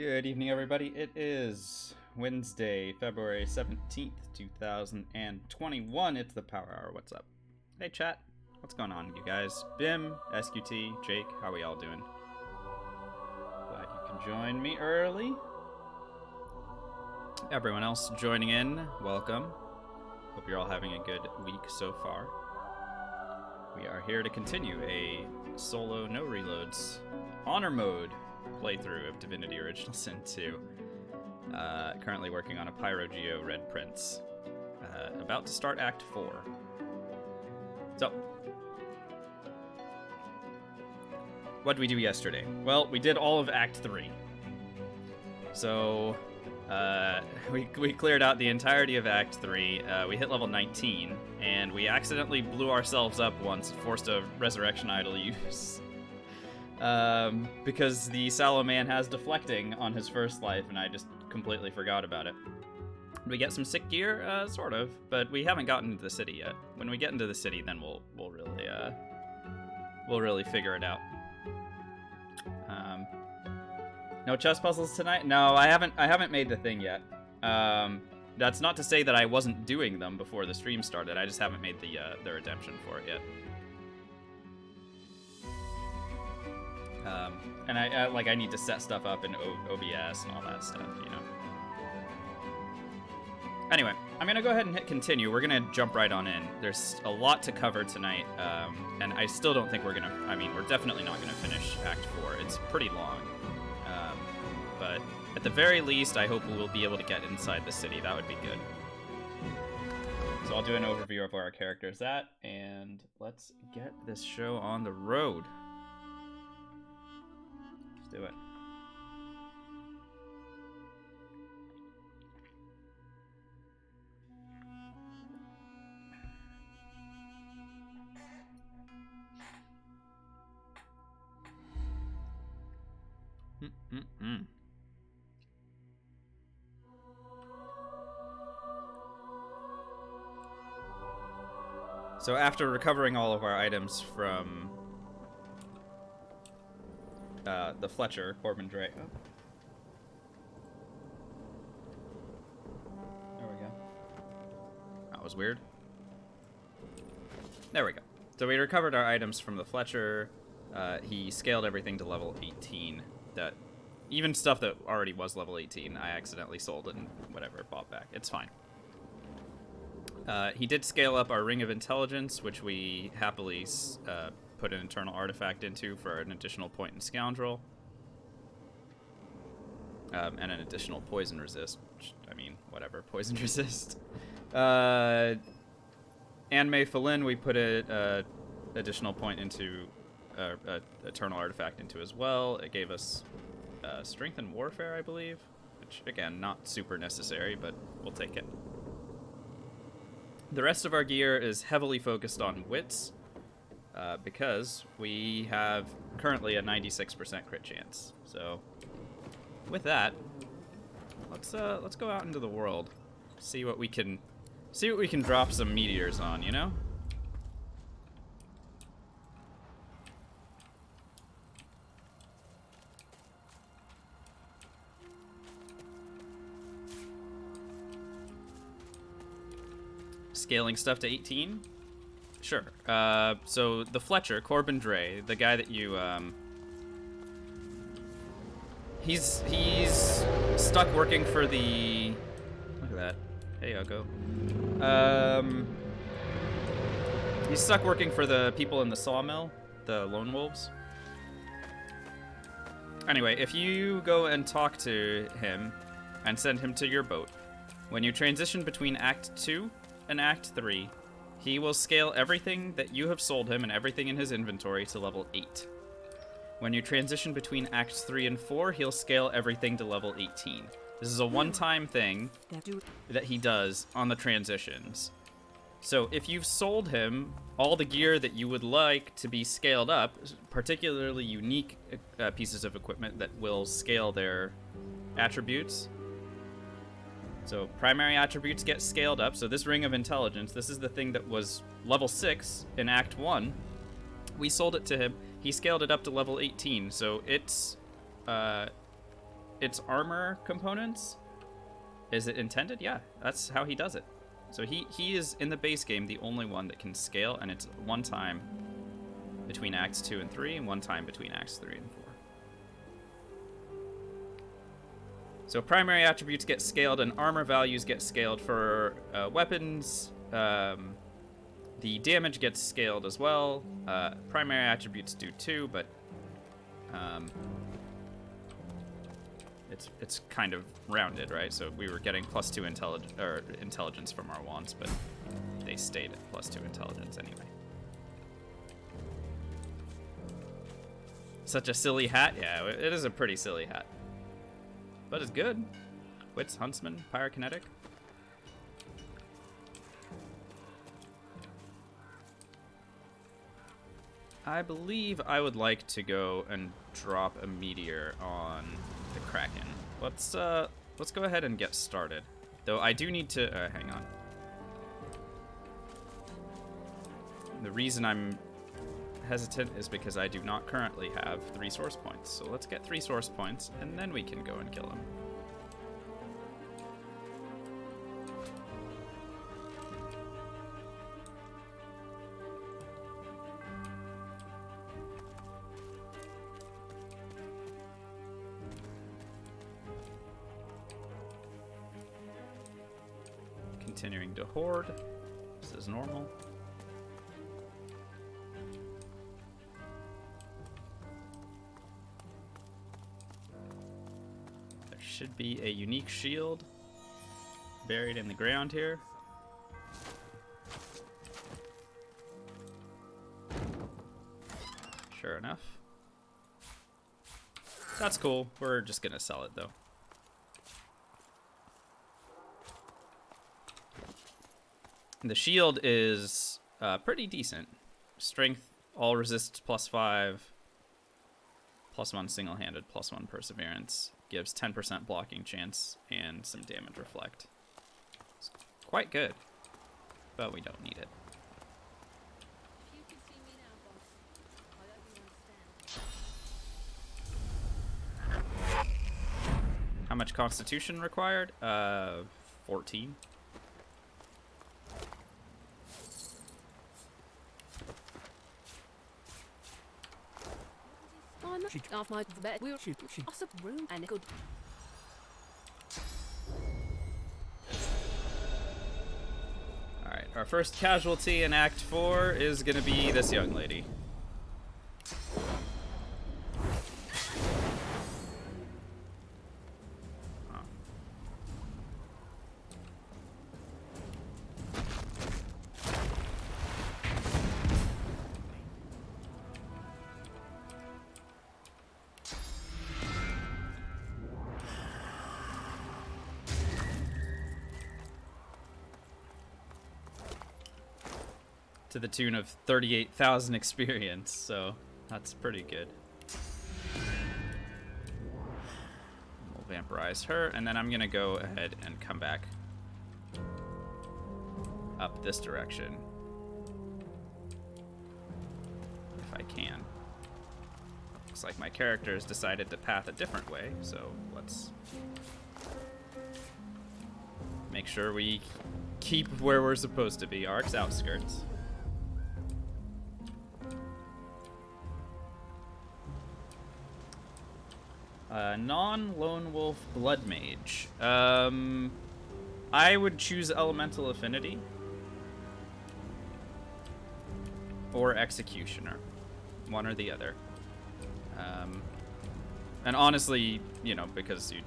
Good evening, everybody. It is Wednesday, February 17th, 2021. It's the Power Hour. What's up? Hey, chat. What's going on, you guys? Bim, SQT, Jake, how are we all doing? Glad you can join me early. Everyone else joining in, welcome. Hope you're all having a good week so far. We are here to continue a solo no reloads honor mode playthrough of Divinity Original Sin 2. Currently working on a Pyro Red Prince. About to start Act 4. So, what did we do yesterday? Well, we did all of Act 3. So, we cleared out the entirety of Act 3. We hit level 19, and we accidentally blew ourselves up once, forced a Resurrection Idol use. Because the Sallow Man has deflecting on his first life, and I just completely forgot about it. We get some sick gear, sort of, but we haven't gotten into the city yet. When we get into the city, then we'll really figure it out. No chess puzzles tonight? No, I haven't made the thing yet. That's not to say that I wasn't doing them before the stream started. I just haven't made the redemption for it yet. And I need to set stuff up in OBS and all that stuff, you know. Anyway, I'm gonna go ahead and hit continue. We're gonna jump right on in. There's a lot to cover tonight, and I still don't think we're definitely not gonna finish Act 4. It's pretty long. But at the very least, I hope we'll be able to get inside the city. That would be good. So I'll do an overview of where our character's at, and let's get this show on the road. Let's do it. So after recovering all of our items from the Fletcher, Corbin Dre. Oh. There we go. That was weird. There we go. So we recovered our items from the Fletcher. He scaled everything to level 18. That even stuff that already was level 18, I accidentally sold and whatever, bought back. It's fine. He did scale up our Ring of Intelligence, which we happily put an internal artifact into for an additional point in Scoundrel. And an additional poison resist, which, I mean, whatever, poison resist. Anme Falin, we put a additional point into eternal artifact into as well. It gave us strength and warfare, I believe, which again, not super necessary, but we'll take it. The rest of our gear is heavily focused on wits, because we have currently a 96% crit chance. So, with that, let's go out into the world, see what we can drop some meteors on, you know? Scaling stuff to 18? Sure. So the Fletcher, Corbin Dre, the guy that you, he's stuck working for the, look at that. Hey, Uggo. He's stuck working for the people in the sawmill, the lone wolves. Anyway, if you go and talk to him and send him to your boat, when you transition between Act 2 and Act 3, he will scale everything that you have sold him and everything in his inventory to level 8. When you transition between Acts 3 and 4, he'll scale everything to level 18. This is a one-time thing that he does on the transitions. So if you've sold him all the gear that you would like to be scaled up, particularly unique pieces of equipment that will scale their attributes, so primary attributes get scaled up. So this Ring of Intelligence, this is the thing that was level 6 in Act 1. We sold it to him. He scaled it up to level 18. So its its armor components. Is it intended? Yeah, that's how he does it. So he is, in the base game, the only one that can scale, and it's one time between Acts 2 and 3, and one time between Acts 3 and 4. So primary attributes get scaled, and armor values get scaled for weapons. The damage gets scaled as well. Primary attributes do too, but it's kind of rounded, right? So we were getting +2 intelligence from our wands, but they stayed at +2 intelligence anyway. Such a silly hat? Yeah, it is a pretty silly hat. But it's good. Wits, Huntsman, Pyrokinetic. I believe I would like to go and drop a meteor on the Kraken. Let's go ahead and get started. Though I do need to hang on. The reason I'm hesitant is because I do not currently have 3 source points. So let's get 3 source points and then we can go and kill him. Continuing to hoard. This is normal. There should be a unique shield buried in the ground here. Sure enough. That's cool. We're just gonna sell it though. The shield is pretty decent. Strength, all resists +5, +1 single-handed, +1 perseverance. Gives 10% blocking chance and some damage reflect. It's quite good, but we don't need it. How much constitution required? 14. Off my bed, we'll shoot awesome room and it could. Alright, our first casualty in Act 4 is gonna be this young lady. To the tune of 38,000 experience, so that's pretty good. We'll vampirize her, and then I'm gonna go ahead and come back up this direction. If I can. Looks like my character has decided to path a different way, so let's make sure we keep where we're supposed to be, Ark's outskirts. Non-Lone Wolf Blood Mage. I would choose Elemental Affinity. Or Executioner. One or the other. And honestly, you know, because you'd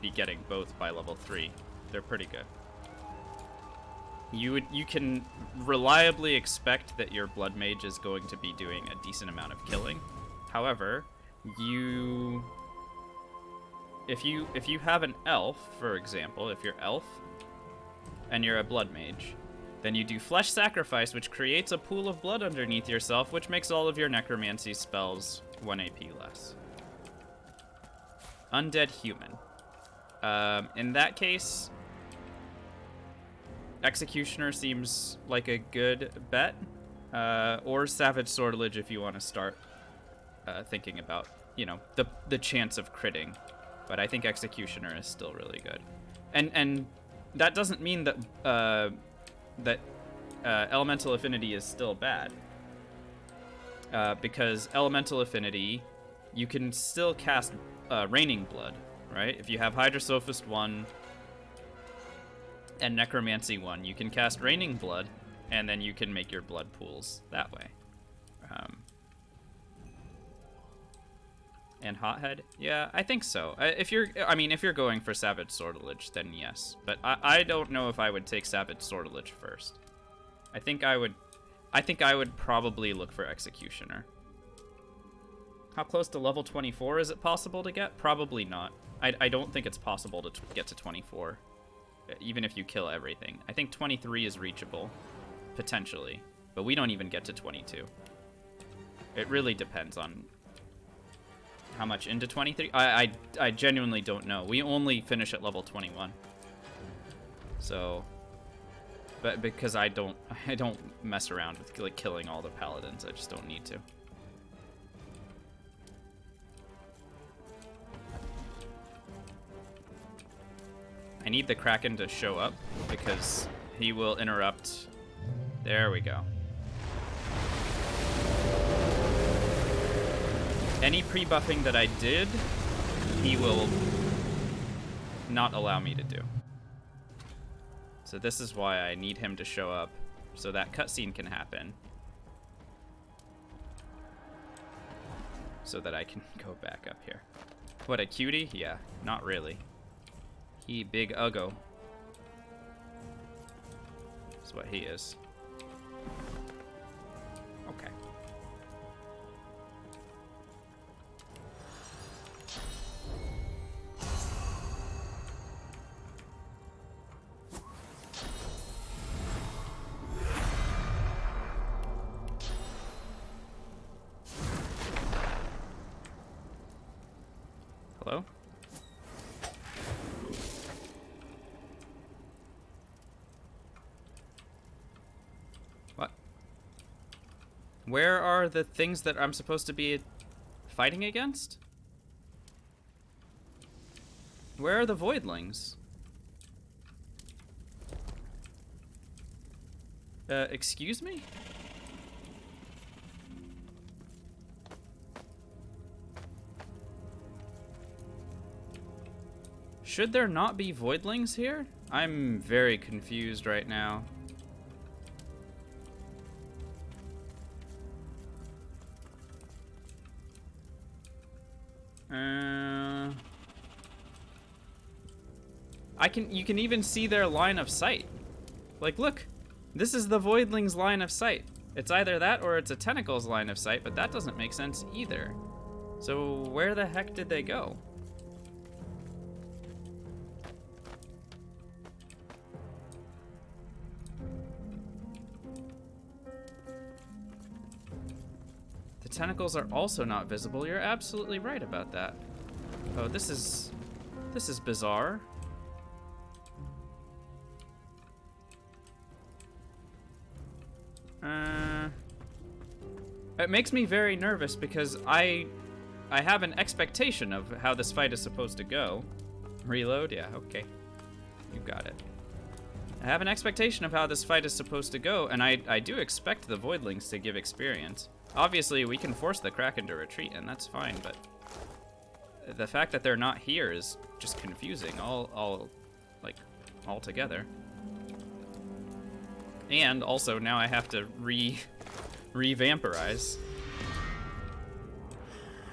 be getting both by level 3, they're pretty good. You can reliably expect that your Blood Mage is going to be doing a decent amount of killing. However, if you have an elf, for example, if you're elf and you're a blood mage, then you do flesh sacrifice, which creates a pool of blood underneath yourself, which makes all of your necromancy spells 1 AP less. Undead human. In that case, Executioner seems like a good bet, or Savage Sortilege if you want to start thinking about, you know, the chance of critting but I think Executioner is still really good. And that doesn't mean that Elemental Affinity is still bad. Because Elemental Affinity, you can still cast Raining Blood, right? If you have Hydrosophist 1 and Necromancy 1, you can cast Raining Blood, and then you can make your blood pools that way. And Hothead? Yeah, I think so. If you're going for Savage Sortilege, then yes. But I don't know if I would take Savage Sortilege first. I think I would probably look for Executioner. How close to level 24 is it possible to get? Probably not. I don't think it's possible to get to 24, even if you kill everything. I think 23 is reachable, potentially, but we don't even get to 22. It really depends on how much into 23. I genuinely don't know. We only finish at level 21. So, but because I don't mess around with like killing all the paladins. I just don't need to. I need the Kraken to show up because he will interrupt. There we go. Any pre-buffing that I did, he will not allow me to do. So this is why I need him to show up, so that cutscene can happen. So that I can go back up here. What, a cutie? Yeah, not really. He big uggo. That's what he is. Okay. Hello? What? Where are the things that I'm supposed to be fighting against? Where are the voidlings? Excuse me? Should there not be voidlings here? I'm very confused right now. You can even see their line of sight. Like, look, this is the voidling's line of sight. It's either that or it's a tentacle's line of sight, but that doesn't make sense either. So where the heck did they go? The tentacles are also not visible. You're absolutely right about that. Oh, this is bizarre. It makes me very nervous because I have an expectation of how this fight is supposed to go. Reload? Yeah, okay. You got it. I have an expectation of how this fight is supposed to go, and I do expect the voidlings to give experience. Obviously, we can force the Kraken to retreat, and that's fine, but the fact that they're not here is just confusing all together. And also, now I have to re-vampirize.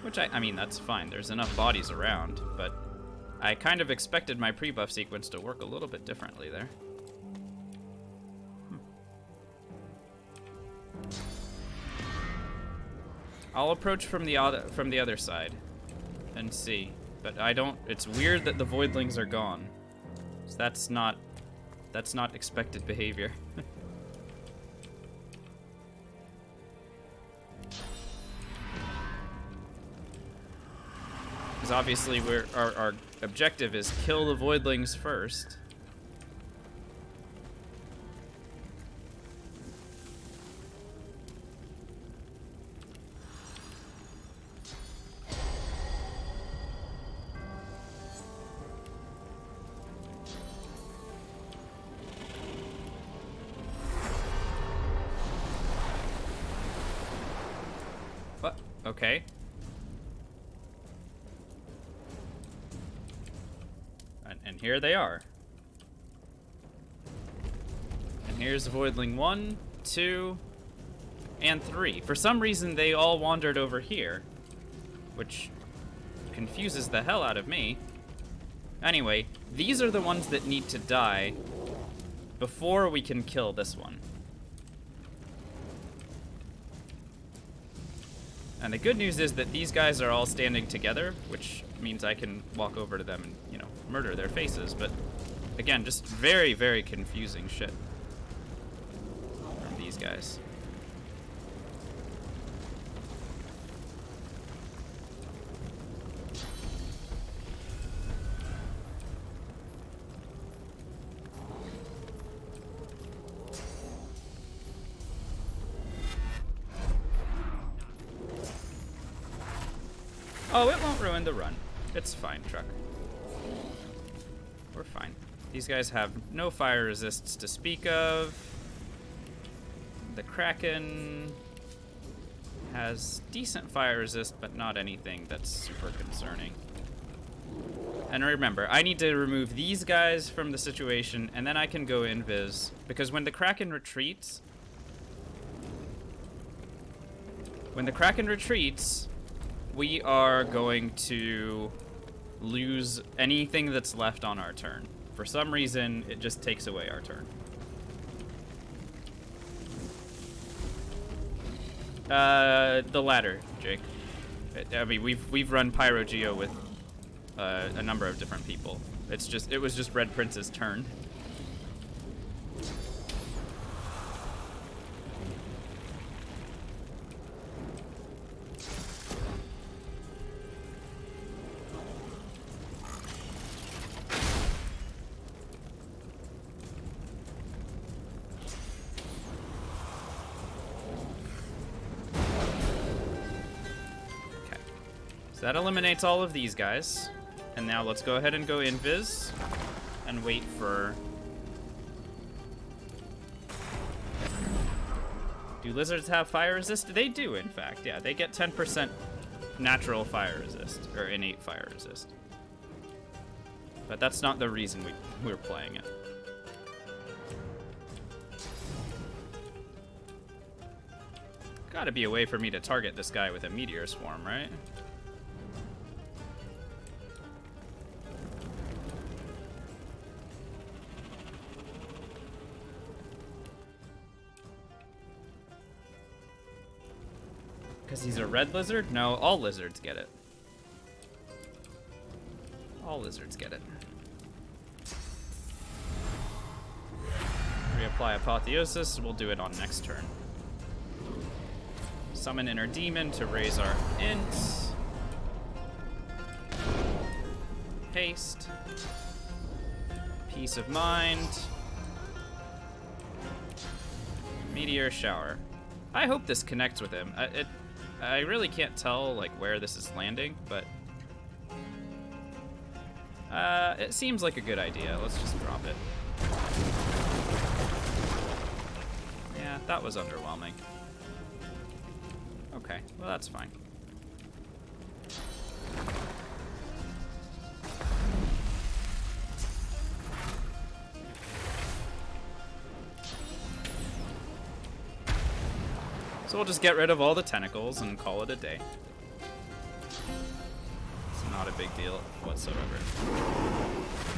Which, I mean, that's fine. There's enough bodies around, but I kind of expected my pre-buff sequence to work a little bit differently there. I'll approach from the other side and see, but I don't. It's weird that the voidlings are gone. So that's not expected behavior. Because obviously our objective is kill the voidlings first. What? Okay. And here they are. And here's Voidling 1, 2, and 3. For some reason, they all wandered over here, which confuses the hell out of me. Anyway, these are the ones that need to die before we can kill this one. And the good news is that these guys are all standing together, which means I can walk over to them and, you know, murder their faces. But again, just very, very confusing shit from these guys. Oh, it won't ruin the run. It's fine, truck. We're fine. These guys have no fire resists to speak of. The Kraken has decent fire resist, but not anything that's super concerning. And remember, I need to remove these guys from the situation, and then I can go invis. Because when the Kraken retreats... we are going to lose anything that's left on our turn. For some reason, it just takes away our turn. The latter, Jake. I mean, we've run Pyro Geo with a number of different people. It was just Red Prince's turn. So that eliminates all of these guys. And now let's go ahead and go invis and wait for... Do lizards have fire resist? They do, in fact. Yeah, they get 10% natural fire resist, or innate fire resist. But that's not the reason we're playing it. Gotta be a way for me to target this guy with a meteor swarm, right? Because he's a red lizard? No, all lizards get it. All lizards get it. Reapply Apotheosis. We'll do it on next turn. Summon Inner Demon to raise our int. Haste. Peace of Mind. Meteor Shower. I hope this connects with him. I really can't tell like where this is landing, but it seems like a good idea. Let's just drop it. Yeah, that was underwhelming. Okay, well that's fine. So we'll just get rid of all the tentacles and call it a day. It's not a big deal whatsoever.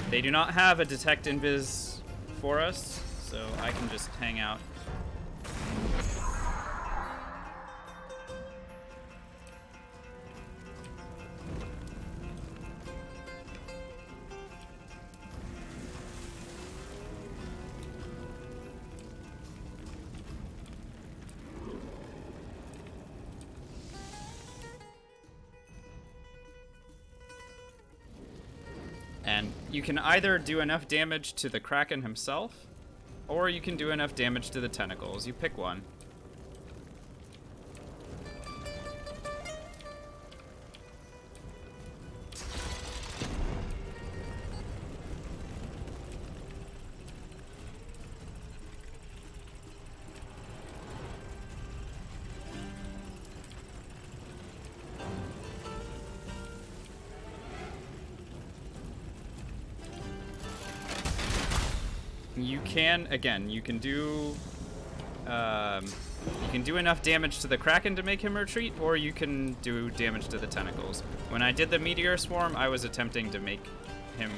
They do not have a detect invis for us, so I can just hang out. And you can either do enough damage to the Kraken himself, or you can do enough damage to the tentacles. You pick one. you can, again, you can do enough damage to the Kraken to make him retreat, or you can do damage to the tentacles. When I did the Meteor Swarm, I was attempting to make him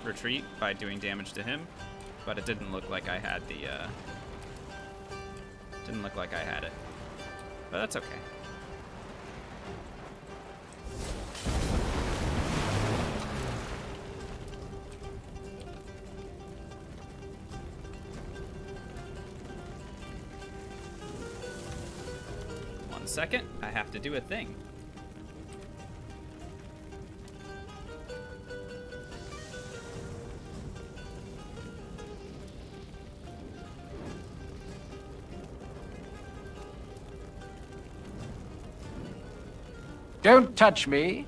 retreat by doing damage to him, but it didn't look like I had the, didn't look like I had it. But that's okay. One second, I have to do a thing. Don't touch me.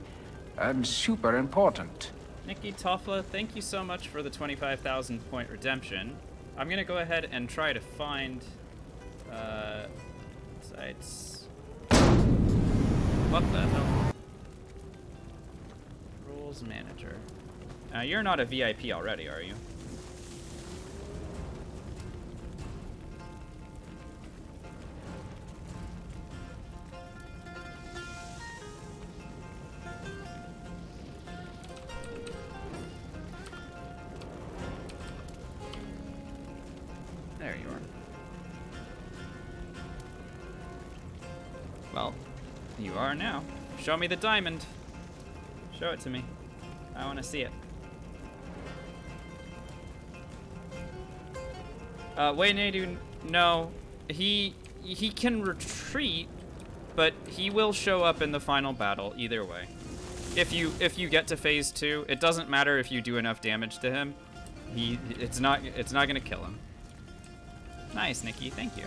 I'm super important. Nikki Toffla, thank you so much for the 25,000 point redemption. I'm gonna go ahead and try to find sites. What the hell? Rules manager. You're not a VIP already, are you? There you are. Well, you are now. Show me the diamond. Show it to me. I want to see it. Wait, Nadu, no. He can retreat, but he will show up in the final battle either way. If you get to phase 2, it doesn't matter if you do enough damage to him. It's not gonna kill him. Nice, Nikki. Thank you.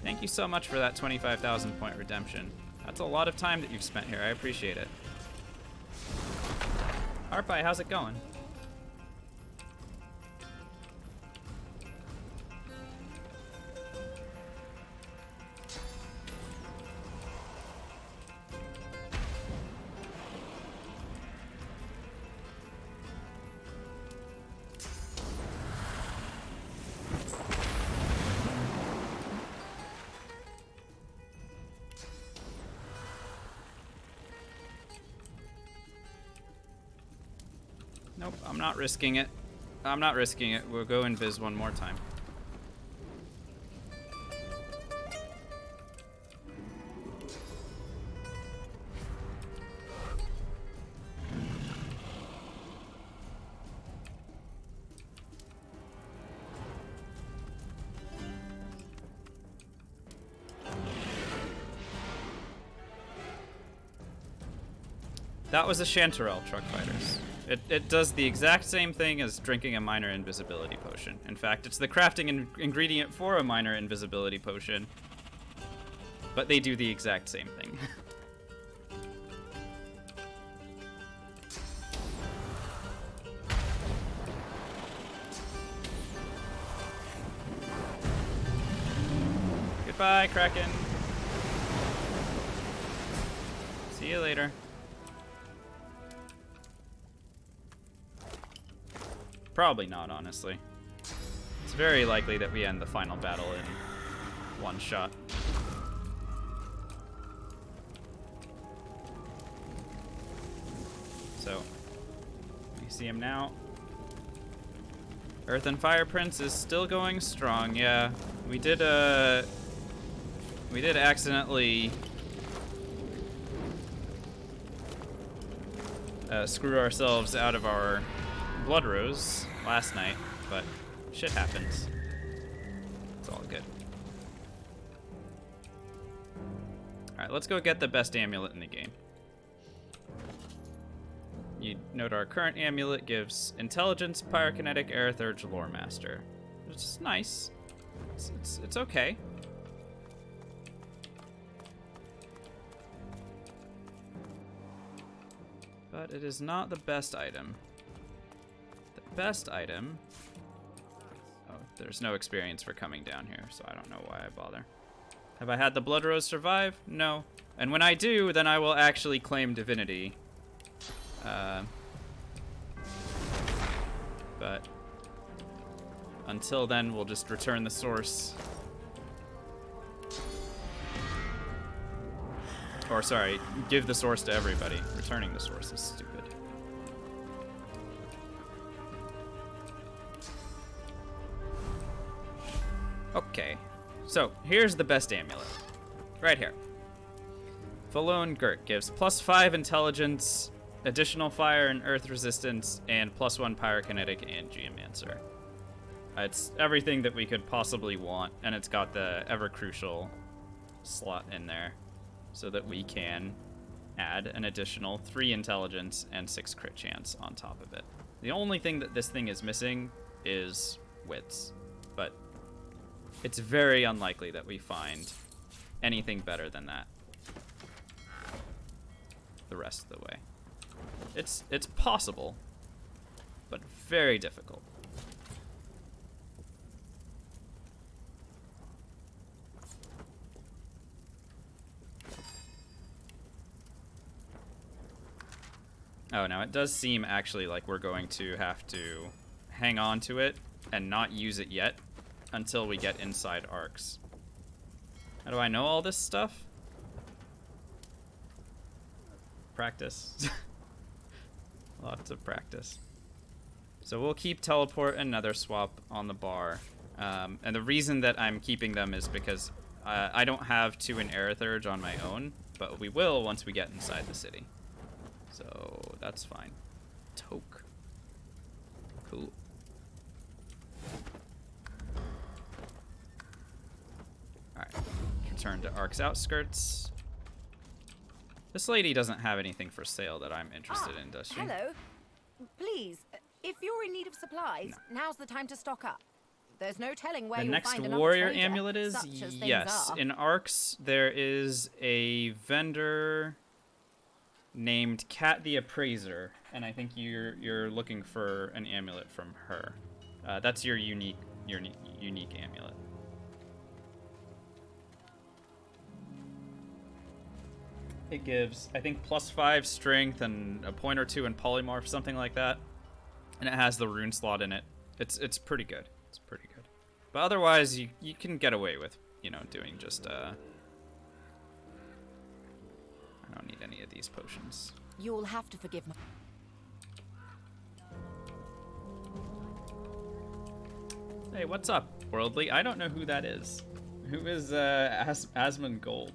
Thank you so much for that 25,000 point redemption. That's a lot of time that you've spent here. I appreciate it. Arpai, how's it going? Nope, I'm not risking it. I'm not risking it. We'll go invis one more time. That was a Chanterelle, Truck Fighters. It does the exact same thing as drinking a minor invisibility potion. In fact, it's the crafting ingredient for a minor invisibility potion. But they do the exact same thing. Goodbye, Kraken. See you later. Probably not, honestly. It's very likely that we end the final battle in one shot. So, you see him now. Earth and Fire Prince is still going strong, yeah. We did accidentally screw ourselves out of our Blood Rose last night, but shit happens. It's all good. Alright, let's go get the best amulet in the game. You note our current amulet gives Intelligence, Pyrokinetic, Aerithurge, Lore Master. Which is nice. It's okay. But it is not the best item. Best item. Oh, there's no experience for coming down here, so I don't know why I bother. Have I had the Blood Rose survive? No. And when I do, then I will actually claim divinity. But Until then, we'll just return the source. Or, sorry, give the source to everybody. Returning the source is stupid. Okay, so here's the best amulet. Right here. Falone Girt gives +5 intelligence, additional fire and earth resistance, and +1 pyrokinetic and geomancer. It's everything that we could possibly want, and it's got the ever crucial slot in there so that we can add an additional 3 intelligence and 6 crit chance on top of it. The only thing that this thing is missing is wits, but it's very unlikely that we find anything better than that the rest of the way. It's possible, but very difficult. Oh, now it does seem actually like we're going to have to hang on to it and not use it yet until we get inside arcs. How do I know all this stuff? Practice. Lots of practice. So we'll keep teleport and nether swap on the bar. And the reason that I'm keeping them is because I don't have 2 in Aerithurge on my own, but we will once we get inside the city. So that's fine. Toke. Cool. Alright. Return to Ark's outskirts. This lady doesn't have anything for sale that I'm interested in, does she? Hello. Please, if you're in need of supplies, now's the time to stock up. There's no telling where The you'll next find another warrior trader, amulet is? such as things Yes. are. In Arcs, there is a vendor named Kat the Appraiser, and I think you're looking for an amulet from her. That's your unique amulet. It gives, I think, +5 strength and a point or 2 in polymorph, something like that. And it has the rune slot in it. It's pretty good. It's pretty good. But otherwise, you can get away with, doing just I don't need any of these potions. You'll have to forgive me. Hey, what's up, Worldly? I don't know who that is. Who is Asmund Gold?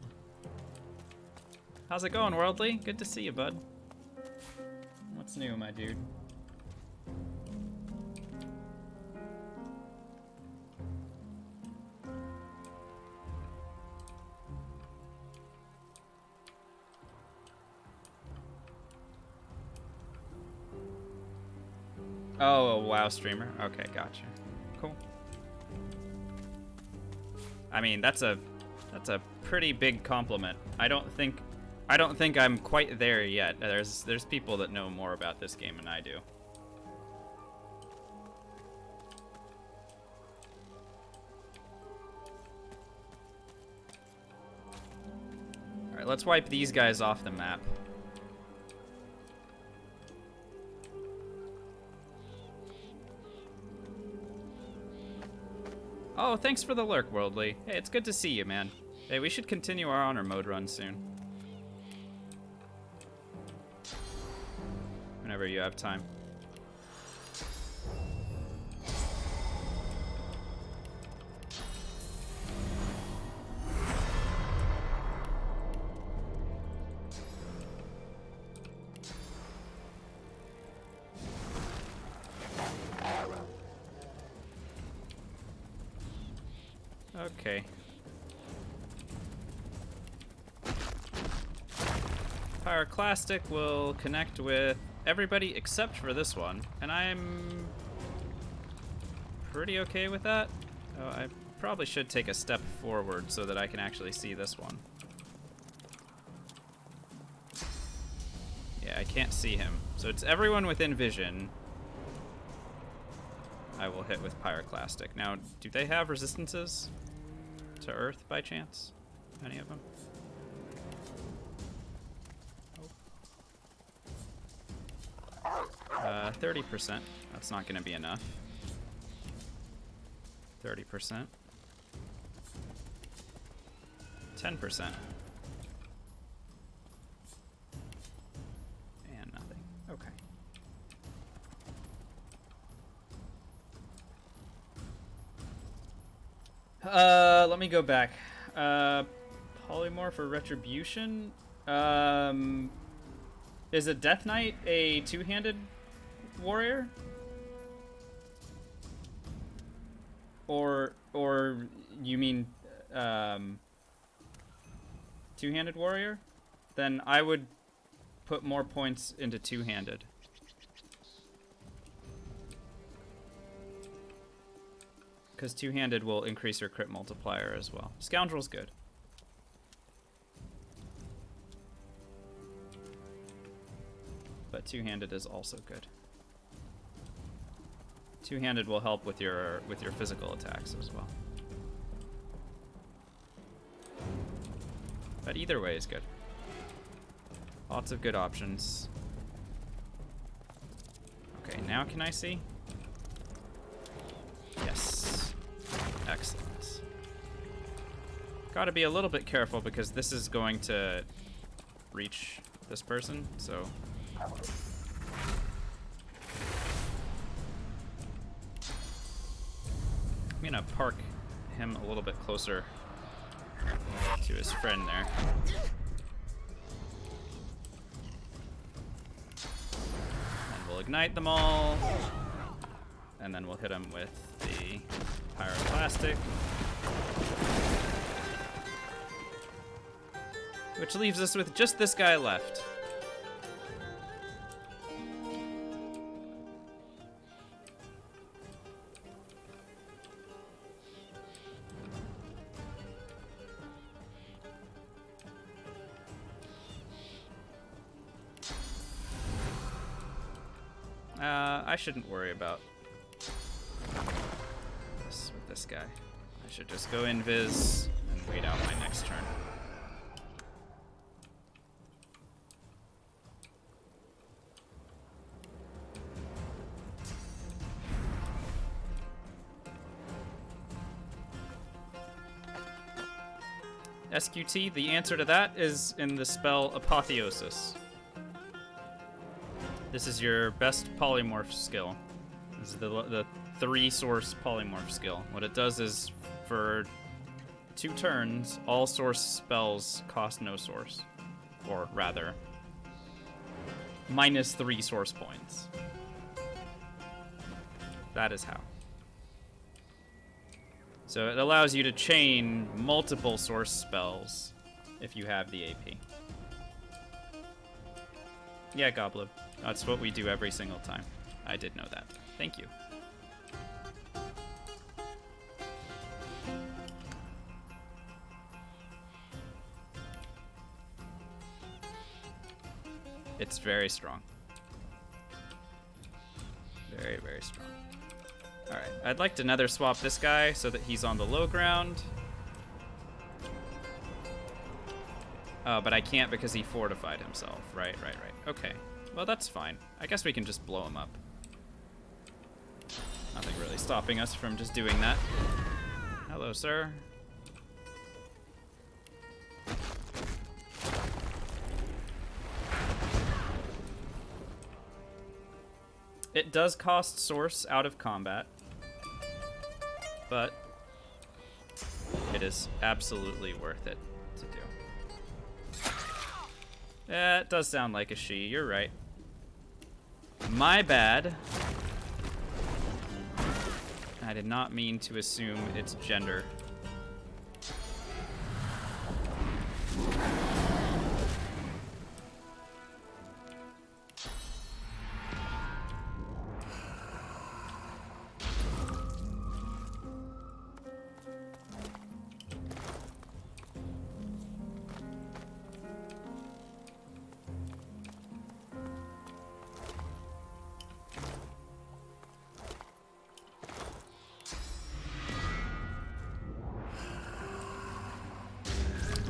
How's it going, Worldly? Good to see you, bud. What's new, my dude? Oh, a WoW streamer. Okay, gotcha. Cool. I mean, that's a pretty big compliment. I don't think I'm quite there yet. There's people that know more about this game than I do. All right, let's wipe these guys off the map. Oh, thanks for the lurk, Worldly. Hey, it's good to see you, man. Hey, we should continue our honor mode run soon. Whenever you have time. Okay. Pyroclastic will connect with everybody except for this one, and I'm pretty okay with that. Oh, I probably should take a step forward so that I can actually see this one. Yeah, I can't see him. So it's everyone within vision I will hit with Pyroclastic. Now, do they have resistances to Earth by chance? Any of them? 30%. That's not going to be enough. 30%. 10%. And nothing. Okay. Let me go back. Polymorph or Retribution? Is a Death Knight a two-handed warrior? Or you mean, two-handed warrior? Then I would put more points into two-handed. Because two-handed will increase your crit multiplier as well. Scoundrel's good. But two-handed is also good. Two-handed will help with your physical attacks as well. But either way is good. Lots of good options. Okay, now can I see? Yes. Excellent. Gotta be a little bit careful because this is going to reach this person, so... I'm gonna park him a little bit closer to his friend there. And we'll ignite them all. And then we'll hit him with the pyroclastic. Which leaves us with just this guy left. I shouldn't worry about this with this guy. I should just go invis and wait out my next turn. SQT, the answer to that is in the spell Apotheosis. This is your best polymorph skill. This is the 3-source polymorph skill. What it does is, for 2 turns, all source spells cost no source. Or rather, minus 3 source points. That is how. So it allows you to chain multiple source spells if you have the AP. Yeah, Goblin. That's what we do every single time. I did know that. Thank you. It's very strong. Very, very strong. Alright, I'd like to nether swap this guy so that he's on the low ground. Oh, but I can't because he fortified himself. Right. Okay. Well, that's fine. I guess we can just blow him up. Nothing really stopping us from just doing that. Hello, sir. It does cost source out of combat, but it is absolutely worth it to do. Yeah, it does sound like a she, you're right. My bad. I did not mean to assume its gender.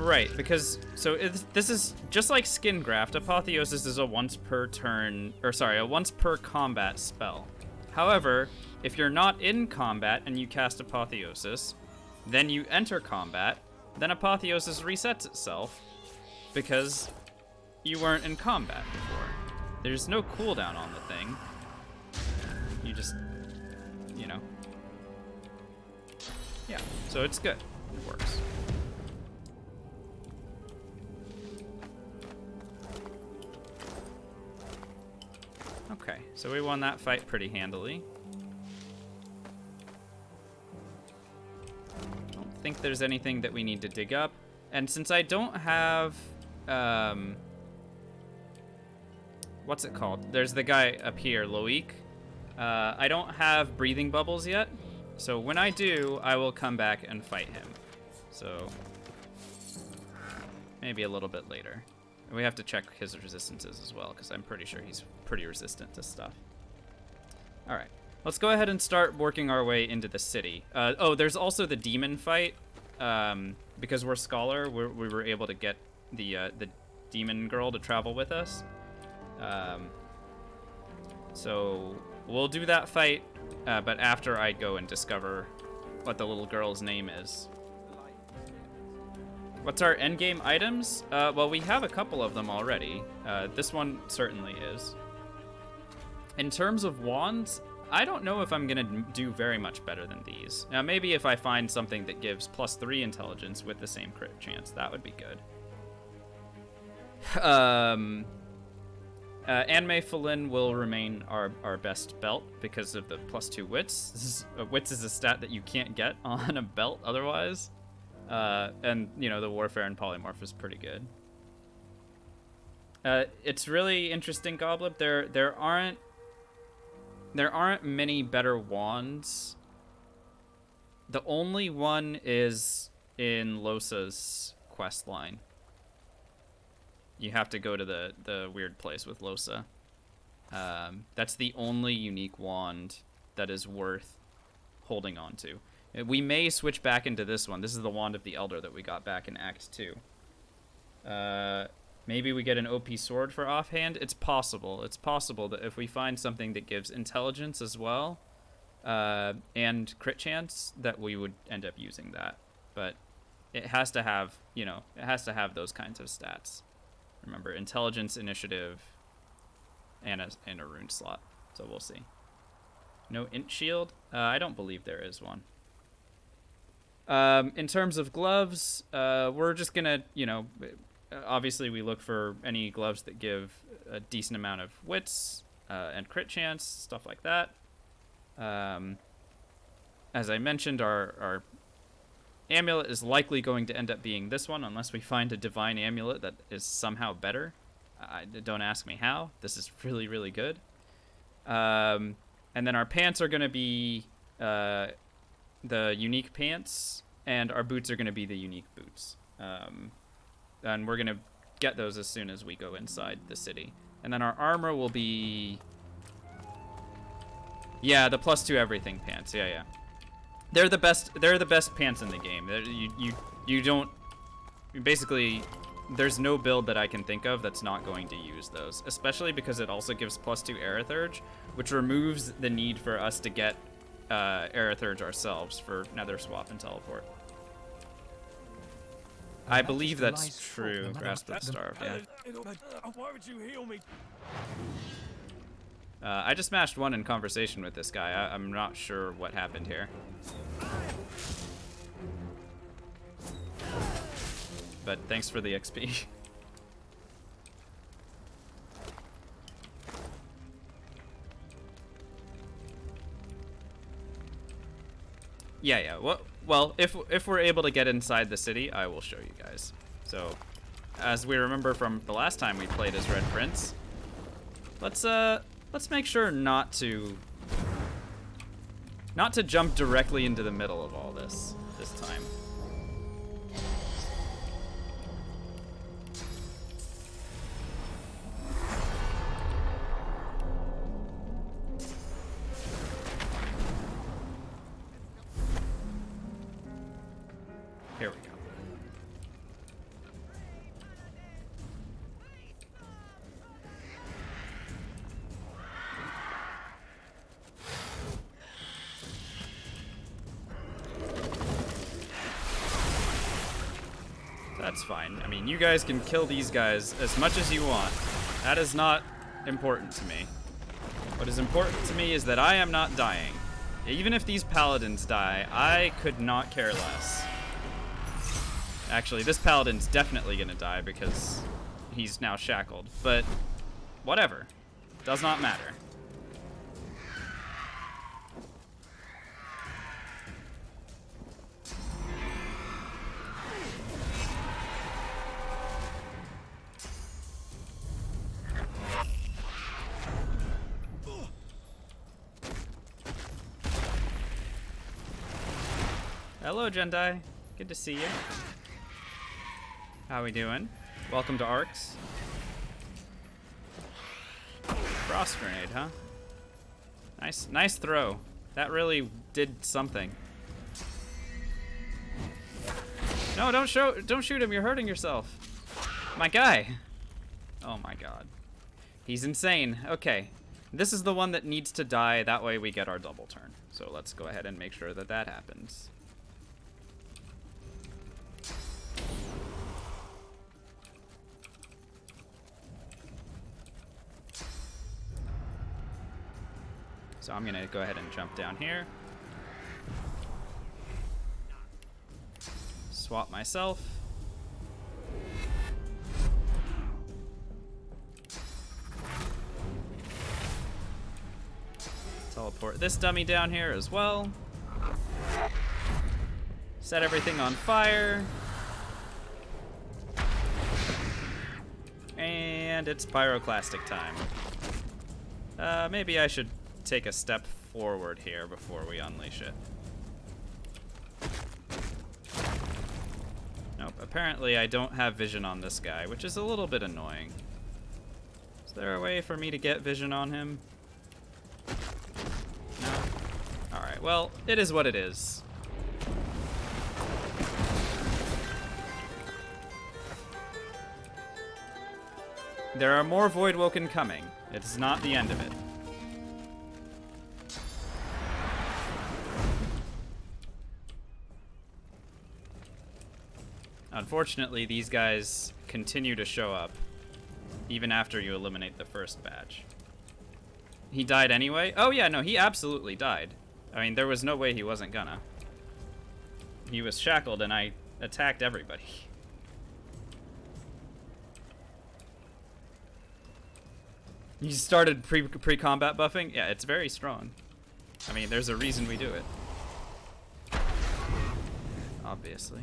Right, because, so this is, just like Skin Graft, Apotheosis is a once per turn, or sorry, a once per combat spell. However, if you're not in combat and you cast Apotheosis, then you enter combat, then Apotheosis resets itself because you weren't in combat before. There's no cooldown on the thing. You just, you know. Yeah, so it's good. It works. Okay, so we won that fight pretty handily. Don't think there's anything that we need to dig up. And since I don't have, what's it called? There's the guy up here, Loic. I don't have breathing bubbles yet. So when I do, I will come back and fight him. So maybe a little bit later. And we have to check his resistances as well, because I'm pretty sure he's pretty resistant to stuff. All right, let's go ahead and start working our way into the city. Oh, there's also the demon fight. Because we're Scholar, we were able to get the demon girl to travel with us. So we'll do that fight, but after I go and discover what the little girl's name is. What's our endgame items? Well, we have a couple of them already. This one certainly is. In terms of wands, I don't know if I'm gonna do very much better than these. Now, maybe if I find something that gives +3 intelligence with the same crit chance, that would be good. Anme Falin will remain our best belt because of the +2 wits. Wits is a stat that you can't get on a belt otherwise. And, you know, the Warfare and Polymorph is pretty good. It's really interesting, Goblin. There aren't many better wands. The only one is in Losa's quest line. You have to go to the weird place with Losa. That's the only unique wand that is worth holding on to. We may switch back into this one. This is the Wand of the Elder that we got back in Act 2. Maybe we get an OP sword for offhand. It's possible. It's possible that if we find something that gives intelligence as well, and crit chance, that we would end up using that. But it has to have, you know, it has to have those kinds of stats. Remember, intelligence, initiative, and a rune slot. So we'll see. No int shield? I don't believe there is one. In terms of gloves, we're just gonna, you know, obviously we look for any gloves that give a decent amount of wits and crit chance, stuff like that. As I mentioned, our amulet is likely going to end up being this one unless we find a divine amulet that is somehow better. Don't ask me how. This is really, really good. And then our pants are going to be the unique pants, and our boots are going to be the unique boots. And we're going to get those as soon as we go inside the city. And then our armor will be... Yeah, the +2 everything pants. Yeah, yeah. They're the best pants in the game. You don't... Basically, there's no build that I can think of that's not going to use those. Especially because it also gives +2 Aerithurge, which removes the need for us to get Aerithurge ourselves for Nether Swap and Teleport. I believe that's true. Grasp that Starve, yeah. Why would you heal me? I just smashed one in conversation with this guy. I'm not sure what happened here. But thanks for the XP. Yeah. Well, if we're able to get inside the city, I will show you guys. So, as we remember from the last time we played as Red Prince, let's make sure not to jump directly into the middle of all this time. Here we go. That's fine. I mean, you guys can kill these guys as much as you want. That is not important to me. What is important to me is that I am not dying. Even if these paladins die, I could not care less. Actually, this paladin's definitely gonna die because he's now shackled, but whatever. Does not matter. Hello, Jendai. Good to see you. How we doing? Welcome to Arcs. Frost grenade, huh? Nice throw. That really did something. No, don't shoot him. You're hurting yourself. My guy. Oh my god. He's insane. Okay. This is the one that needs to die. That way we get our double turn. So let's go ahead and make sure that that happens. So I'm gonna go ahead and jump down here. Swap myself. Teleport this dummy down here as well. Set everything on fire. And it's pyroclastic time. Maybe I should take a step forward here before we unleash it. Nope, apparently I don't have vision on this guy, which is a little bit annoying. Is there a way for me to get vision on him? No? Alright, well, it is what it is. There are more Voidwoken coming. It's not the end of it. Unfortunately, these guys continue to show up, even after you eliminate the first batch. He died anyway? Oh yeah, no, he absolutely died. I mean, there was no way he wasn't gonna. He was shackled and I attacked everybody. You started pre-combat buffing? Yeah, it's very strong. I mean, there's a reason we do it. Obviously.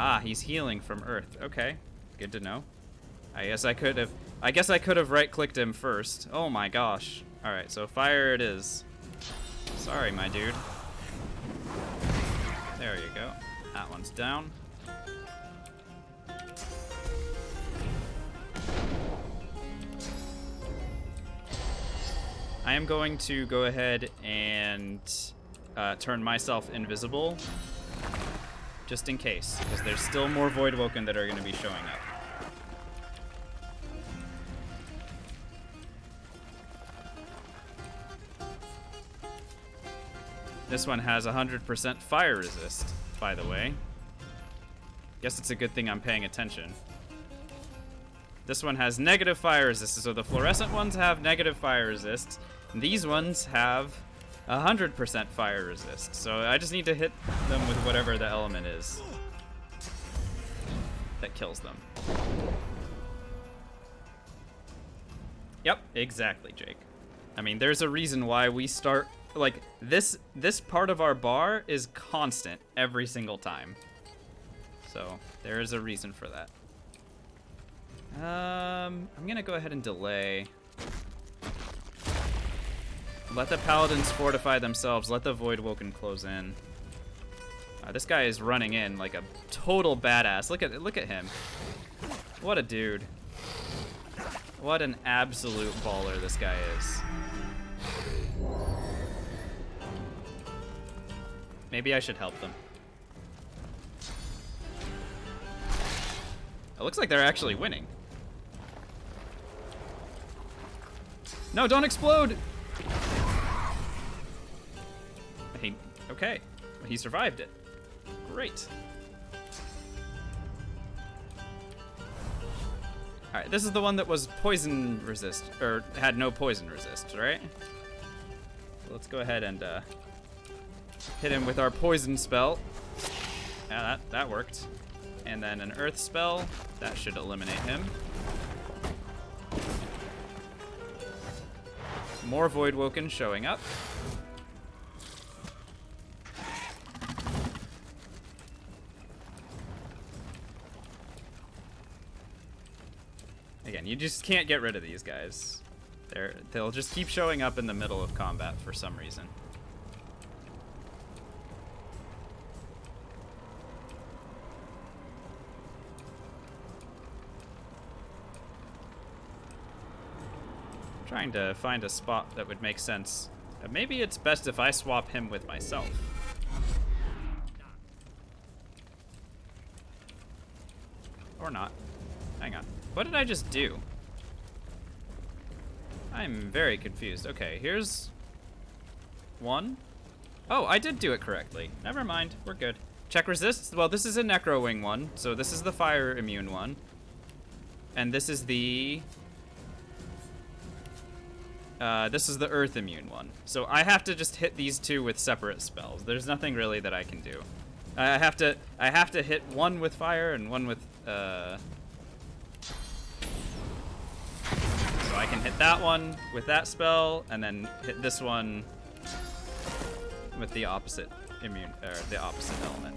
Ah, he's healing from Earth. Okay, good to know. I guess I could have right-clicked him first. Oh my gosh. All right, so fire it is. Sorry, my dude. There you go. That one's down. I am going to go ahead and turn myself invisible. Just in case, because there's still more Voidwoken that are going to be showing up. This one has 100% fire resist, by the way. Guess it's a good thing I'm paying attention. This one has negative fire resist, so the fluorescent ones have negative fire resist. And these ones have 100% fire resist, so I just need to hit them with whatever the element is that kills them. Yep, exactly, Jake. I mean, there's a reason why we start, like, this part of our bar is constant every single time. So, there is a reason for that. I'm gonna go ahead and delay. Let the paladins fortify themselves. Let the Voidwoken close in. This guy is running in like a total badass. Look at him. What a dude. What an absolute baller this guy is. Maybe I should help them. It looks like they're actually winning. No, don't explode! Okay. He survived it. Great. Alright, this is the one that was poison resist, or had no poison resist, right? So let's go ahead and hit him with our poison spell. Yeah, that worked. And then an earth spell. That should eliminate him. More Voidwoken showing up. Again, you just can't get rid of these guys. They'll just keep showing up in the middle of combat for some reason. Trying to find a spot that would make sense. Maybe it's best if I swap him with myself. Or not. Hang on. What did I just do? I'm very confused. Okay, here's one. Oh, I did do it correctly. Never mind, we're good. Check resists. Well, this is a Necro Wing one, so this is the fire immune one. And this is the earth immune one. So I have to just hit these two with separate spells. There's nothing really that I can do. I have to hit one with fire and one with so I can hit that one with that spell and then hit this one with the opposite immune, or the opposite element.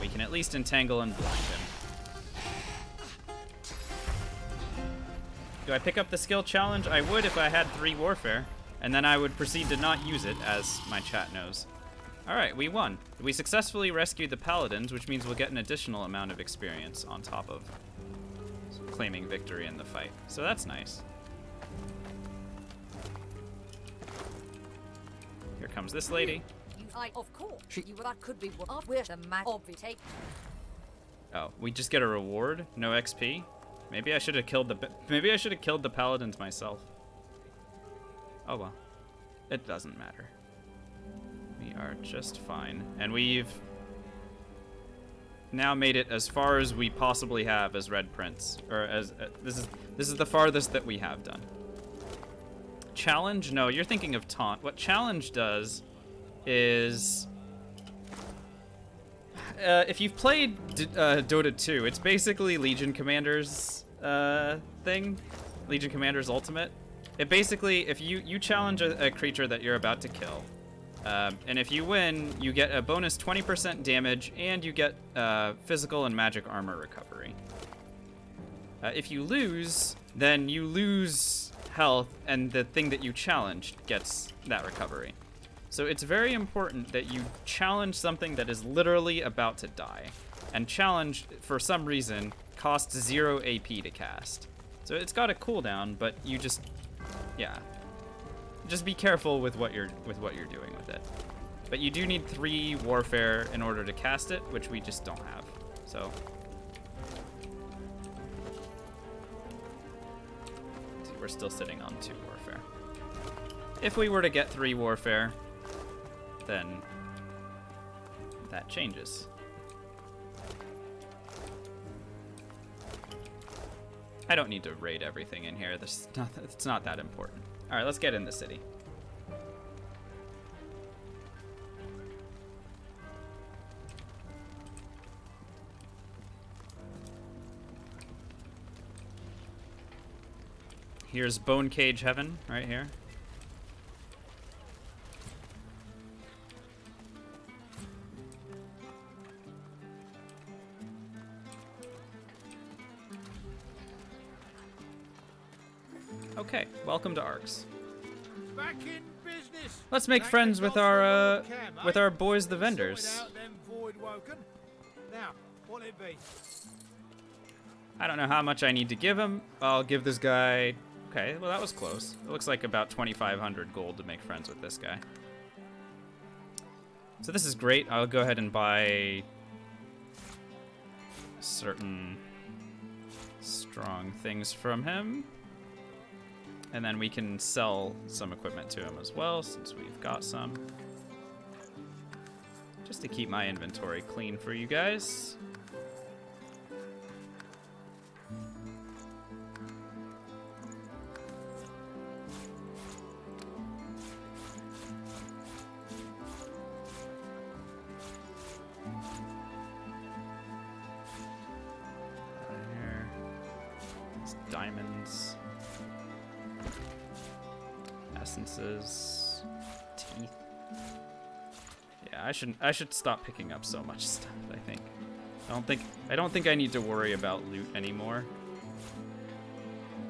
We can at least entangle and blind him. Do I pick up the skill challenge? I would if I had 3 warfare, and then I would proceed to not use it, as my chat knows. Alright, we won. We successfully rescued the paladins, which means we'll get an additional amount of experience on top of claiming victory in the fight. So that's nice. Here comes this lady. Of course. That could be what we're the man of the take. Oh, we just get a reward? No XP? Maybe I should have killed the paladins myself. Oh well. It doesn't matter. We are just fine. And we've now made it as far as we possibly have as Red Prince. Or as this is the farthest that we have done. Challenge? No, you're thinking of taunt. What challenge does is if you've played Dota 2, it's basically Legion Commander's thing. Legion Commander's ultimate. It basically, if you challenge a creature that you're about to kill, and if you win, you get a bonus 20% damage, and you get physical and magic armor recovery. If you lose, then you lose health, and the thing that you challenged gets that recovery. So it's very important that you challenge something that is literally about to die. And challenge, for some reason, costs 0 AP to cast. So it's got a cooldown, but you just, yeah. Just be careful with what you're doing with it. But you do need 3 warfare in order to cast it, which we just don't have. So we're still sitting on 2 warfare. If we were to get 3 warfare, then that changes. I don't need to raid everything in here. It's not that important. All right, let's get in the city. Here's Bone Cage Heaven right here. Okay, welcome to Arx. Back in business. Let's make friends with our boys, the vendors. Sorted out them Voidwoken. Now, what'll it be? I don't know how much I need to give him. I'll give this guy. Okay, well that was close. It looks like about 2,500 gold to make friends with this guy. So this is great. I'll go ahead and buy certain strong things from him. And then we can sell some equipment to him as well, since we've got some. Just to keep my inventory clean for you guys. Here. These diamonds. Essences. Teeth. Yeah, I should stop picking up so much stuff, I think. I don't think I need to worry about loot anymore.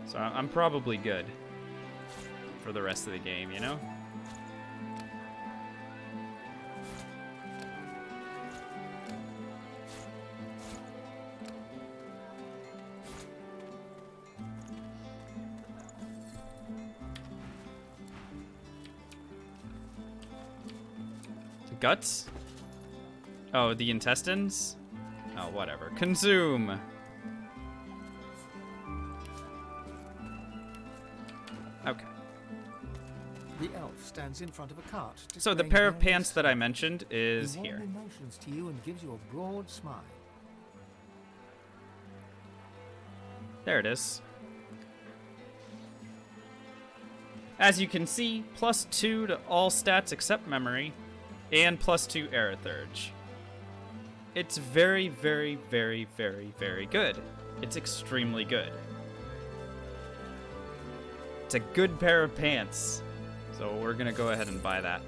So I'm probably good for the rest of the game, you know? Guts? Oh, the intestines? Oh, whatever. Consume! Okay. The elf stands in front of a cart. So the displaying pair of various pants that I mentioned is He here. warmly motions to you and gives you a broad smile. There it is. As you can see, +2 to all stats except memory, and +2 Aerithurge. It's very, very, very, very, very good. It's extremely good. It's a good pair of pants. So we're gonna go ahead and buy that.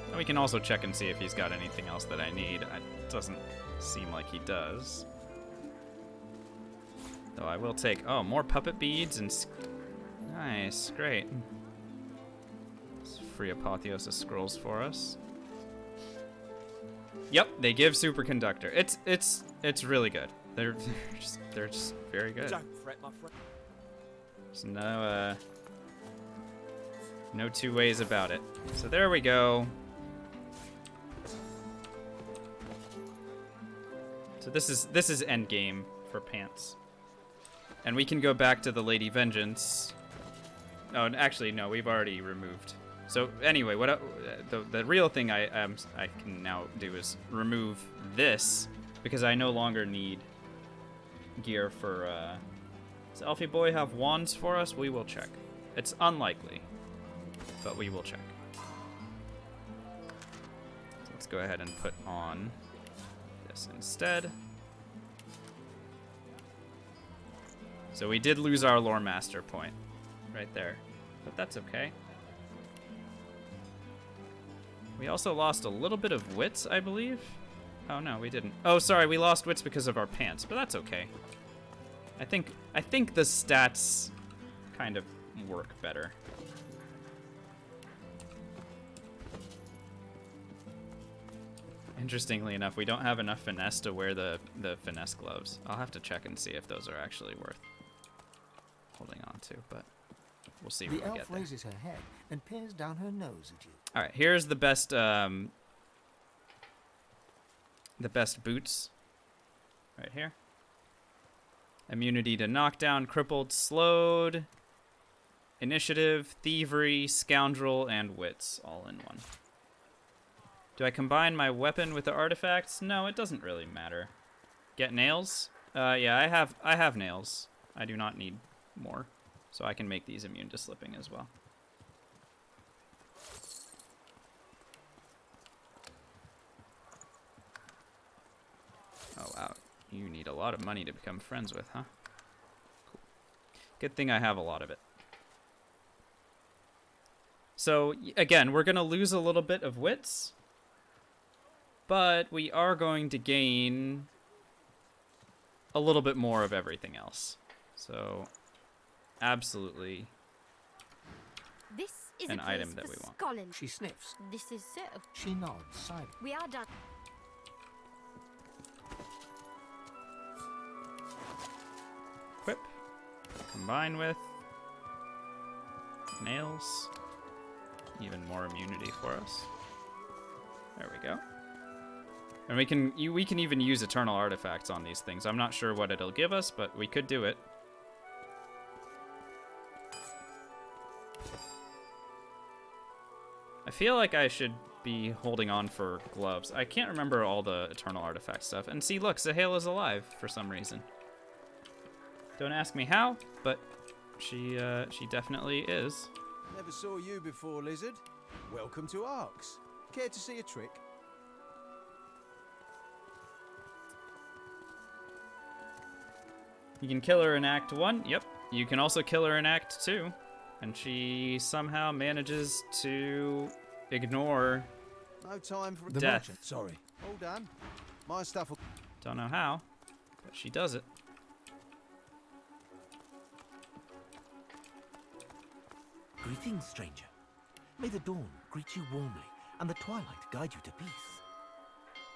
And we can also check and see if he's got anything else that I need. It doesn't seem like he does. Though I will take... Oh, more puppet beads and... Nice, great. Let's free Apotheosis scrolls for us. Yep, they give superconductor. It's really good. They're just very good. Don't fret, my friend. There's no two ways about it. So there we go. So this is end game for pants. And we can go back to the Lady Vengeance. Oh, actually, no, we've already removed. So anyway, the real thing I can now do is remove this because I no longer need gear for. Does Elfie Boy have wands for us? We will check. It's unlikely, but we will check. So let's go ahead and put on this instead. So we did lose our lore master point right there, but that's okay. We also lost a little bit of wits, I believe. Oh no, we didn't. Oh, sorry, we lost wits because of our pants, but that's okay. I think the stats kind of work better. Interestingly enough, we don't have enough finesse to wear the finesse gloves. I'll have to check and see if those are actually worth holding on to, but we'll see when The we elf get there. raises her head and peers down her nose at you. All right, here's the best boots right here. Immunity to knockdown, crippled, slowed, initiative, thievery, scoundrel, and wits all in one. Do I combine my weapon with the artifacts? No, it doesn't really matter. Get nails? Yeah, I have nails. I do not need more, so I can make these immune to slipping as well. Oh wow, you need a lot of money to become friends with, huh? Cool. Good thing I have a lot of it. So again, we're gonna lose a little bit of wits, but we are going to gain a little bit more of everything else. So absolutely This is an a place item that for we want. Scotland. She sniffs. This is so. She nods silently. We are done. Equip. Combine with nails. Even more immunity for us. There we go. And we can even use eternal artifacts on these things. I'm not sure what it'll give us, but we could do it. I feel like I should be holding on for gloves. I can't remember all the eternal artifact stuff. And see, look, Zahale is alive for some reason. Don't ask me how, but she definitely is. Never saw you before, Lizard. Welcome to Arx. Care to see a trick? You can kill her in Act 1. Yep. You can also kill her in Act 2. And she somehow manages to ignore No time for the death. Merchant. Sorry. All done. My stuff will... Don't know how, but she does it. Greetings, stranger. May the dawn greet you warmly, and the twilight guide you to peace.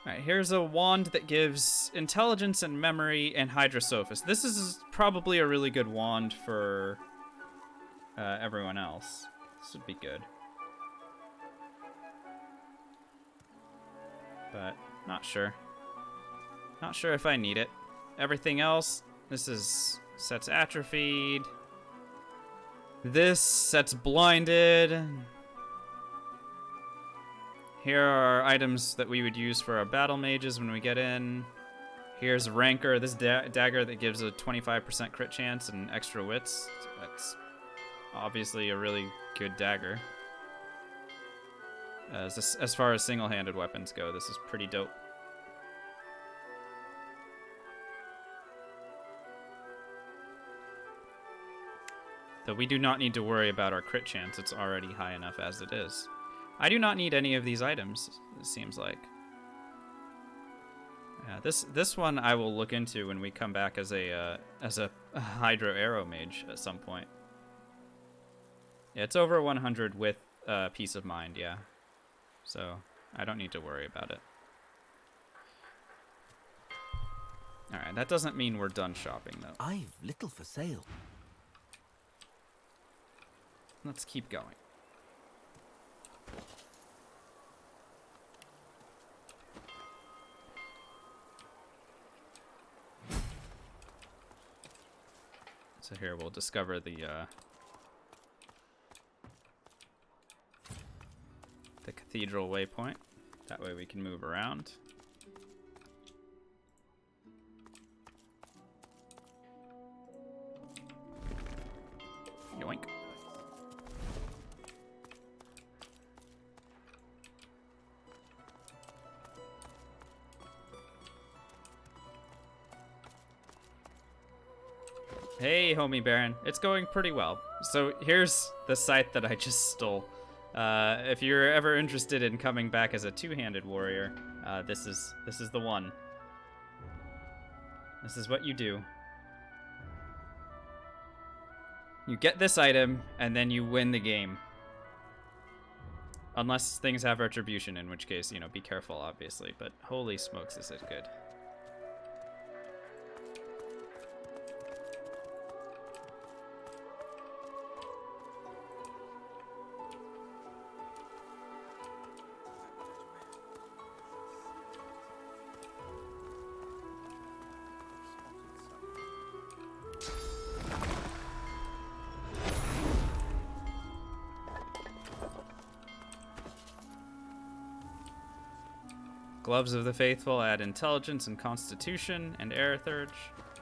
Alright, here's a wand that gives intelligence and memory and hydrosophis. This is probably a really good wand for everyone else. This would be good. But not sure. Not sure if I need it. Everything else, this is sets atrophied. This sets blinded. Here are items that we would use for our battle mages when we get in. Here's Rancor, this dagger that gives a 25% crit chance and extra wits. That's obviously a really good dagger. As far as single-handed weapons go, this is pretty dope. Though we do not need to worry about our crit chance, it's already high enough as it is. I do not need any of these items, it seems like. Yeah, this one I will look into when we come back as a Hydro Arrow Mage at some point. Yeah, it's over 100 with Peace of Mind, yeah. So I don't need to worry about it. Alright, that doesn't mean we're done shopping, though. I've little for sale. Let's keep going. So here we'll discover the cathedral waypoint. That way we can move around. Yoink. Hey, homie Baron. It's going pretty well. So here's the scythe that I just stole. If you're ever interested in coming back as a two-handed warrior, this is the one. This is what you do. You get this item, and then you win the game. Unless things have retribution, in which case, you know, be careful, obviously. But holy smokes, is it good. Gloves of the Faithful add intelligence and constitution and air thurge.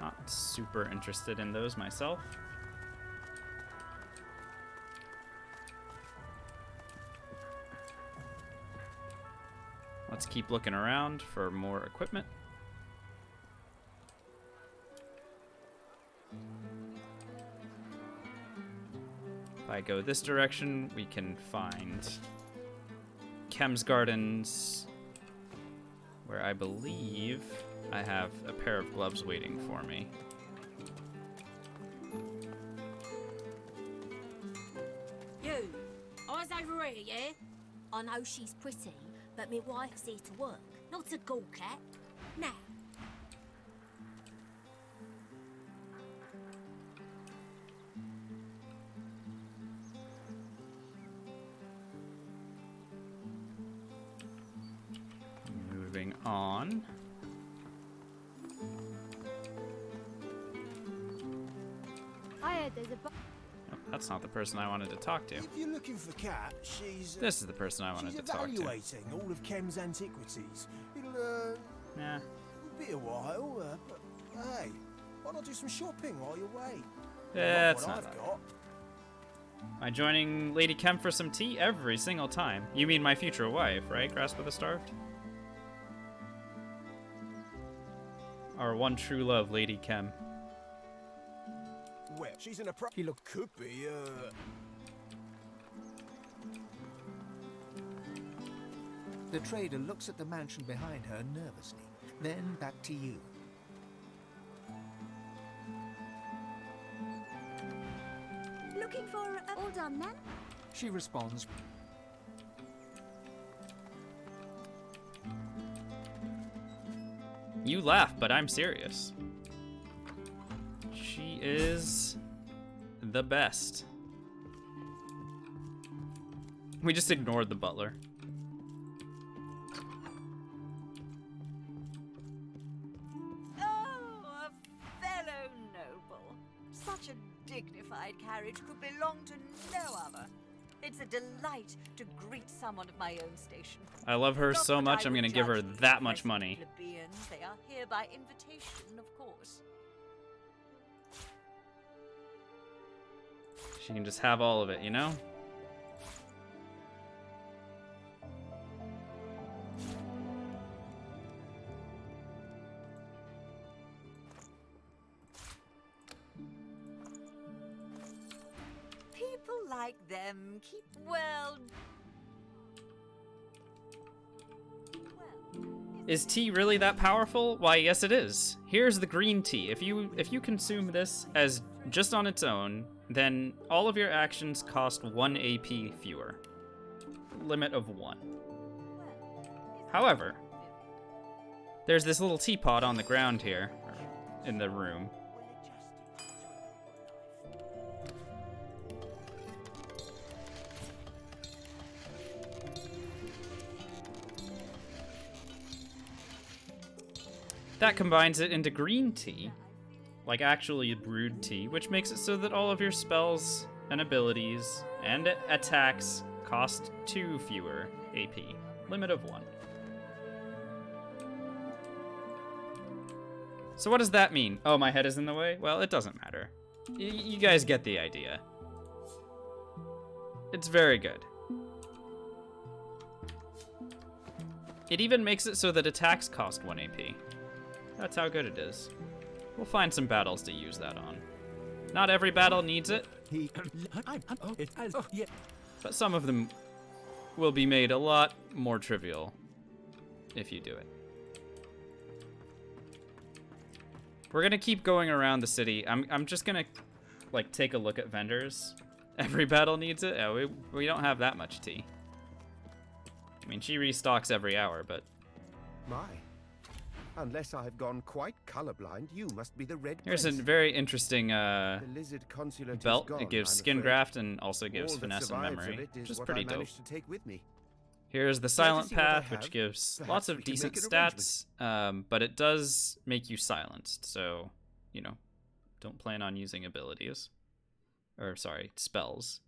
Not super interested in those myself. Let's keep looking around for more equipment. If I go this direction, we can find Chem's Gardens, where I believe I have a pair of gloves waiting for me. You, eyes over here, yeah? I know she's pretty, but my wife's here to work, not a gawk at. Now. Moving on. on. I heard there's a Oh, that's not the person I wanted to talk to. If you're looking for Kat, she's... This is the person I wanted she's to talk to. evaluating all of Kem's antiquities. It'll, Nah. be a while, but hey, why not do some shopping while you're away? That's What not I've bad. got. Am I joining Lady Kem for some tea every single time? You mean my future wife, right? Grasp of the Starved? Our one true love, Lady Kem. Well, she's in a pro... He look could be, The trader looks at the mansion behind her nervously, then back to you. looking for all done then? She responds. You laugh, but I'm serious. She is the best. We just ignored the butler. Oh, a fellow noble. Such a dignified carriage could belong to no other. It's a delight to greet someone of my own station. I love her Not so that much, I I'm would gonna give her judge these that much present money. plebeians. They are here by invitation, of course. She can just have all of it, you know? People like them keep well. Is tea really that powerful? Why, yes it is. Here's the green tea. If you consume this as just on its own, then all of your actions cost 1 AP fewer. Limit of 1. However, there's this little teapot on the ground here, in the room. That combines it into green tea, like actually brewed tea, which makes it so that all of your spells and abilities and attacks cost 2 fewer AP. Limit of 1. So what does that mean? Oh, my head is in the way? Well, it doesn't matter. You guys get the idea. It's very good. It even makes it so that attacks cost 1 AP. That's how good it is. We'll find some battles to use that on. Not every battle needs it, but some of them will be made a lot more trivial if you do it. We're gonna keep going around the city. I'm just gonna like take a look at vendors. Every battle needs it. Yeah, we don't have that much tea. I mean, she restocks every hour, but My. Unless I've gone quite colorblind, you must be the Red here's a Prince. very interesting The lizard consulate belt. is gone, It gives I'm skin afraid. graft and also gives All that finesse and survives memory, of it which is is what pretty I dope. managed to take with me. Here's the to silent see what I path, which have. gives Perhaps lots of we can decent make stats, but it does make you silenced, so, you know, don't plan on using abilities. Or, sorry, spells.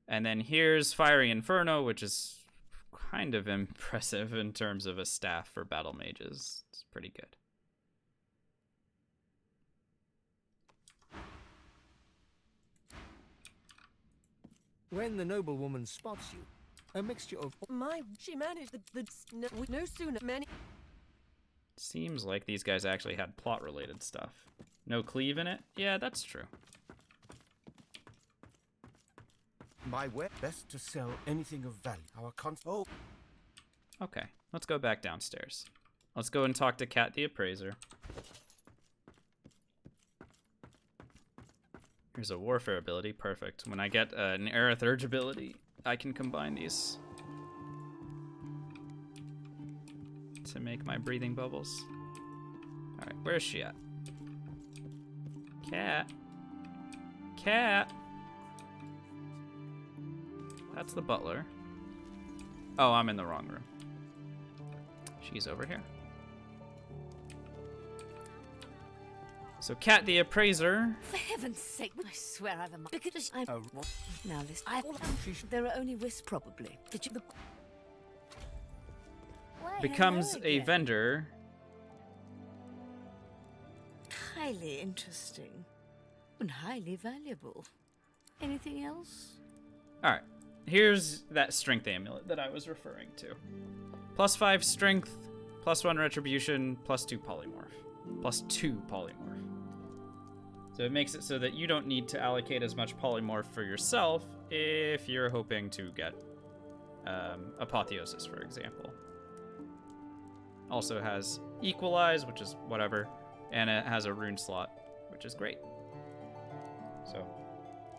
And then here's Fiery Inferno, which is kind of impressive in terms of a staff for battle mages. It's pretty good. When the noblewoman spots you, a mixture of she managed no sooner many. Seems like these guys actually had plot-related stuff. No cleave in it? Yeah, that's true. My way best to sell anything of value. Our oh, Okay, let's go back downstairs. Let's go and talk to Kat the Appraiser. Here's a warfare ability, perfect. When I get an Aerith Urge ability, I can combine these to make my breathing bubbles. Alright, where's she at? Kat. Kat. That's the butler. Oh, I'm in the wrong room. She's over here. So Cat the Appraiser. For heaven's sake, I swear I've a because I'm now this there are only wisps probably. Did you Becomes hello a again. vendor. Highly interesting and highly valuable. Anything else? Alright, here's that strength amulet that I was referring to. +5 strength, +1 retribution, +2 polymorph. +2 polymorph. So it makes it so that you don't need to allocate as much polymorph for yourself if you're hoping to get apotheosis, for example. Also has equalize, which is whatever, and it has a rune slot, which is great. So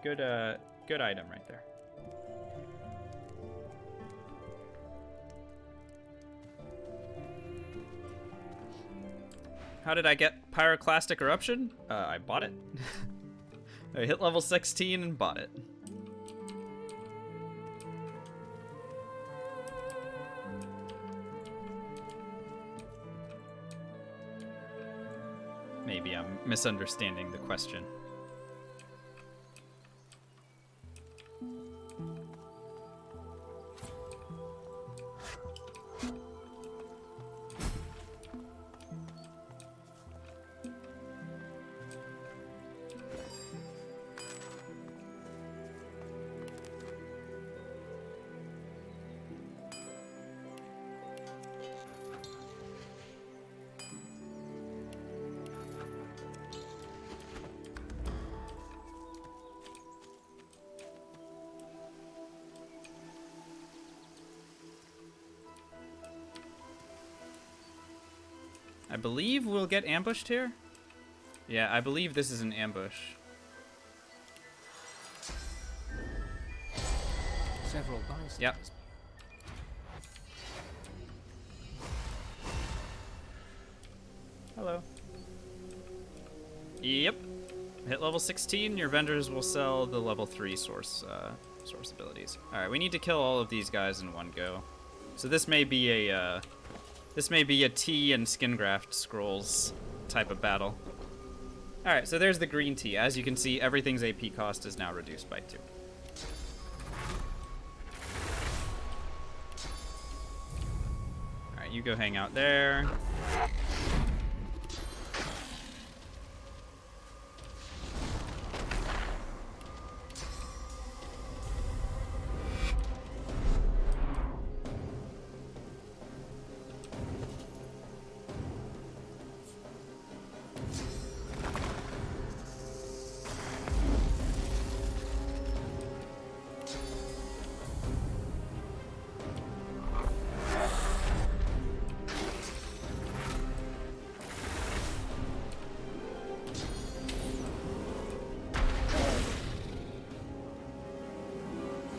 good item right there. How did I get Pyroclastic Eruption? I bought it. I hit level 16 and bought it. Maybe I'm misunderstanding the question. I believe we'll get ambushed here. Yeah, I believe this is an ambush. Several bystanders. Yep. Hello. Yep. Hit level 16, your vendors will sell the level 3 source abilities. Alright, we need to kill all of these guys in one go. So this may be a tea and skin graft scrolls type of battle. Alright, so there's the green tea. As you can see, everything's AP cost is now reduced by 2. Alright, you go hang out there.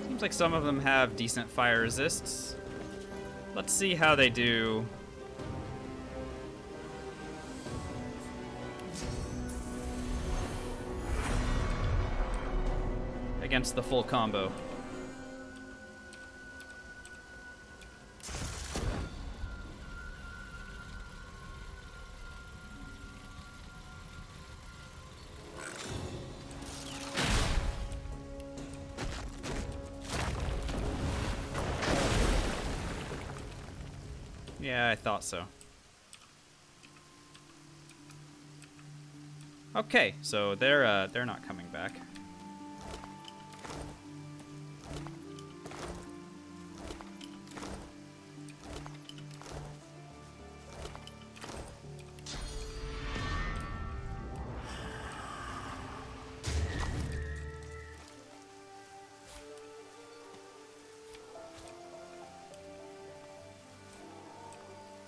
Seems like some of them have decent fire resists. Let's see how they do. Against the full combo. Yeah, I thought so. Okay, so they're not coming back.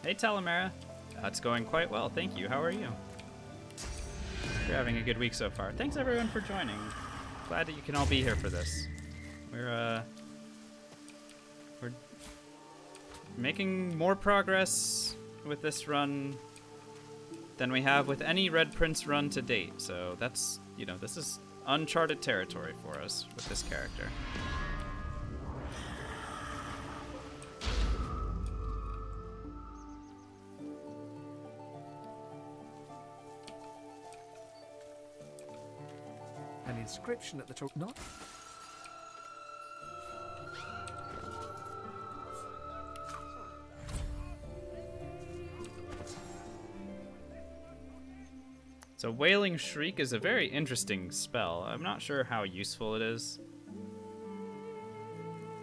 Hey, Talamera. It's going quite well, thank you. How are you? You're having a good week so far. Thanks everyone for joining. Glad that you can all be here for this. We're making more progress with this run than we have with any Red Prince run to date. So that's, you know, this is uncharted territory for us with this character. inscription at the top. Not. So Wailing Shriek is a very interesting spell. I'm not sure how useful it is,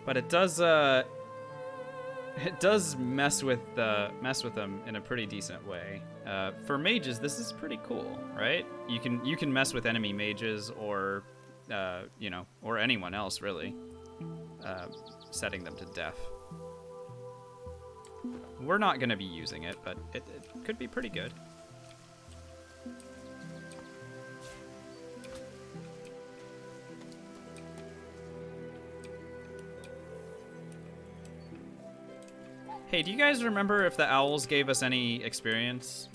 but it does mess with them in a pretty decent way. For mages, this is pretty cool, right? You can mess with enemy mages or you know, or anyone else really, setting them to death. We're not going to be using it, but it could be pretty good. Hey, do you guys remember if the owls gave us any experience?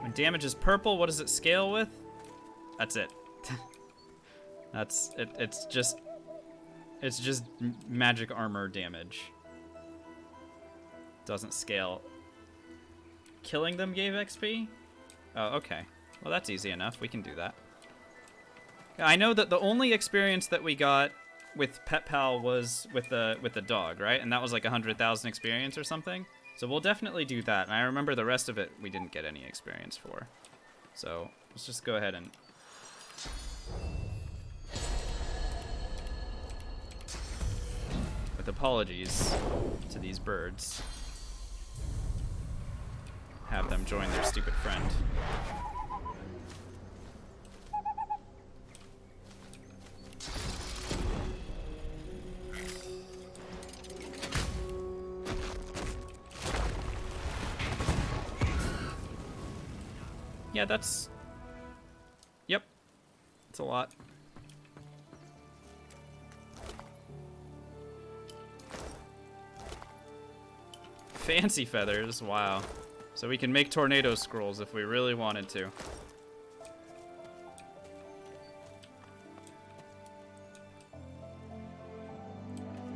When damage is purple, what does it scale with? That's it. That's it. It's just magic armor damage. Doesn't scale. Killing them gave XP? Oh, okay. Well, that's easy enough. We can do that. I know that the only experience that we got with Pet Pal was with the dog, right? And that was like 100,000 experience or something. So we'll definitely do that. And I remember the rest of it we didn't get any experience for. So let's just go ahead and... With apologies to these birds, have them join their stupid friend. Yeah, that's... Yep. It's a lot. Fancy feathers, wow. So we can make tornado scrolls if we really wanted to.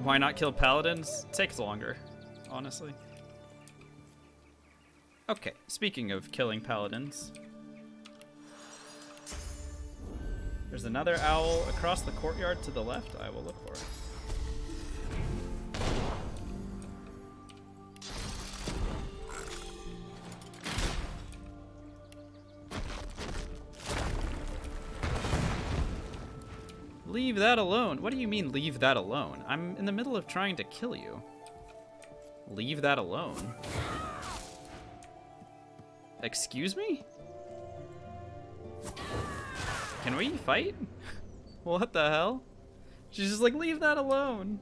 Why not kill paladins? It takes longer, honestly. Okay, speaking of killing paladins. There's another owl across the courtyard to the left. I will look for it. Leave that alone. What do you mean, leave that alone? I'm in the middle of trying to kill you. Leave that alone. Excuse me? Can we fight? What the hell? She's just like, leave that alone.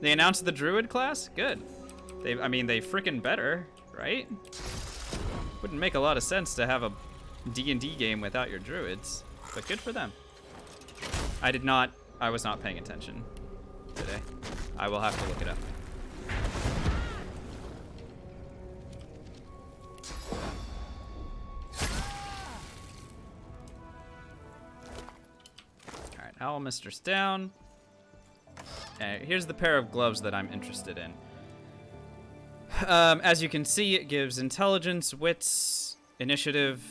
They announced the druid class? Good. I mean, they frickin' better, right? Wouldn't make a lot of sense to have a D&D game without your druids, but good for them. I was not paying attention today. I will have to look it up. Alright, Owl Mistress down. Here's the pair of gloves that I'm interested in. As you can see, it gives intelligence, wits, initiative.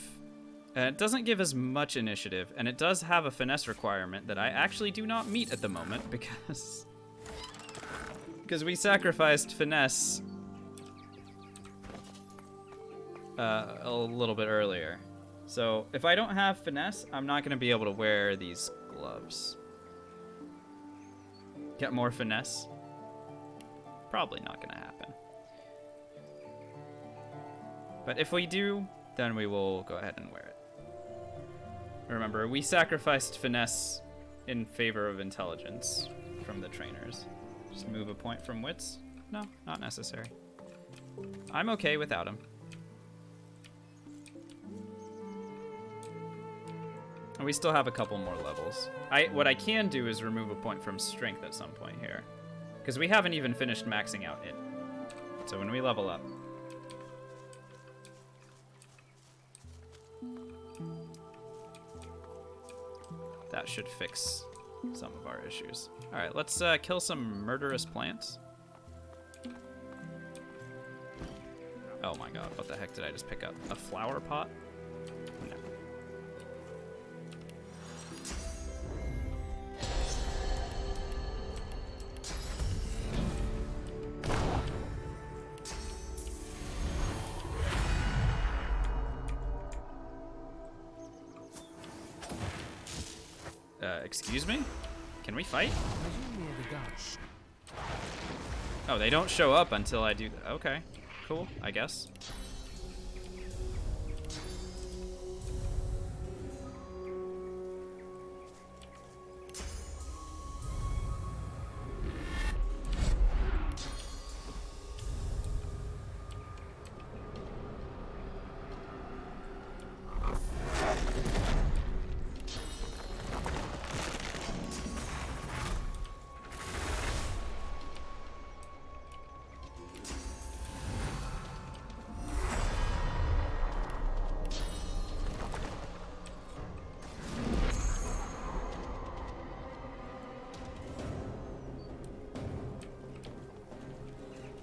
It doesn't give as much initiative, and it does have a finesse requirement that I actually do not meet at the moment because we sacrificed finesse a little bit earlier. So if I don't have finesse, I'm not going to be able to wear these gloves. Get more finesse? Probably not going to happen. But if we do, then we will go ahead and wear it. Remember, we sacrificed finesse in favor of intelligence from the trainers. Just move a point from wits? No, not necessary. I'm okay without him. And we still have a couple more levels. What I can do is remove a point from strength at some point here, because we haven't even finished maxing out it. So when we level up, that should fix some of our issues. All right, let's kill some murderous plants. Oh my god, what the heck did I just pick up? A flower pot? No. Excuse me? Can we fight? Resume near the guards. Oh, they don't show up until I do. Okay, cool, I guess.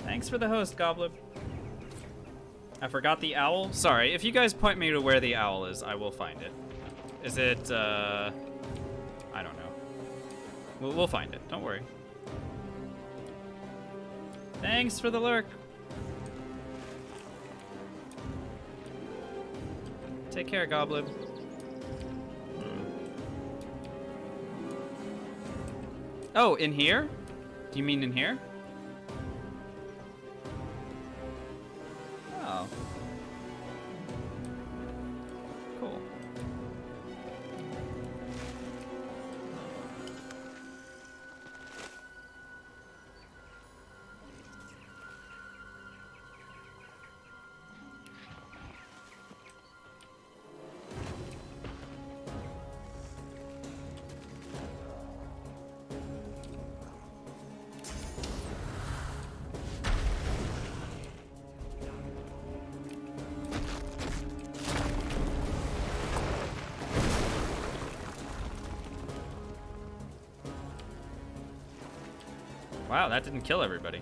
Thanks for the host, Goblin. I forgot the owl. Sorry, if you guys point me to where the owl is, I will find it. Is it, I don't know. We'll find it, don't worry. Thanks for the lurk. Take care, Goblin. Oh, in here? Do you mean in here? Oh. Cool. Wow, that didn't kill everybody.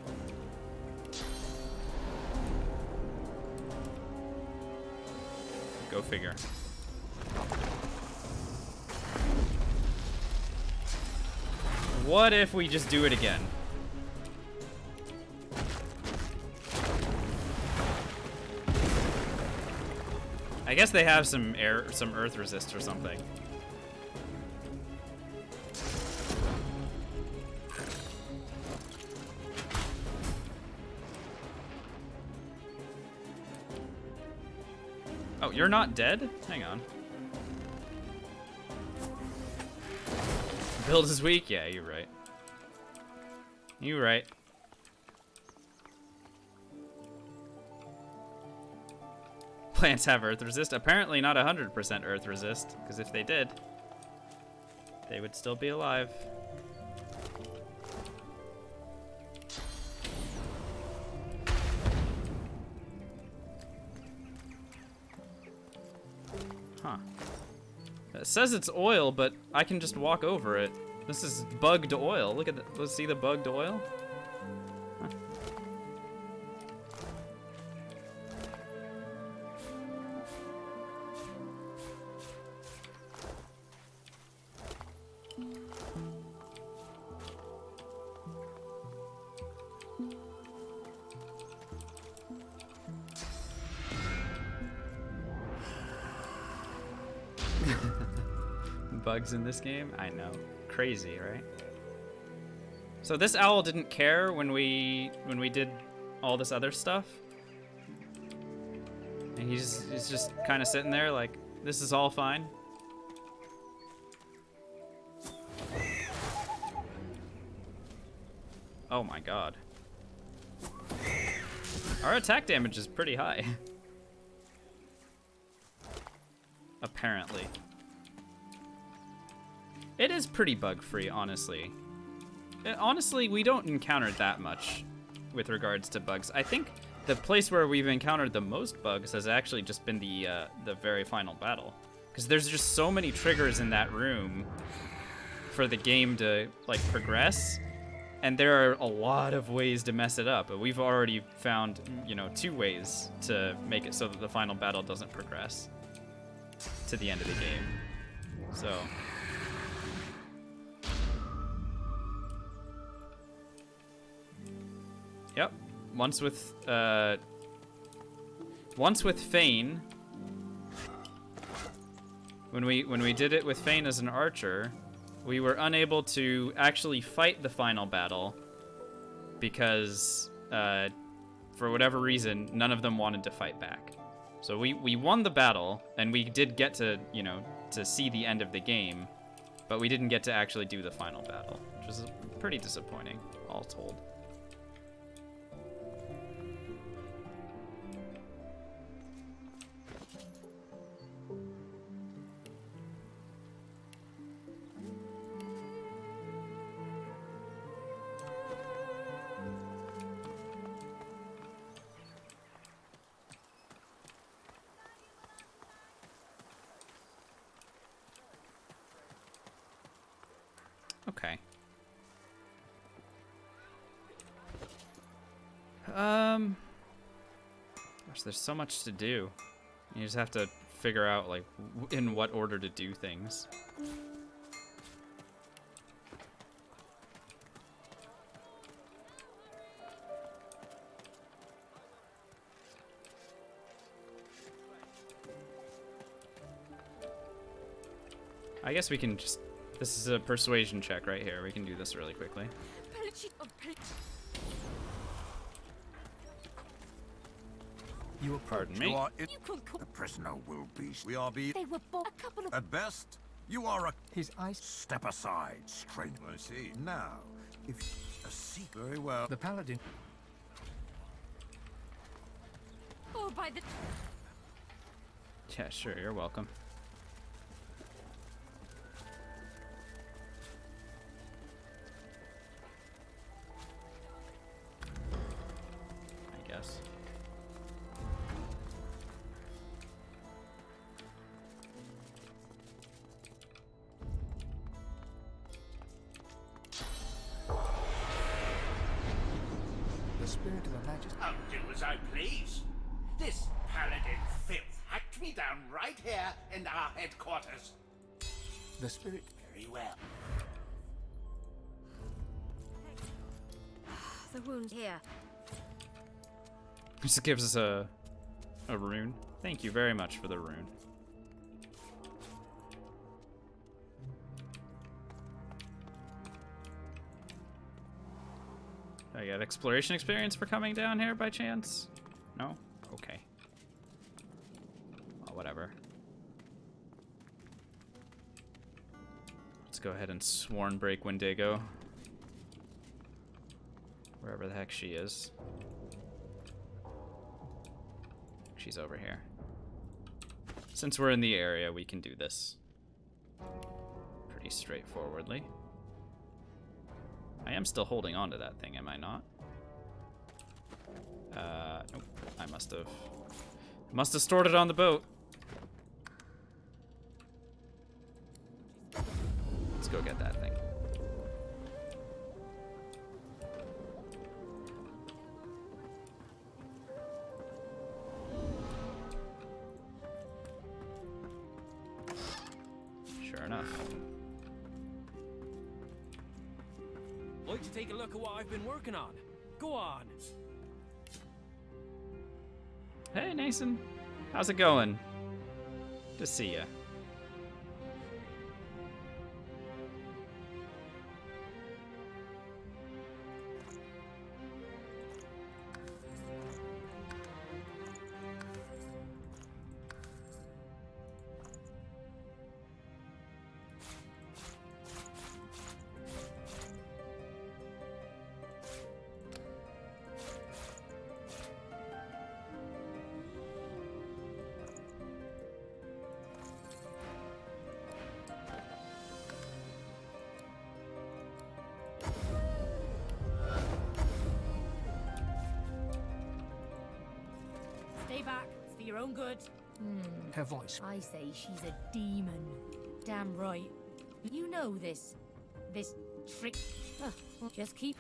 Go figure. What if we just do it again? I guess they have some earth resist or something. Oh, you're not dead? Hang on. Build is weak? Yeah, you're right. You're right. Plants have earth resist. Apparently not 100% earth resist, because if they did, they would still be alive. Huh. It says it's oil, but I can just walk over it. This is bugged oil. Look at that. Let's see the bugged oil. Huh. Bugs in this game? I know. Crazy, right? So this owl didn't care when we did all this other stuff? And he's just kind of sitting there like, this is all fine? Oh my god. Our attack damage is pretty high. Apparently. It is pretty bug-free, honestly. Honestly, we don't encounter that much with regards to bugs. I think the place where we've encountered the most bugs has actually just been the very final battle. Because there's just so many triggers in that room for the game to, like, progress. And there are a lot of ways to mess it up. But we've already found, you know, 2 ways to make it so that the final battle doesn't progress to the end of the game. So... Yep. Once with Fane. When we did it with Fane as an archer, we were unable to actually fight the final battle because, for whatever reason, none of them wanted to fight back. So we won the battle, and we did get to, you know, to see the end of the game, but we didn't get to actually do the final battle, which was pretty disappointing, all told. Okay. Gosh, there's so much to do. You just have to figure out, like, in what order to do things. I guess we can just... This is a persuasion check right here. We can do this really quickly. You Pardon me. The prisoner will be. They were a couple of... At best, you are a. His eyes. Step aside, stranger. I see. Now, if a seek very well. The paladin. Oh, by the... Yeah, sure. You're welcome. I guess. The spirit of the majesty. I'll do as I please. This paladin filth hacked me down right here in our headquarters. The spirit. Very well. The wound here. Just gives us a rune. Thank you very much for the rune. Do I get exploration experience for coming down here by chance? No? Okay. Well, whatever. Let's go ahead and sworn break Wendigo. Wherever the heck she is. She's over here. Since we're in the area, we can do this pretty straightforwardly. I am still holding on to that thing, am I not? Nope. I must have stored it on the boat. Let's go get that thing. Sure enough. Like to take a look at what I've been working on. Go on. Hey, Nathan. How's it going? Good to see ya. Stay back. It's for your own good. Her voice. I say she's a demon. Damn right. You know this trick. Just keep...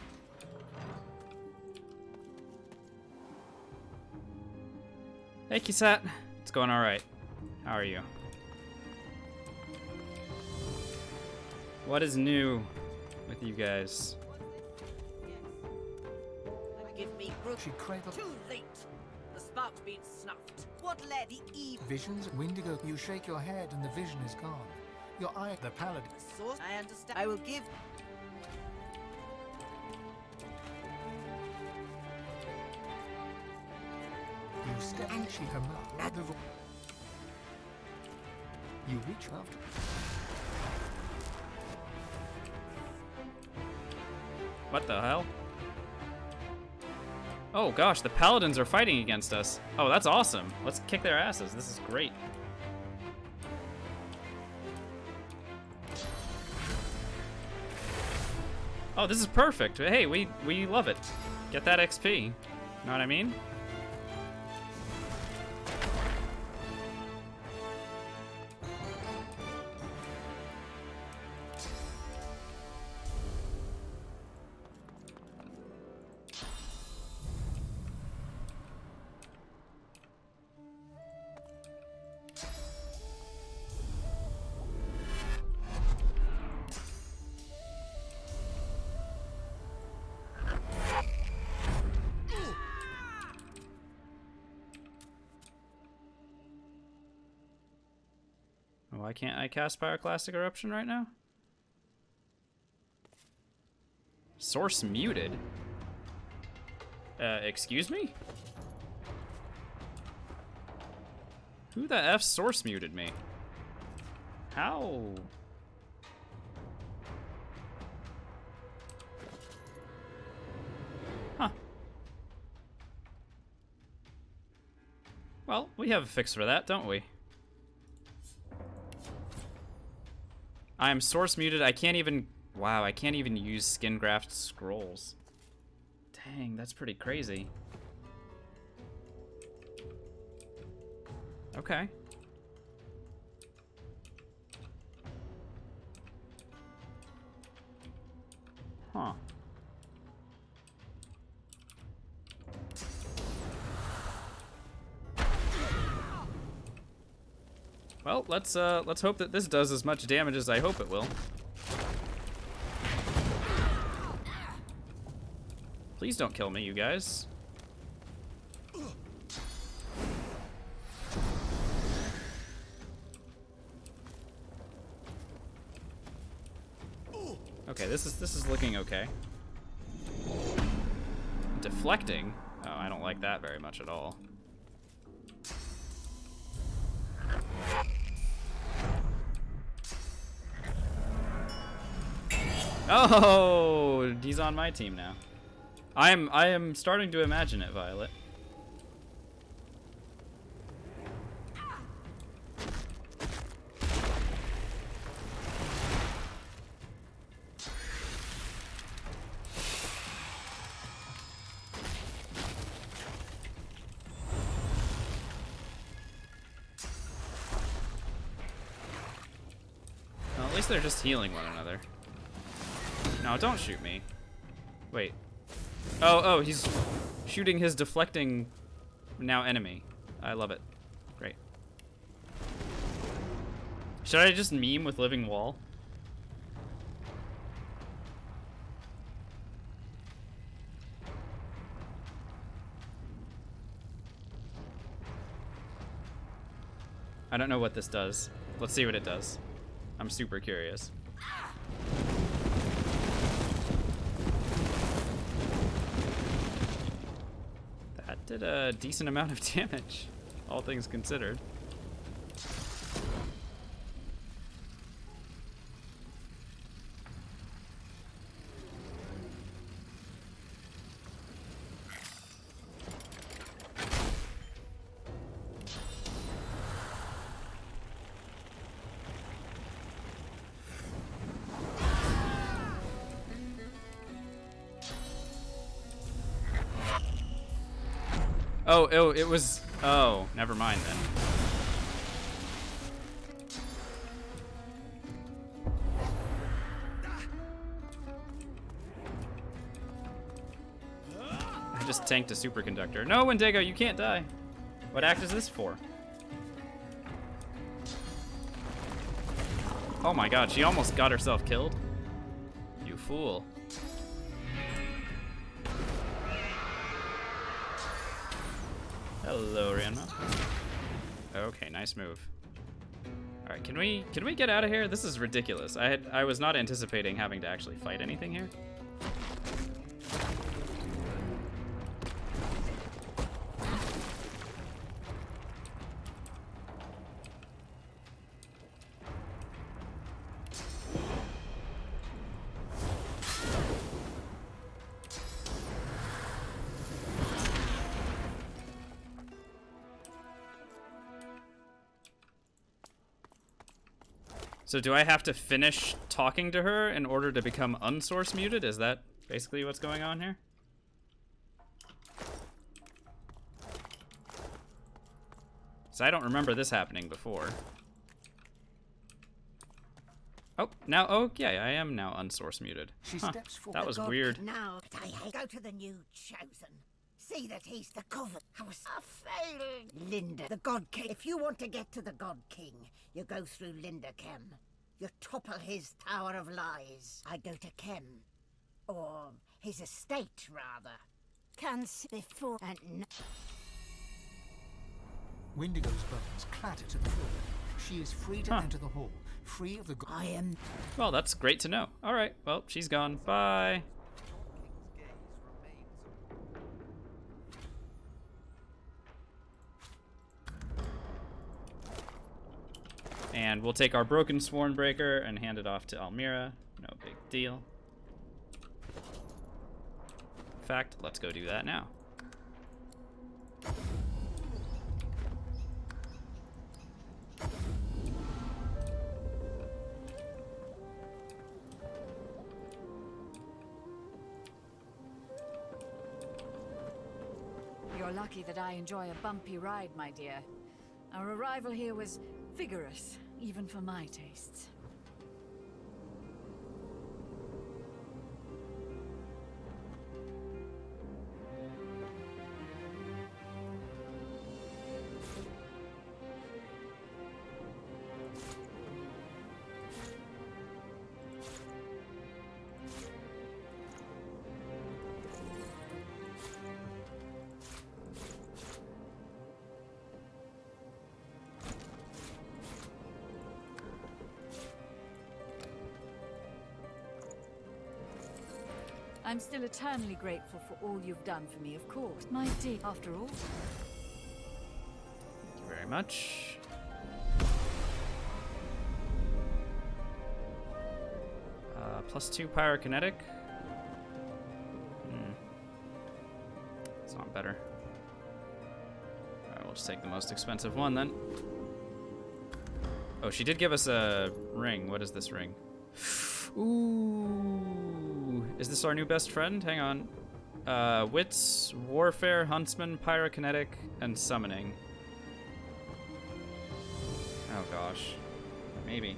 Hey, Kisat. It's going alright. How are you? What is new with you guys? Give me She cradled. Too late. The spark's been snuffed. What led the evil? Visions. Wendigo. You shake your head and the vision is gone. Your eye, the paladin. Source, I understand. I will give. You step and she come out. You reach after. What the hell? Oh gosh, the paladins are fighting against us. Oh, that's awesome. Let's kick their asses. This is great. Oh, this is perfect. Hey, we love it. Get that XP. Know what I mean? Why can't I cast Pyroclastic Eruption right now? Source muted? Excuse me? Who the F source muted me? How? Huh. Well, we have a fix for that, don't we? I'm source muted. I can't even... Wow, I can't even use skin graft scrolls. Dang, that's pretty crazy. Okay. Huh. Well, let's hope that this does as much damage as I hope it will. Please don't kill me, you guys. Okay, this is looking okay. Deflecting? Oh, I don't like that very much at all. Oh, he's on my team now. I am starting to imagine it, Violet. Well, at least they're just healing one another. No, don't shoot me. Wait. Oh, he's shooting his deflecting now enemy. I love it. Great. Should I just meme with living wall? I don't know what this does. Let's see what it does. I'm super curious. That did a decent amount of damage, all things considered. Oh, it was... Oh, never mind then. I just tanked a superconductor. No, Wendigo, you can't die. What act is this for? Oh my god, she almost got herself killed. You fool. Hello, Rihanna. Okay, nice move. Alright. Alright, can we get out of here? This is ridiculous. I was not anticipating having to actually fight anything here. So do I have to finish talking to her in order to become unsource muted? Is that basically what's going on here? So I don't remember this happening before. Oh, now, oh yeah, I am now unsource muted. She Huh, steps forward. that was weird. Now, I go to the new chosen. See that he's the coven. I was a failed Linda, the God King. If you want to get to the God King, you go through Linda Kem. You topple his Tower of Lies. I go to Kem. Or his estate, rather. Can see before and... Windigo's bones clatter to the floor. She is free to enter the hall, free of the... I am... Well, that's great to know. Alright, well, she's gone. Bye. And we'll take our broken Swornbreaker and hand it off to Almira. No big deal. In fact, let's go do that now. You're lucky that I enjoy a bumpy ride, my dear. Our arrival here was vigorous, even for my tastes. I'm still eternally grateful for all you've done for me, of course. My dear, after all. Thank you very much. +2 pyrokinetic. It's not better. Alright, we'll just take the most expensive one then. Oh, she did give us a ring. What is this ring? Ooh. Is this our new best friend? Hang on. Wits, Warfare, Huntsman, Pyrokinetic, and Summoning. Oh gosh. Maybe.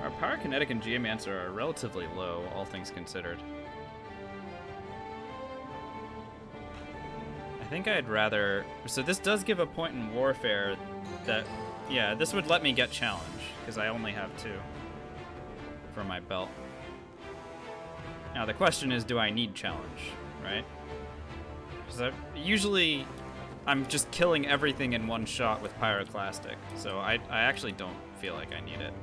Our Pyrokinetic and Geomancer are relatively low, all things considered. I think I'd rather... So this does give a point in Warfare that... Yeah, this would let me get Challenge, because I only have 2 for my belt. Now the question is, do I need Challenge, right? Because usually I'm just killing everything in one shot with Pyroclastic, so I actually don't feel like I need it.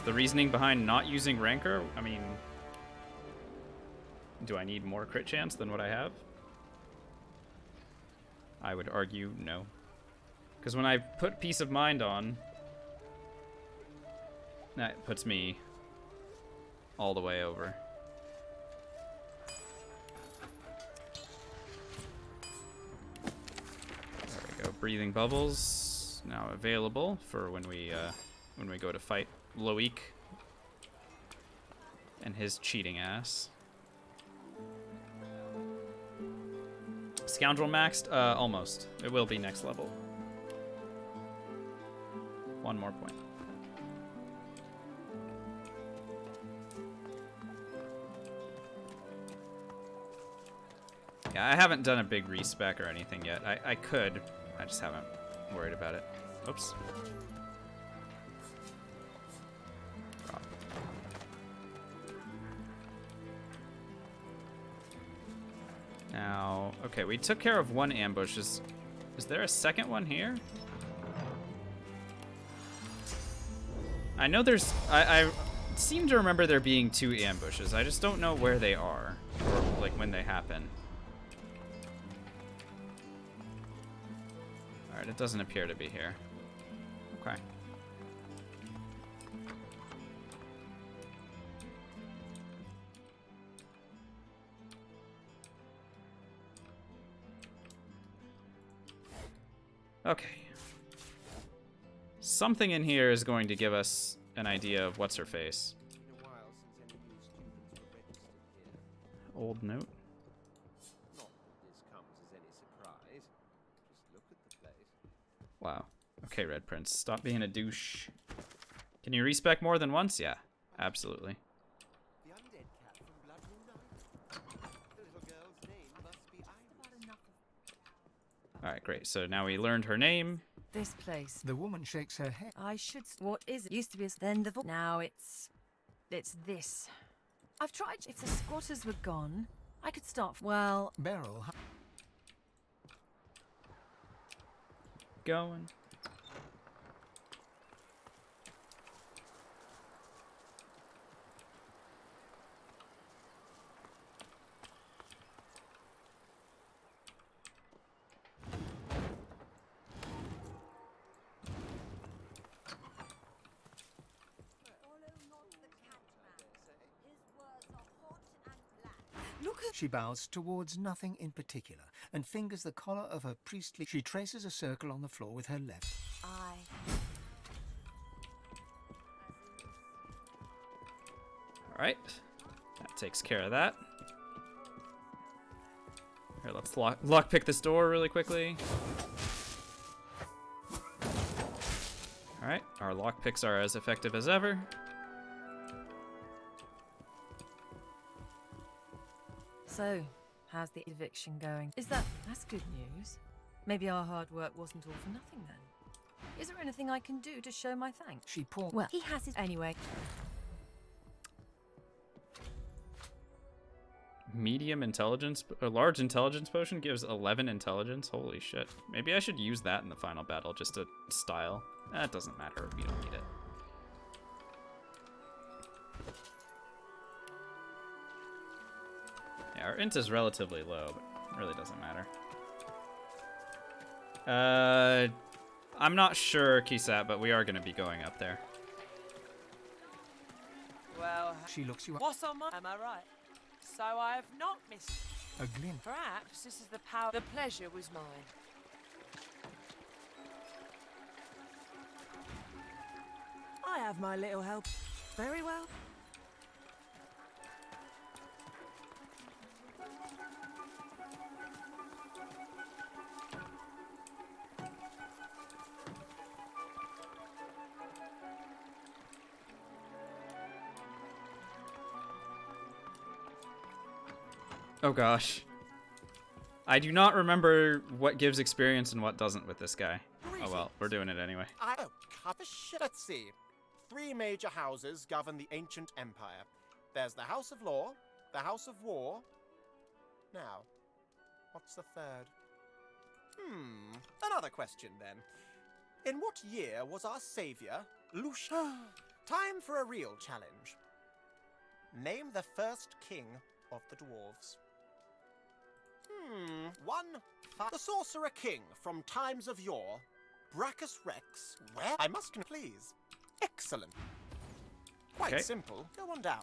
The reasoning behind not using Rancor, I mean, do I need more crit chance than what I have? I would argue no. Because when I put Peace of Mind on, that puts me all the way over. There we go, Breathing Bubbles, now available for when we go to fight Loic and his cheating ass. Scoundrel maxed? Almost. It will be next level. 1 more point. Yeah, I haven't done a big respec or anything yet. I could. I just haven't worried about it. Oops. Drop. Now, okay, we took care of one ambush. Is there a second one here? I know there's... I seem to remember there being 2 ambushes. I just don't know where they are, or like when they happen. Alright, it doesn't appear to be here. Okay. Okay. Something in here is going to give us an idea of what's her face. Old note. Not that this comes as any surprise. Just look at the place. Wow. Okay, Red Prince, stop being a douche. Can you respec more than once? Yeah, absolutely. The undead cat from Blood Moon Night. The little girl's name must be Iris. Alright, great. So now we learned her name. This place. The woman shakes her head. I should. What is it? Used to be then the. Now it's this. I've tried. If the squatters were gone, I could start. Well, Beryl. Going. She bows towards nothing in particular and fingers the collar of her priestly. She traces a circle on the floor with her left. Alright. That takes care of that. Here, let's lockpick this door really quickly. Alright, our lockpicks are as effective as ever. So, how's the eviction going? That's good news. Maybe our hard work wasn't all for nothing then. Is there anything I can do to show my thanks? She paused. Well, he has his anyway. Medium intelligence, a large intelligence potion gives 11 intelligence. Holy shit. Maybe I should use that in the final battle just to style. That doesn't matter. We don't need it. Yeah, our int is relatively low, but it really doesn't matter. I'm not sure, Kisat, but we are going to be going up there. Well, She looks you up. what's on my... Am I right? So I have not missed... A glint. Perhaps this is the power... The pleasure was mine. I have my little help. Very well. Oh gosh. I do not remember what gives experience and what doesn't with this guy. Oh well, we're doing it anyway. Oh, cover shit. Let's see. 3 major houses govern the ancient empire. There's the House of Law, the House of War. Now, what's the third? Another question then. In what year was our savior, Lucian? Time for a real challenge. Name the first king of the dwarves. The Sorcerer King from times of yore. Brachus Rex. Where? I must please. Excellent. Quite Okay. simple. Go on down.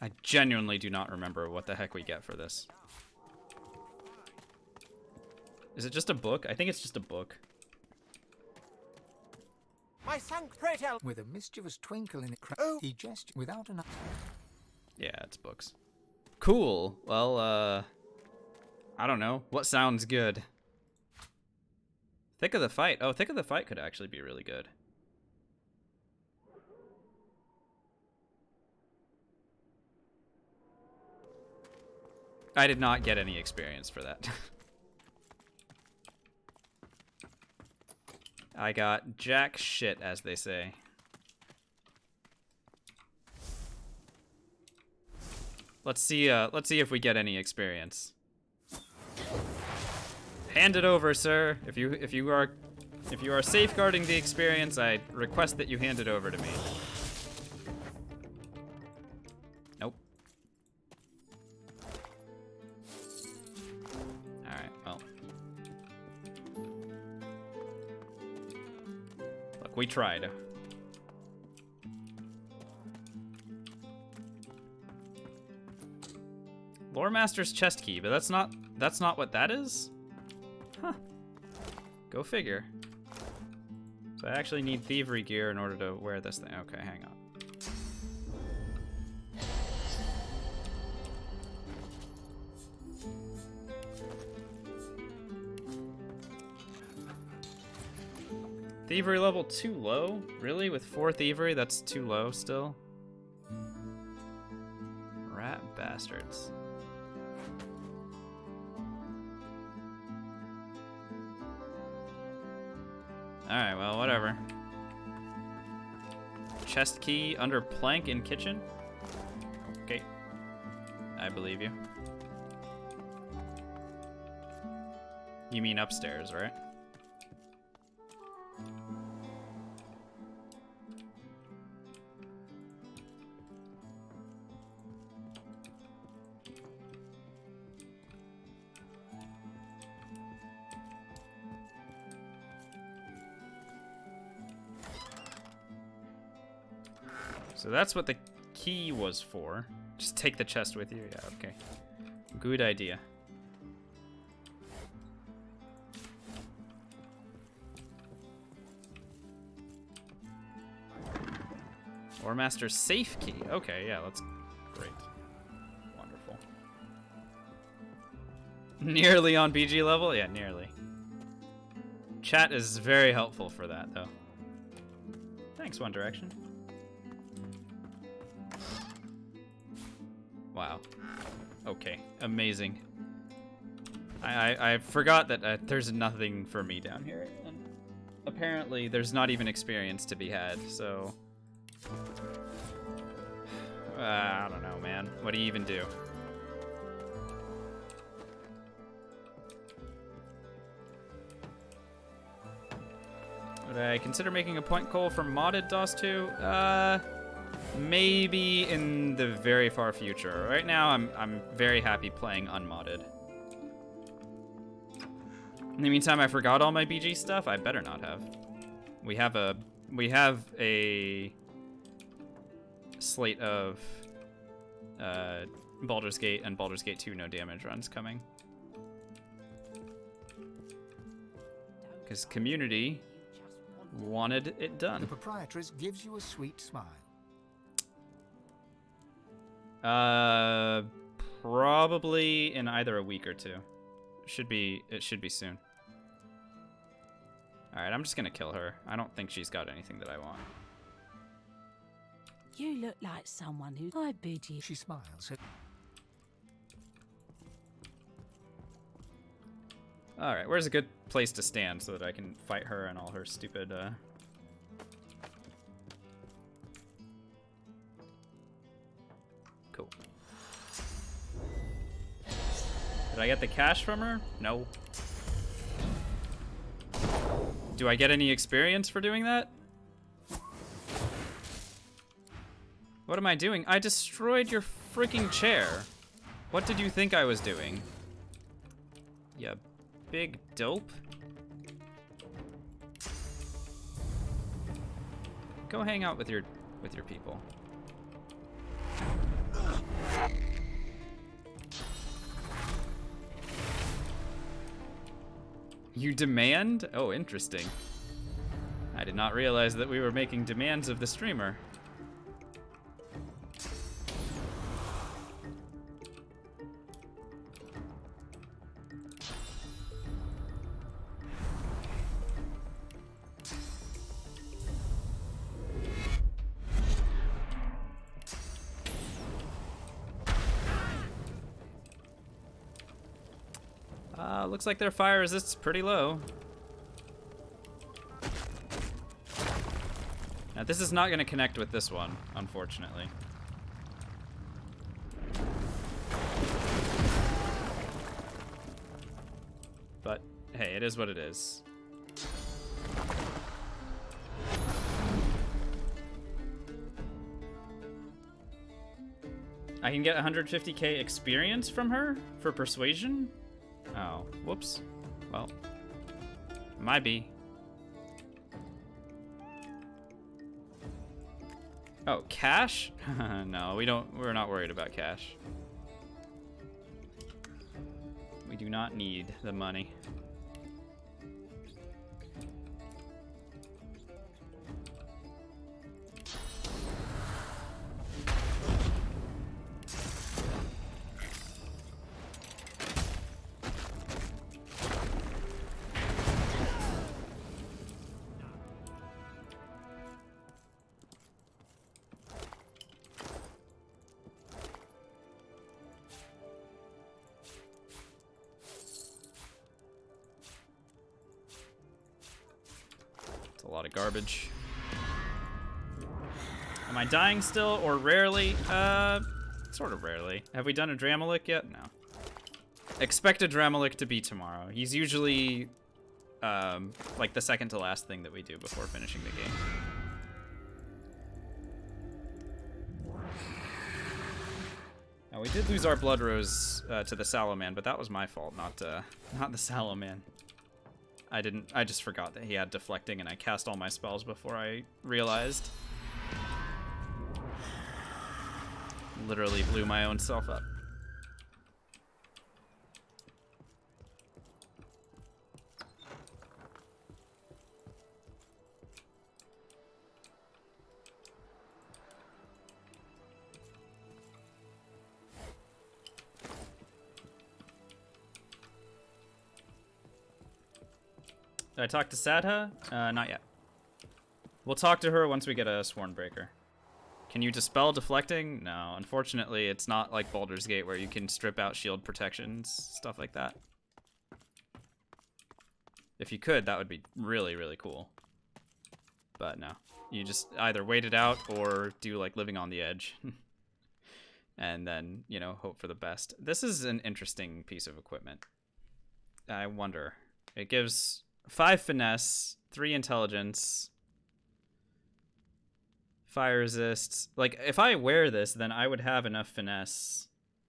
I genuinely do not remember what the heck we get for this. Is it just a book? I think it's just a book. My sanct pray tell. With a mischievous twinkle in it, he gestured without an. Yeah, it's books. Cool. Well, I don't know. What sounds good? Thick of the Fight. Oh, Thick of the Fight could actually be really good. I did not get any experience for that. I got jack shit, as they say. Let's see if we get any experience. Hand it over, sir. If you are safeguarding the experience, I request that you hand it over to me. Nope. Alright, well. Look, we tried. Lore Master's chest key, but that's not what that is? Huh. Go figure. So I actually need thievery gear in order to wear this thing. Okay, hang on. Thievery level too low? Really? With 4 thievery, that's too low still? Rat bastards. Alright, well, whatever. Chest key under plank in kitchen? Okay. I believe you. You mean upstairs, right? So that's what the key was for. Just take the chest with you. Yeah, okay. Good idea. Lore Master's safe key. Okay, yeah, that's great. Wonderful. Nearly on BG level? Yeah, nearly. Chat is very helpful for that, though. Thanks, One Direction. Wow. Okay. Amazing. I forgot that there's nothing for me down here. And apparently, there's not even experience to be had, so... I don't know, man. What do you even do? Would I consider making a point goal for modded DOS 2? Maybe in the very far future. Right now, I'm very happy playing unmodded. In the meantime, I forgot all my BG stuff. I better not have. We have a slate of Baldur's Gate and Baldur's Gate 2 no damage runs coming. Because community wanted it done. The proprietress gives you a sweet smile. Probably in either a week or two. It should be soon. Alright, I'm just gonna kill her. I don't think she's got anything that I want. You look like someone who I bid you. She smiles. Alright, where's a good place to stand so that I can fight her and all her stupid, Cool. Did I get the cash from her? No. Do I get any experience for doing that? What am I doing? I destroyed your freaking chair. What did you think I was doing? You big dope. Go hang out with your people. You demand? Oh, interesting. I did not realize that we were making demands of the streamer. Looks like their fire resist's pretty low. Now this is not going to connect with this one, unfortunately. But hey, it is what it is. I can get 150k experience from her for persuasion? Oh, whoops. Well, might be. Oh, cash? No, we're not worried about cash. We do not need the money. A lot of garbage. Am I dying still or rarely? Sort of rarely. Have we done a Dramalik yet? No. Expect a Dramalik to be tomorrow. He's usually like the second to last thing that we do before finishing the game. Now we did lose our Blood Rose to the Salaman, but that was my fault, not the Salaman. I just forgot that he had deflecting and I cast all my spells before I realized. Literally blew my own self up. Did I talk to Sadha? Not yet. We'll talk to her once we get a Sworn Breaker. Can you dispel deflecting? No, unfortunately, it's not like Baldur's Gate where you can strip out shield protections, stuff like that. If you could, that would be really, really cool. But no, you just either wait it out or do like Living on the Edge. And then, you know, hope for the best. This is an interesting piece of equipment. I wonder. It gives 5 finesse, 3 intelligence, fire resists. Like, if I wear this, then I would have enough finesse.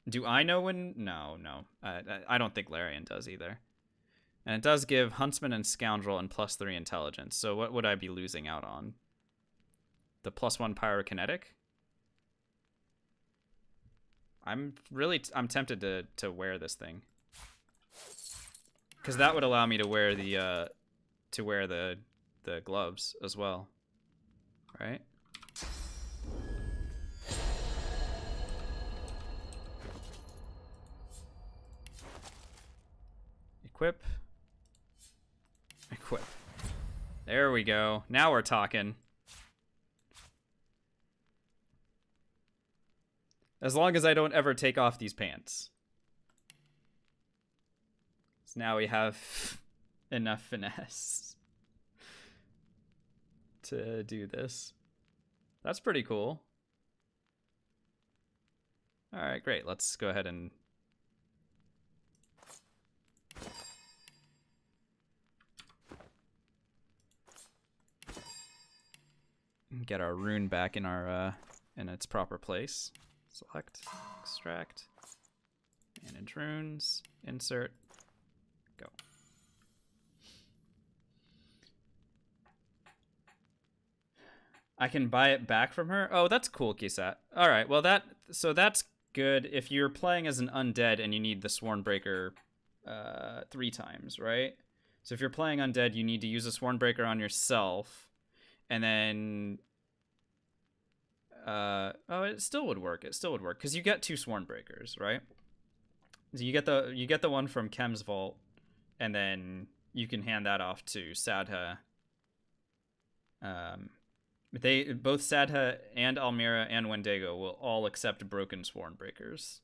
Do I know when? No. I don't think Larian does either. And it does give Huntsman and Scoundrel and +3 intelligence. So what would I be losing out on? The +1 pyrokinetic? I'm tempted to wear this thing. Because that would allow me to wear the gloves as well, right? Equip. Equip. There we go. Now we're talking. As long as I don't ever take off these pants. So now we have enough finesse to do this. That's pretty cool. All right, great. Let's go ahead and get our rune back in our in its proper place. Select, extract, manage runes, insert, go. I can buy it back from her? Oh, that's cool, Kisat. All right, well so that's good if you're playing as an undead and you need the Sworn Breaker 3 times, right? So if you're playing undead, you need to use a Sworn Breaker on yourself, and then oh, it still would work. It still would work because you get 2 Sworn Breakers, right? So you get the one from Kem's Vault, and then you can hand that off to Sadha. Both Sadha and Almira and Wendigo will all accept broken Sworn Breakers.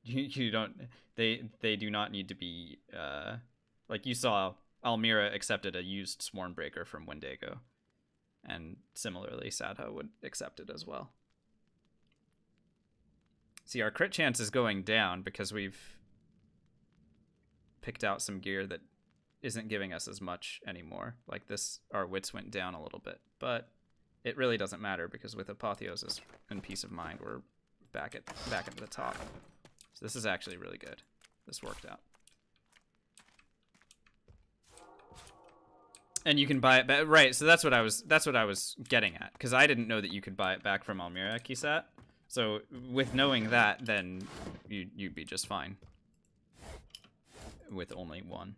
You don't. They do not need to be. Like you saw, Almira accepted a used Swornbreaker from Wendigo, and similarly, Sadha would accept it as well. See, our crit chance is going down because we've picked out some gear that isn't giving us as much anymore. Like this, our wits went down a little bit, but it really doesn't matter because with Apotheosis and Peace of Mind, we're back at the top. So this is actually really good. This worked out. And you can buy it back, right? So that's what I was getting at, because I didn't know that you could buy it back from Almira, Kisat. So with knowing that, then you'd be just fine with only one.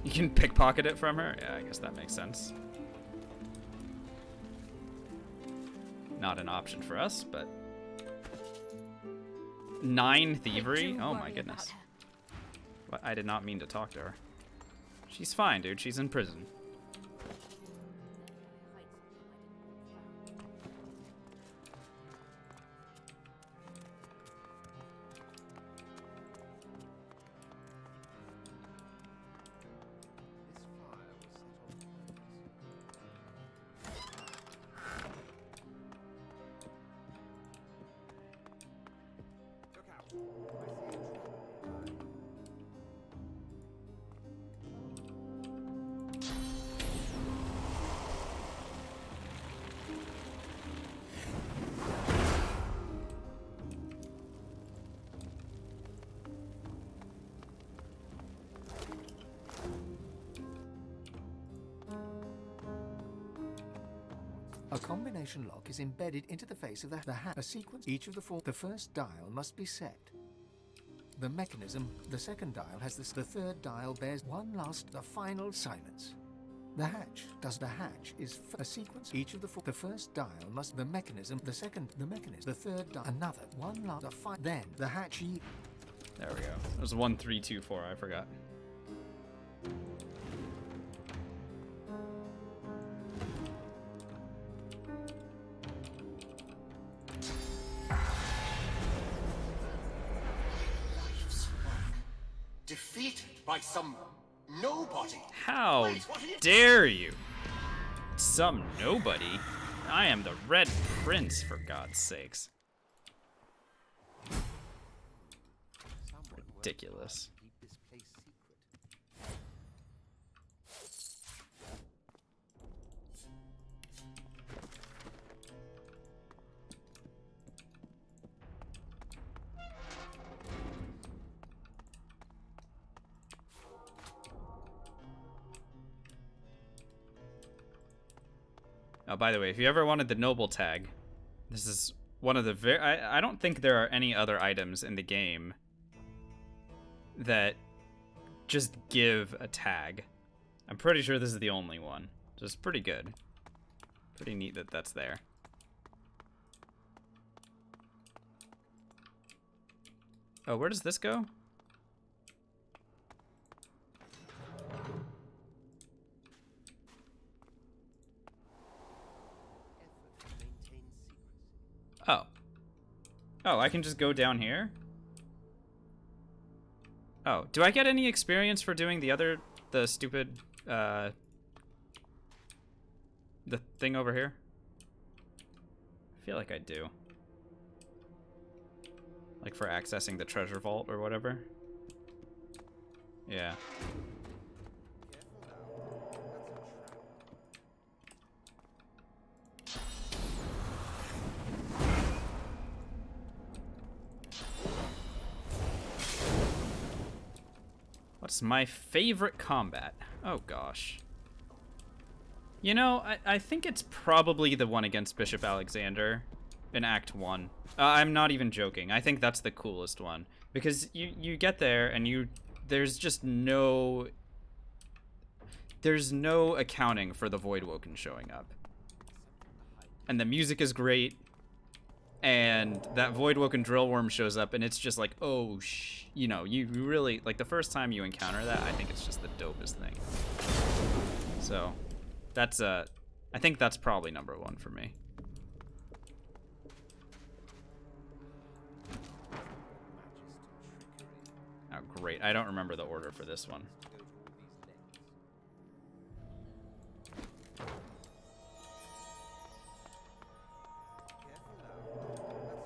You can pickpocket it from her? Yeah, I guess that makes sense. Not an option for us, but 9 thievery? Oh my goodness. What? I did not mean to talk to her. She's fine, dude. She's in prison. A combination lock is embedded into the face of the hat. A sequence, each of the 4. The first dial must be set. The mechanism, the second dial has this. The third dial bears one last, the final silence. The hatch is a sequence, each of the 4. The first dial must, the mechanism, the second, the mechanism, the third dial, another, one last, the final, then the hatch. There we go. It was 1, 3, 2, 4, I forgot. Defeated by some nobody. How dare you? Some nobody? I am the Red Prince, for God's sakes. Ridiculous. Oh, by the way, if you ever wanted the noble tag, this is one of the I don't think there are any other items in the game that just give a tag. I'm pretty sure this is the only one. So it's pretty good. Pretty neat that that's there. Oh, where does this go? Oh. Oh, I can just go down here? Oh, do I get any experience for doing the stupid, the thing over here? I feel like I do. Like for accessing the treasure vault or whatever? Yeah. What's my favorite combat? Oh gosh. You know, I think it's probably the one against Bishop Alexander in Act 1. I'm not even joking. I think that's the coolest one. Because you get there and there's just no... There's no accounting for the Voidwoken showing up. And the music is great. and that Voidwoken drill worm shows up, and it's just like, oh, you know, you really, like, the first time you encounter that, I think it's just the dopest thing. So, that's, I think that's probably #1 for me. Oh, great. I don't remember the order for this one.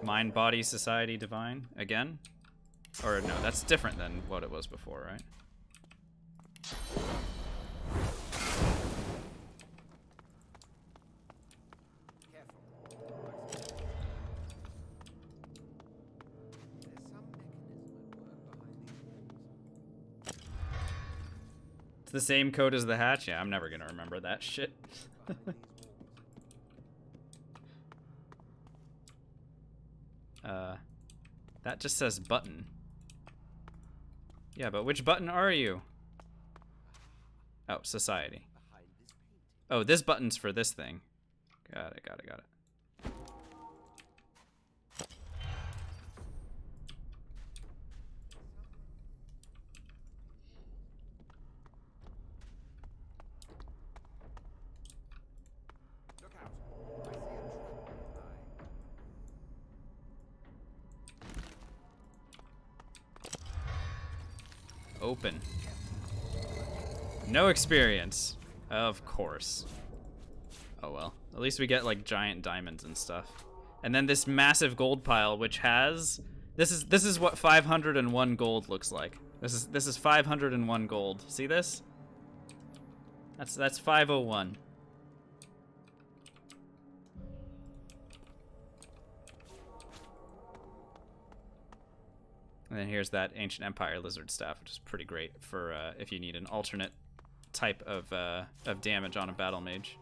Mind, Body, Society, Divine, again? Or no, that's different than what it was before, right? It's the same code as the hatch? Yeah, I'm never gonna remember that shit. That just says button. Yeah, but which button are you? Oh, society. Oh, this button's for this thing. Got it, got it, got it. Open. No experience. Of course. Oh well. At least we get like giant diamonds and stuff. And then this massive gold pile which has this is what 501 gold looks like. This is 501 gold. See this? That's 501. And then here's that Ancient Empire Lizard Staff, which is pretty great for if you need an alternate type of damage on a battle mage.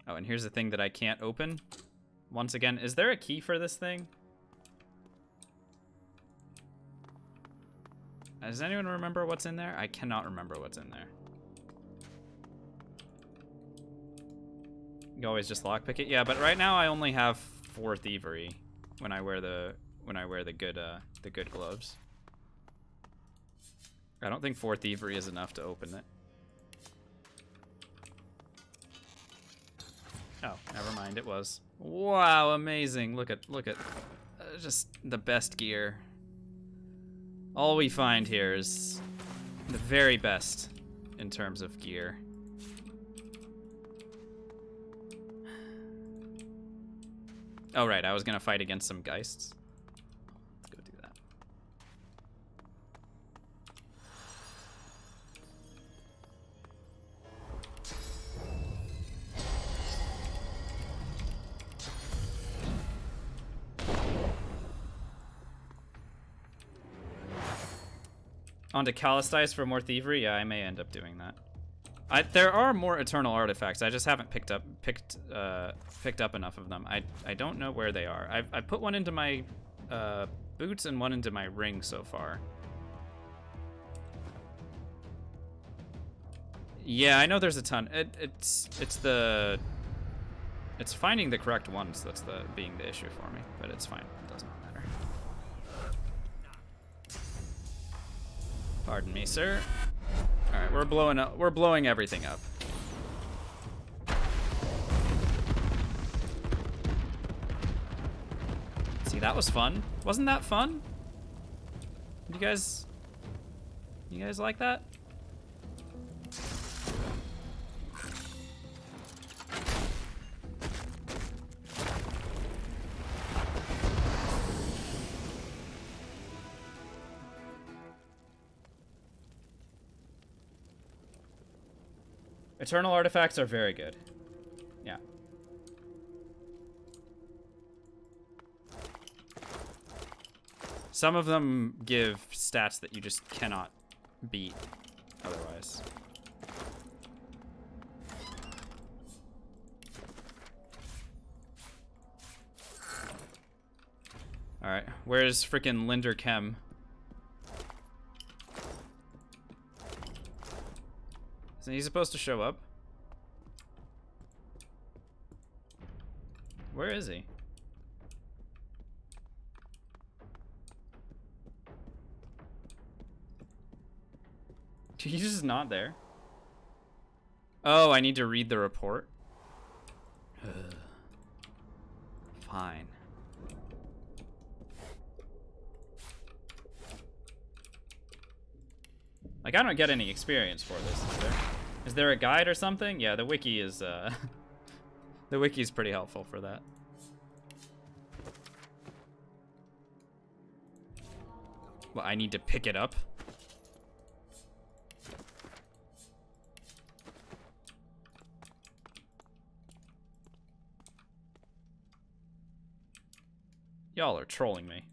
Oh, and here's the thing that I can't open. Once again, is there a key for this thing? Does anyone remember what's in there? I cannot remember what's in there. You always just lockpick it. Yeah, but right now I only have 4 thievery when I wear the good gloves. I don't think 4 thievery is enough to open it. Oh, never mind, it was. Wow, amazing. Look at just the best gear. All we find here is the very best in terms of gear. Oh, right, I was gonna fight against some Geists. Let's go do that. On to Calistice for more thievery? Yeah, I may end up doing that. There are more eternal artifacts. I just haven't picked up enough of them. I don't know where they are. I put one into my boots and one into my ring so far. Yeah, I know there's a ton. It's finding the correct ones that's being the issue for me, but it's fine. It does not matter. Pardon me, sir. All right, we're blowing everything up. See, that was fun. Wasn't that fun? You guys like that? Eternal artifacts are very good. Yeah. Some of them give stats that you just cannot beat otherwise. Alright, where's frickin' Linder Chem? Isn't he supposed to show up? Where is he? He's just not there. Oh, I need to read the report. Fine. Like, I don't get any experience for this, is there? Is there a guide or something? Yeah, the wiki is, the wiki is pretty helpful for that. Well, I need to pick it up? Y'all are trolling me.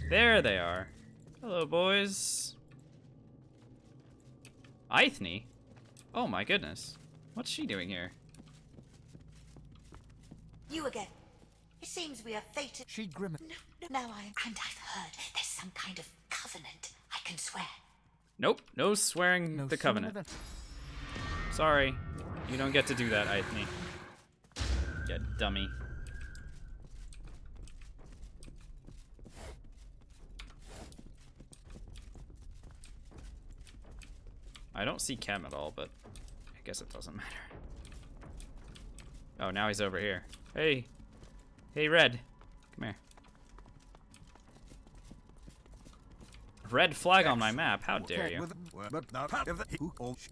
There they are. Hello, boys. Eithne? Oh my goodness. What's she doing here? You again. It seems we are fated. She grimaced. No, and I've heard there's some kind of covenant. I can swear. Nope, no swearing No the sooner covenant. than- Sorry, you don't get to do that, Eithne. You dummy. I don't see Kem at all, but I guess it doesn't matter. Oh, now he's over here. Hey. Hey, Red. Come here. Red flag on my map. How dare you? But now,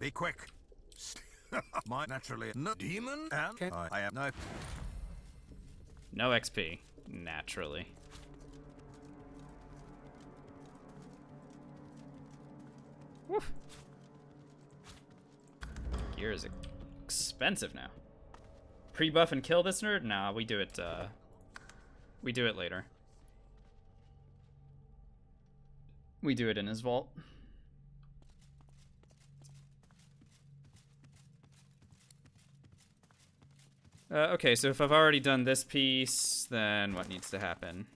be quick. My naturally no demon, and I am no. No XP. Naturally. Woof. Gear is expensive now. Pre-buff and kill this nerd? Nah, we do it later. We do it in his vault. Okay, so if I've already done this piece, then what needs to happen?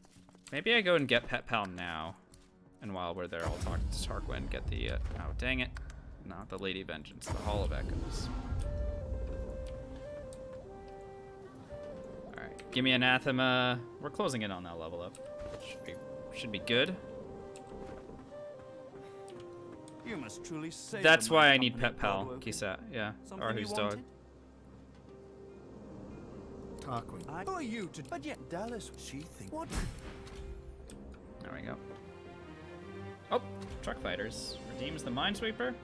Maybe I go and get Pet Pal now. And while we're there, I'll talk to Tarquin, get the, oh, dang it. Not the Lady Vengeance, the Hall of Echoes. Alright, give me Anathema. We're closing in on that level up. Should be good. You must truly say That's why I need Pet Pal, Kisat, yeah. Something Or you whose dog. wanted? Tarquin. Who are you to? But yet, Dallas, she thinks. What? There we go. Oh, Truck Fighters redeems the Minesweeper.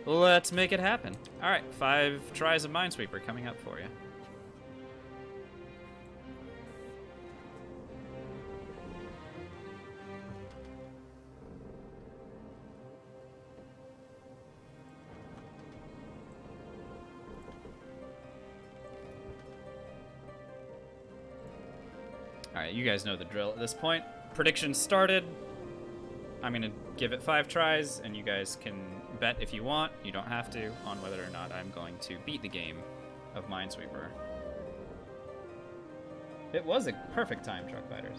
Let's make it happen. All right, 5 tries of Minesweeper coming up for you. All right, you guys know the drill at this point. Prediction started. I'm gonna give it 5 tries, and you guys can bet if you want, you don't have to, on whether or not I'm going to beat the game of Minesweeper. It was a perfect time, Truck Fighters.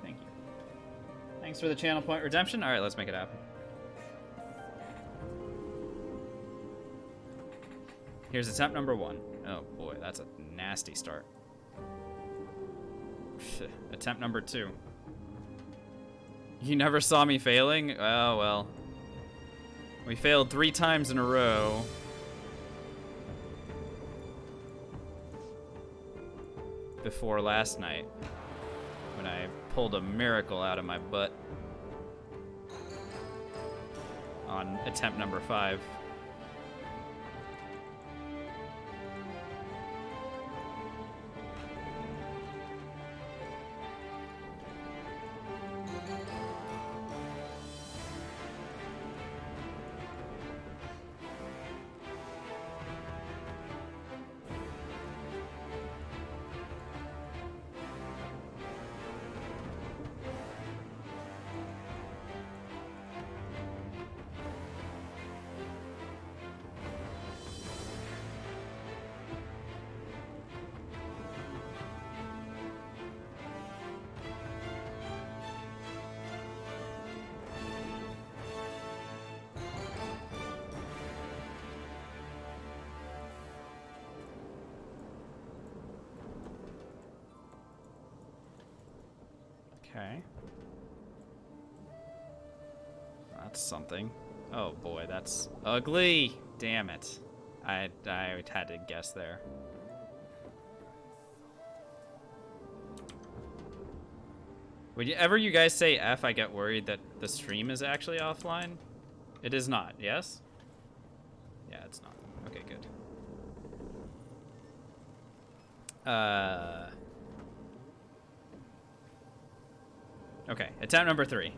Thank you. Thanks for the channel point redemption. All right, let's make it happen. Here's attempt number 1. Oh boy, that's a nasty start. Attempt number 2. You never saw me failing? Oh, well. We failed 3 times in a row. Before last night, when I pulled a miracle out of my butt on attempt number 5. Okay. That's something. Oh boy, that's ugly. Damn it. I had to guess there. Whenever you guys say F, I get worried that the stream is actually offline. It is not, yes? Yeah, it's not. Okay, good. Okay, attempt number 3.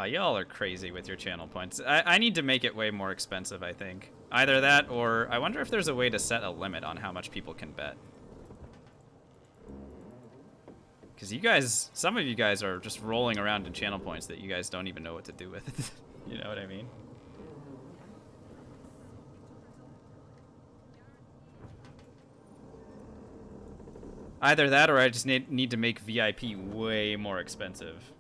Y'all are crazy with your channel points. I need to make it way more expensive, I think. Either that, or I wonder if there's a way to set a limit on how much people can bet. Because you guys, some of you guys are just rolling around in channel points that you guys don't even know what to do with. You know what I mean? Either that, or I just need to make VIP way more expensive.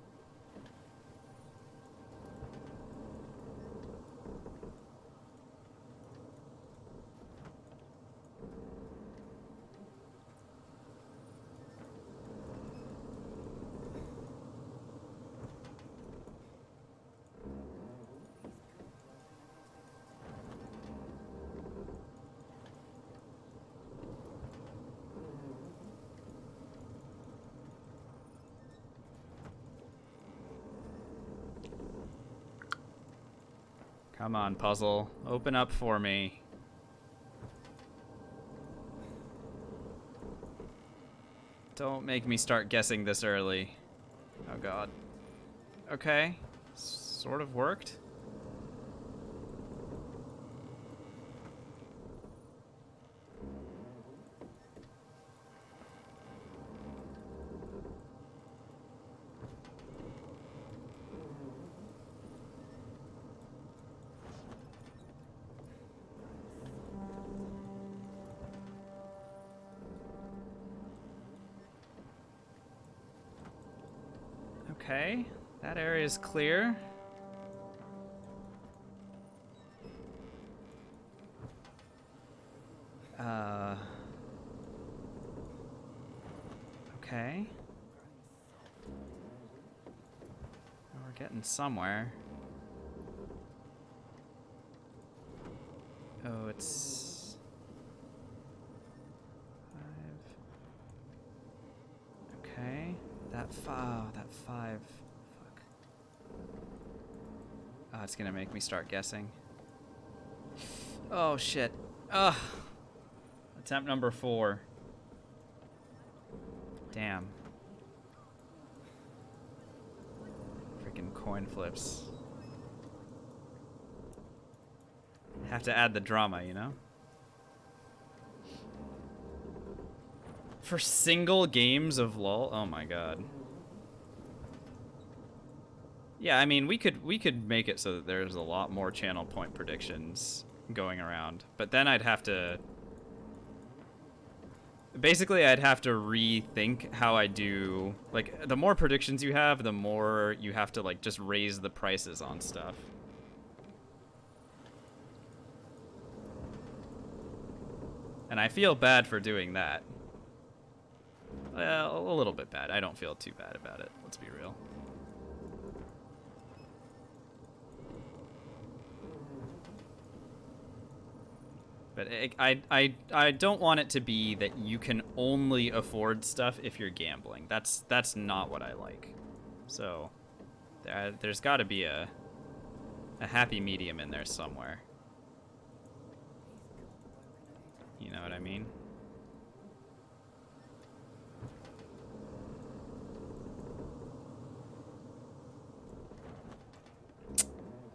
Come on, puzzle. Open up for me. Don't make me start guessing this early. Oh god. Okay. Sort of worked. Okay, that area is clear. Okay. We're getting somewhere. Oh, it's 5. Okay. That 5. Fuck. Oh, it's gonna make me start guessing. Oh shit. Ugh. Attempt number 4. Damn. Freaking coin flips. Have to add the drama, you know? For single games of LOL? Oh my god. Yeah, I mean, we could make it so that there's a lot more channel point predictions going around. But then I'd have to... Basically, I'd have to rethink how I do... Like, the more predictions you have, the more you have to, like, just raise the prices on stuff. And I feel bad for doing that. Well, a little bit bad. I don't feel too bad about it. Let's be real. But I don't want it to be that you can only afford stuff if you're gambling. That's not what I like. So there's got to be a happy medium in there somewhere. You know what I mean?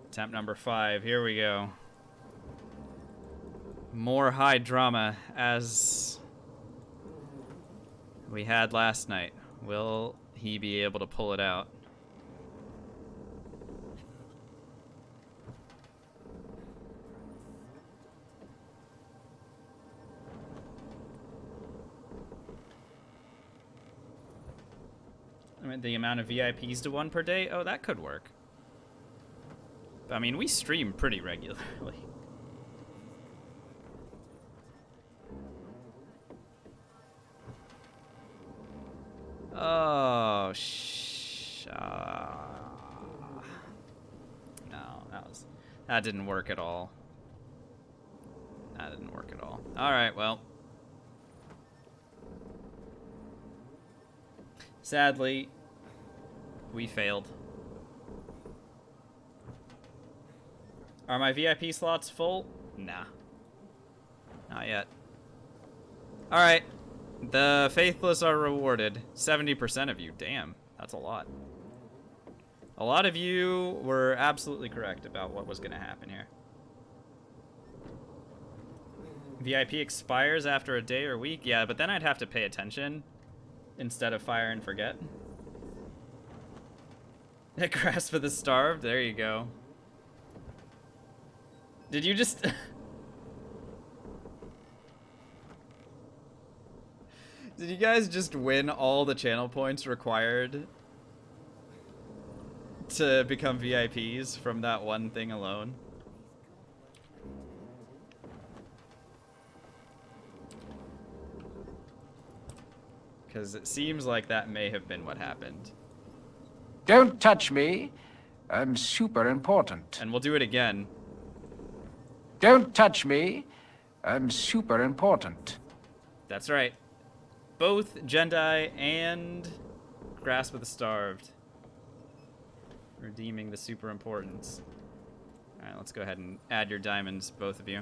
Attempt number 5. Here we go. More high drama as we had last night. Will he be able to pull it out? I mean, the amount of VIPs to 1 per day? Oh, that could work. I mean, we stream pretty regularly. Oh, no, that didn't work at all. That didn't work at all. All right, well. Sadly, we failed. Are my VIP slots full? Nah. Not yet. Alright. The faithless are rewarded. 70% of you. Damn. That's a lot. A lot of you were absolutely correct about what was going to happen here. VIP expires after a day or week. Yeah, but then I'd have to pay attention instead of fire and forget. Grasp for the starved. There you go. Did you just... Did you guys just win all the channel points required to become VIPs from that one thing alone? Because it seems like that may have been what happened. Don't touch me. I'm super important. And we'll do it again. Don't touch me. I'm super important. That's right. Both Gendai and Grasp of the Starved. Redeeming the super importance. Alright, let's go ahead and add your diamonds, both of you.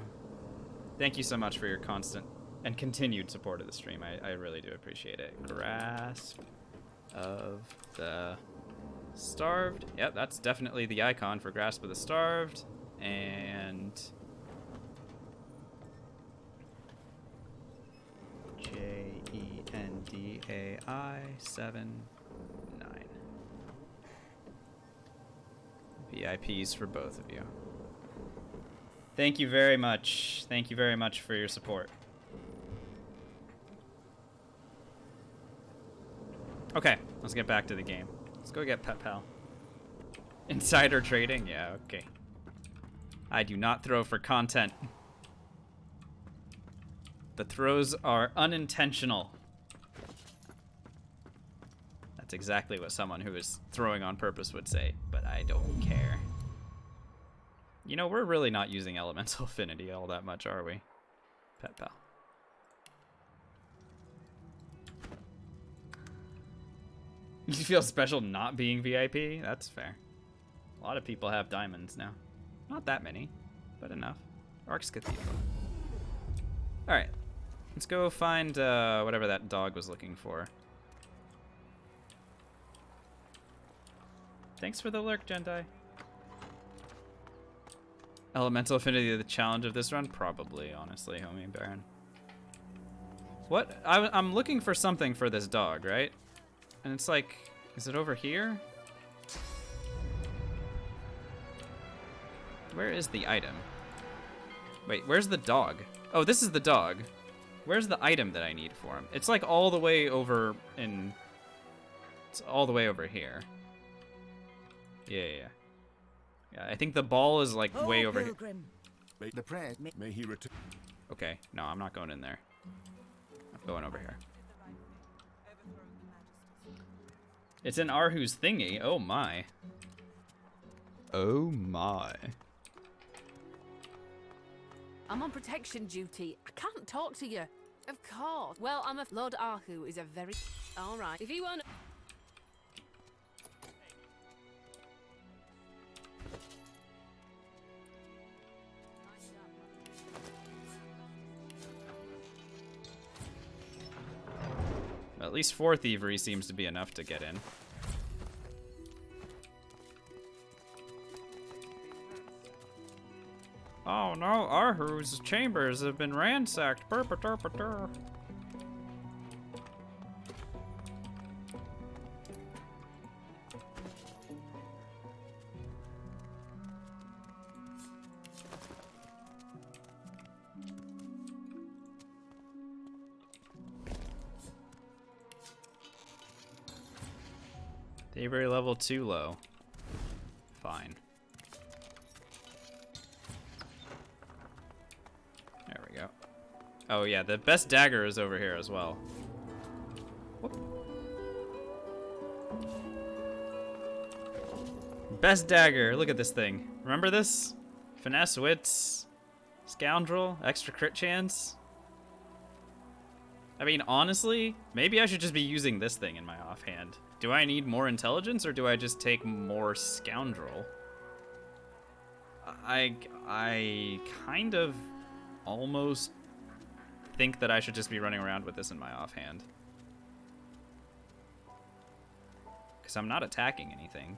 Thank you so much for your constant and continued support of the stream. I really do appreciate it. Grasp of the Starved. Yep, that's definitely the icon for Grasp of the Starved. And... JENDAI 79. VIPs for both of you. Thank you very much. Thank you very much for your support. Okay, let's get back to the game. Let's go get Pet Pal. Insider trading? Yeah, okay. I do not throw for content. The throws are unintentional. That's exactly what someone who is throwing on purpose would say, but I don't care. You know, we're really not using elemental affinity all that much, are we? Pet Pal. You feel special not being VIP? That's fair. A lot of people have diamonds now. Not that many, but enough. Ark's Cathedral. Alright. Let's go find whatever that dog was looking for. Thanks for the lurk, Gendai. Elemental affinity the challenge of this run? Probably, honestly, homie Baron. What? I'm looking for something for this dog, right? And it's like, is it over here? Where is the item? Wait, where's the dog? Oh, this is the dog. Where's the item that I need for him? It's like all the way over in... It's all the way over here. Yeah. Yeah, I think the ball is like way over here. The prayer. May he return. Okay, no, I'm not going in there. I'm going over here. It's in Arhu's thingy. Oh my. Oh my. I'm on protection duty. I can't talk to you. Of course. Well, I'm a... Lord Arhu is a very... All right. If you want... At least 4 thievery seems to be enough to get in. Oh no, Arhu's chambers have been ransacked. Burr, burr, burr, burr, burr. Thievery level 2 low. Fine. There we go. Oh yeah, the best dagger is over here as well. Whoop. Best dagger. Look at this thing. Remember this? Finesse, wits, scoundrel, extra crit chance. I mean, honestly, maybe I should just be using this thing in my offhand. Do I need more intelligence, or do I just take more scoundrel? I kind of almost think that I should just be running around with this in my offhand. Because I'm not attacking anything.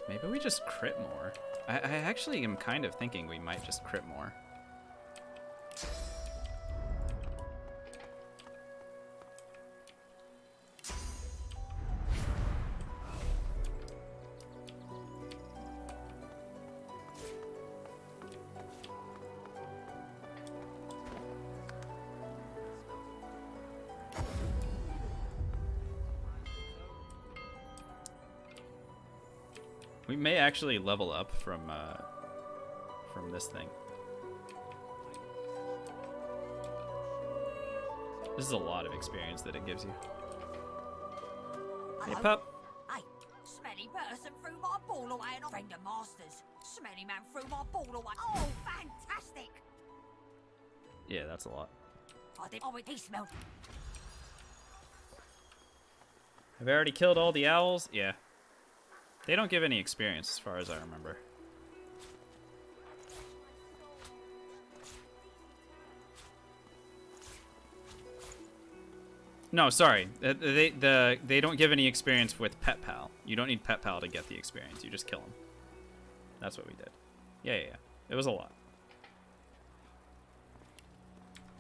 Maybe we just crit more. I actually am kind of thinking we might just crit more. We may actually level up from this thing. This is a lot of experience that it gives you. Hey, pup. Hey, smelly person threw my ball away and a friend of master's. Smelly man threw my ball away. Oh, fantastic! Yeah, that's a lot. I think he smelled. Have I already killed all the owls? Yeah. They don't give any experience as far as I remember. No, sorry. They don't give any experience with Pet Pal. You don't need Pet Pal to get the experience. You just kill them. That's what we did. Yeah. It was a lot.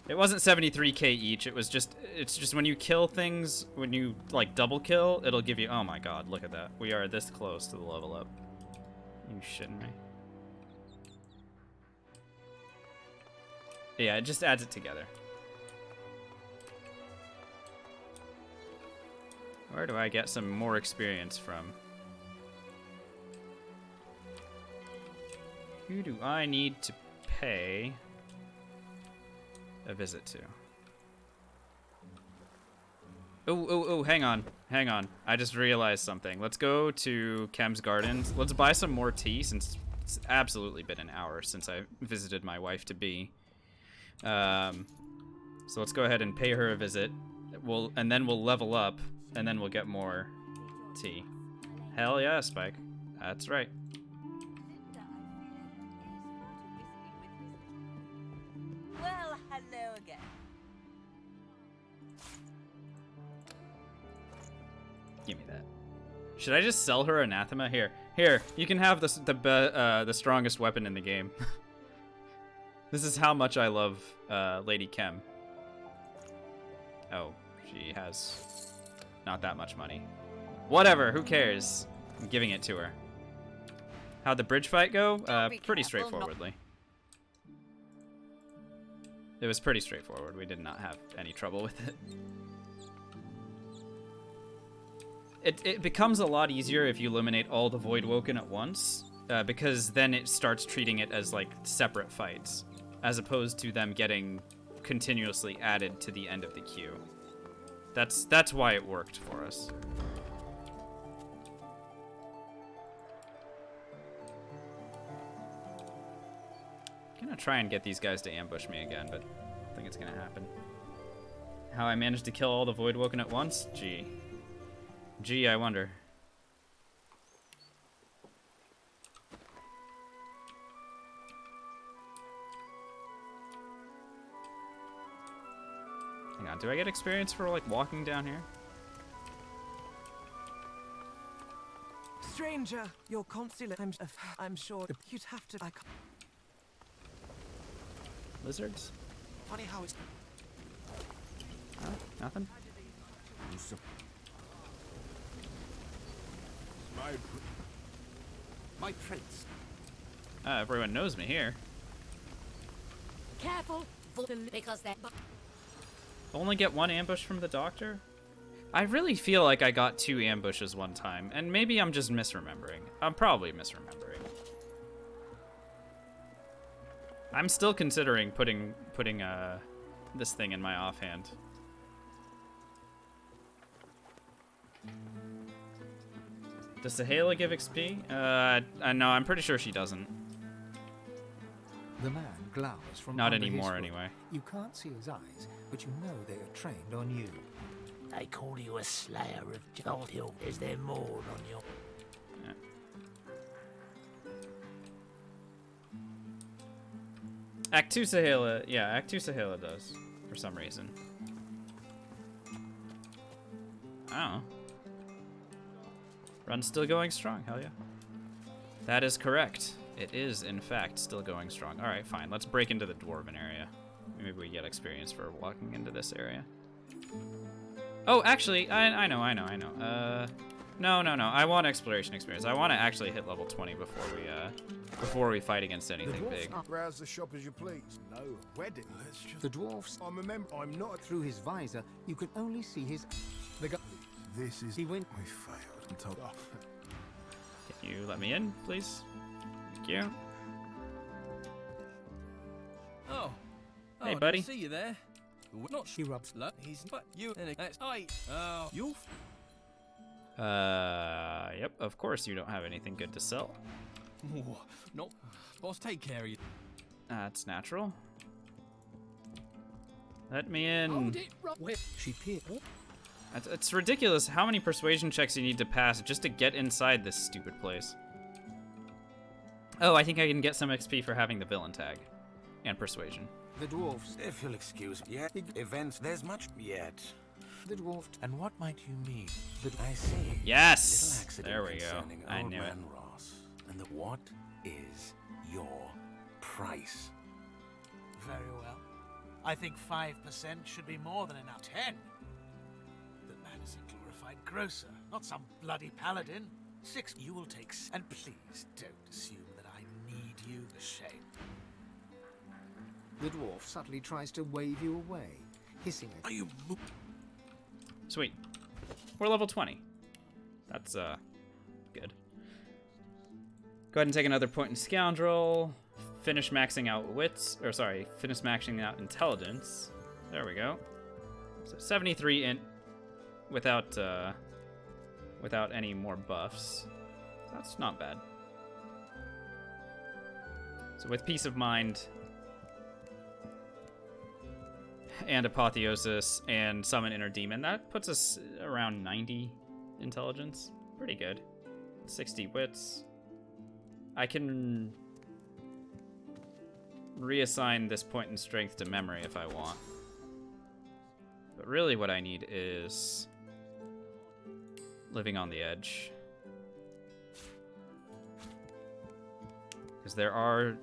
It wasn't 73k each. It's just when you kill things, when you like double kill, it'll give you. Oh my god, look at that. We are this close to the level up. You shitting me? Yeah, it just adds it together. Where do I get some more experience from? Who do I need to pay a visit to? Oh, hang on. I just realized something. Let's go to Kem's Gardens. Let's buy some more tea, since it's absolutely been an hour since I visited my wife-to-be. So let's go ahead and pay her a visit. And then we'll level up, and then we'll get more tea. Hell yeah, Spike. That's right. Well, hello again. Give me that. Should I just sell her anathema? Here. You can have the strongest weapon in the game. This is how much I love Lady Kem. Oh, she has not that much money. Whatever. Who cares? I'm giving it to her. How'd the bridge fight go? Pretty straightforwardly. It was pretty straightforward. We did not have any trouble with it. It becomes a lot easier if you eliminate all the Void Woken at once, because then it starts treating it as like separate fights, as opposed to them getting continuously added to the end of the queue. That's why it worked for us. I'm gonna try and get these guys to ambush me again, but I don't think it's gonna happen. How I managed to kill all the Void Woken at once? Gee, I wonder. Hang on, do I get experience for like walking down here? Stranger, your consulate. I'm sure you'd have to. Lizards? Funny how it's. Huh? Nothing? My prince. Everyone knows me here. Careful, because they're. Only get one ambush from the doctor? I really feel like I got 2 ambushes one time, and maybe I'm just misremembering. I'm probably misremembering. I'm still considering putting this thing in my offhand. Does Sahela give XP? No, I'm pretty sure she doesn't. The man glowers from Not under his anymore, hood. anyway. You can't see his eyes, but you know they are trained on you. They call you a slayer of Gold Hill. Is there more on your... Act 2 Sahela, yeah, Act 2 Sahela does, for some reason. Oh. Run's still going strong, hell yeah. That is correct. It is, in fact, still going strong. Alright, fine, let's break into the Dwarven area. Maybe we get experience for walking into this area. Oh, actually, I know. No, I want exploration experience. I want to actually hit level 20 before we fight against anything big. Browse the shop as you please. No wedding. Let's just... The dwarfs. I'm not... Through his visor, you can only see his... The guy... This is... He went... We failed. I'm told... Can you let me in, please? Thank you. Oh. Hey, I buddy. see you there. Not she rubs. He's but you and that's oh you. Yep. Of course, you don't have anything good to sell. No, boss, take care of you. That's natural. Let me in. She peered. It's ridiculous how many persuasion checks you need to pass just to get inside this stupid place. Oh, I think I can get some XP for having the villain tag and persuasion. The dwarfs. If you'll excuse me, events, there's much yet. The dwarf. And what might you mean? I see. Yes! Little There we go. concerning I old knew it. man Ross. And what is your price? Very well. I think 5% should be more than enough. 10. The man is a glorified grocer, not some bloody paladin. 6. You will take. And please don't assume that I need you. The shame. The dwarf subtly tries to wave you away, hissing at you. Sweet. We're level 20. That's, good. Go ahead and take another point in Scoundrel. Finish maxing out wits, or sorry, finish maxing out intelligence. There we go. So 73 int without any more buffs. That's not bad. So with peace of mind and apotheosis and summon inner demon, that puts us around 90 intelligence. Pretty good. 60 wits. I can reassign this point in strength to memory if I want. But really what I need is living on the edge. Because there are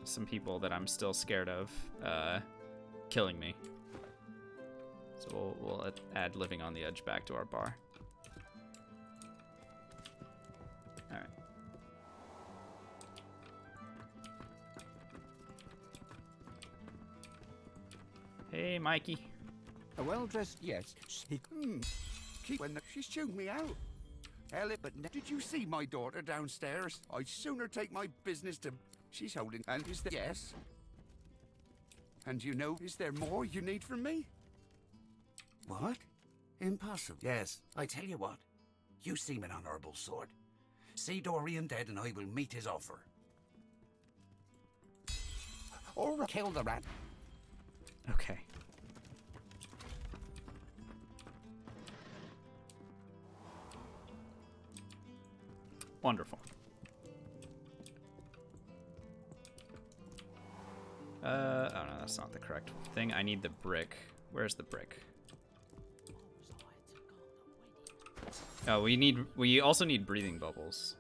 some people that I'm still scared of killing me. So we'll add living on the edge back to our bar. Alright. Hey, Mikey. A well-dressed, yes. She's chewed me out. Ellie, but did you see my daughter downstairs? I'd sooner take my business to... She's holding... And is there... Yes. And you know, is there more you need from me? What? Impossible. Yes, I tell you what. You seem an honourable sort. See Dorian dead and I will meet his offer. Or kill the rat. Okay. Wonderful. Oh no, that's not the correct thing. I need the brick. Where's the brick? Oh, we also need breathing bubbles.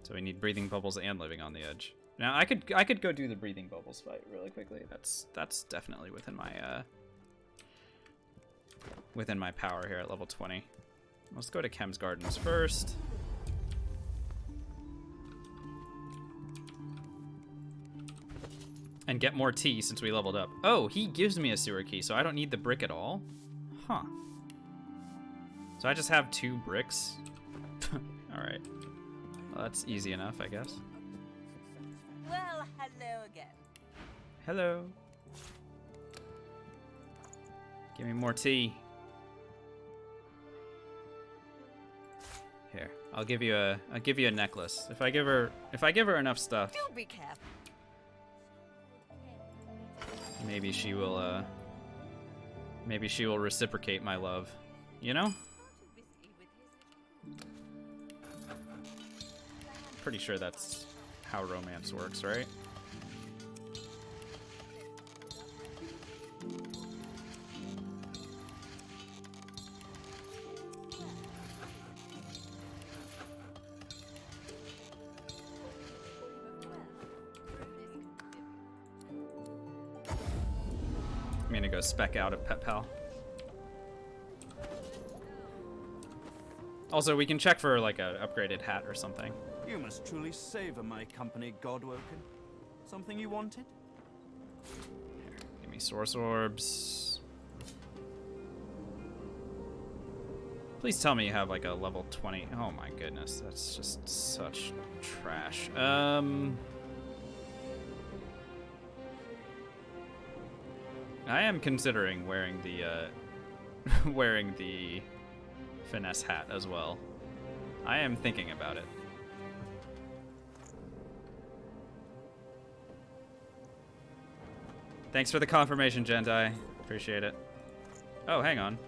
So we need breathing bubbles and living on the edge. Now I could go do the breathing bubbles fight really quickly. That's definitely within my power here at level 20. Let's go to Chem's Gardens first. And get more tea since we leveled up. Oh, he gives me a sewer key, so I don't need the brick at all? Huh. So I just have 2 bricks? Alright. Well, that's easy enough, I guess. Well, hello again. Hello. Give me more tea. I'll give you a necklace. If I give her enough stuff, Do be careful. maybe she will reciprocate my love. You know? Pretty sure that's how romance works, right? I'm gonna go spec out of Pet Pal. Also, we can check for like an upgraded hat or something. You must truly savor my company, Godwoken. Something you wanted? Here, give me source orbs. Please tell me you have like a level 20. Oh my goodness, that's just such trash. I am considering wearing the wearing the finesse hat as well. I am thinking about it. Thanks for the confirmation, Gentai. Appreciate it. Oh, hang on.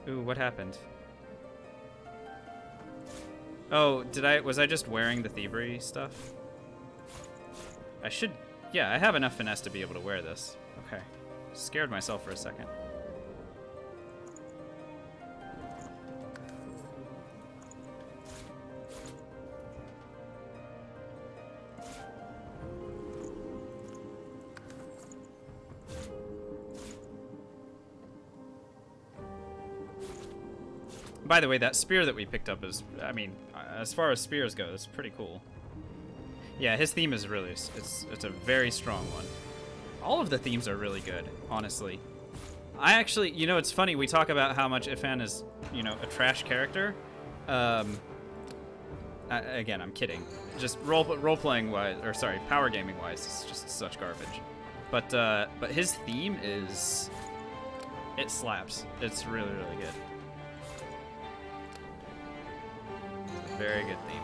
Ooh, what happened? Oh, was I just wearing the thievery stuff? I should, yeah, I have enough finesse to be able to wear this. Okay. Scared myself for a second. By the way, that spear that we picked up is, I mean, as far as spears go, it's pretty cool. Yeah, his theme is really, it's a very strong one. All of the themes are really good, honestly. I actually, you know, it's funny, we talk about how much Ifan is, you know, a trash character. Again, I'm kidding. Just role-playing wise, or sorry, power gaming wise, it's just such garbage. But his theme is, it slaps. It's really, really good. Very good theme.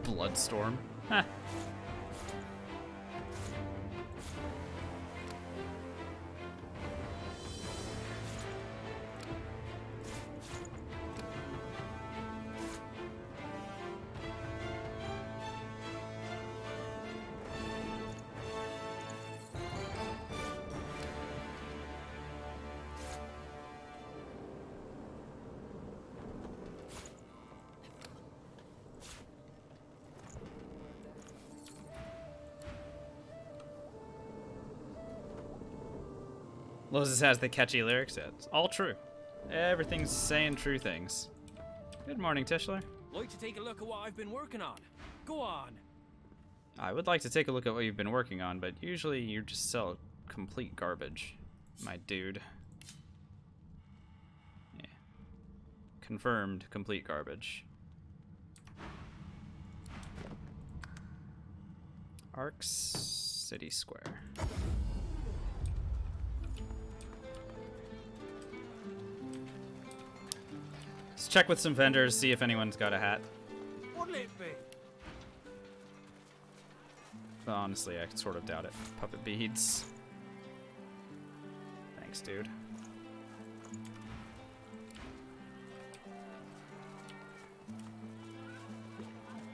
Bloodstorm. Huh. Loses has the catchy lyrics. It's all true. Everything's saying true things. Good morning, Tischler. Like to take a look at what I've been working on. Go on. I would like to take a look at what you've been working on, but usually you just sell complete garbage, my dude. Yeah. Confirmed complete garbage. Arcs City Square. Let's check with some vendors, see if anyone's got a hat. What'll it be? But honestly, I sort of doubt it. Puppet beads. Thanks, dude.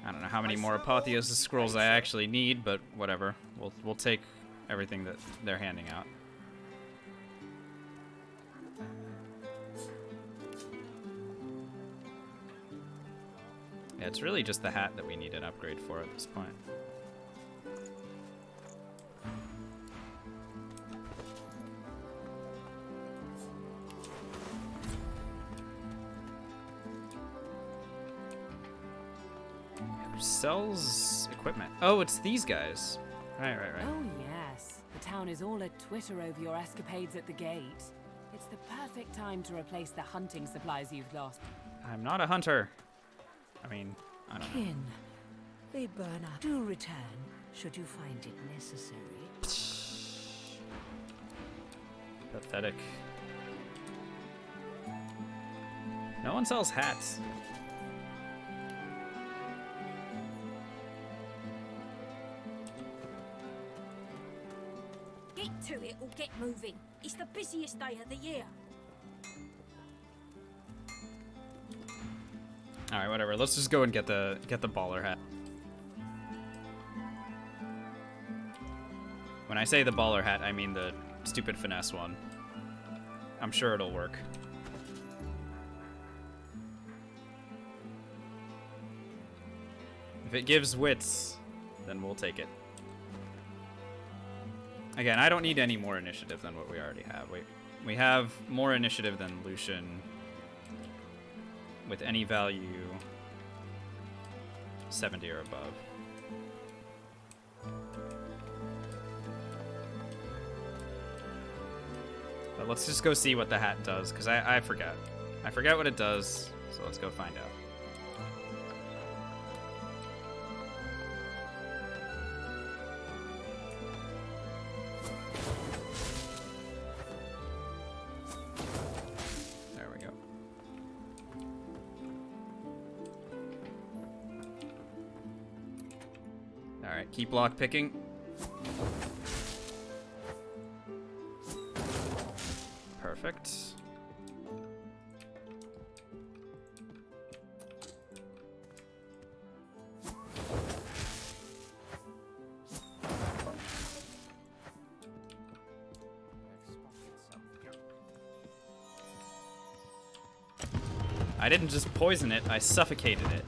I don't know how many more Apotheosis scrolls I actually need, but whatever. We'll take everything that they're handing out. Yeah, it's really just the hat that we need an upgrade for at this point. Who sells equipment? Oh, it's these guys. Right. Oh, yes. The town is all a Twitter over your escapades at the gate. It's the perfect time to replace the hunting supplies you've lost. I'm not a hunter. I mean, I don't know. Kin, They burn up. Do return, should you find it necessary. Pathetic. No one sells hats. Get to it or get moving. It's the busiest day of the year. All right, whatever. Let's just go and get the baller hat. When I say the baller hat, I mean the stupid finesse one. I'm sure it'll work. If it gives wits, then we'll take it. Again, I don't need any more initiative than what we already have. We have more initiative than Lucian with any value 70 or above. But let's just go see what the hat does, because I forget. I forget what it does, so let's go find out. There we go. Alright, keep lock picking. Perfect. I didn't just poison it, I suffocated it.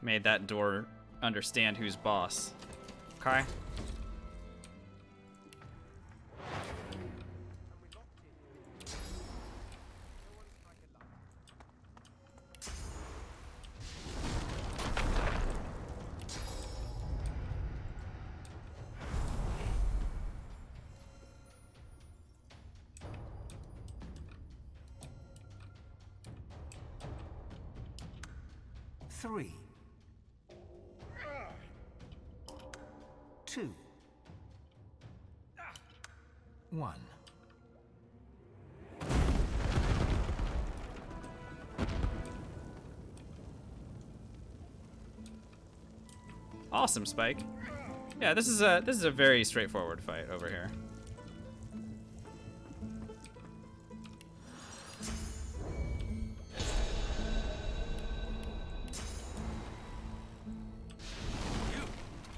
Made that door understand who's boss. Okay? Three. 2. 1. Awesome, Spike. Yeah, this is a very straightforward fight over here.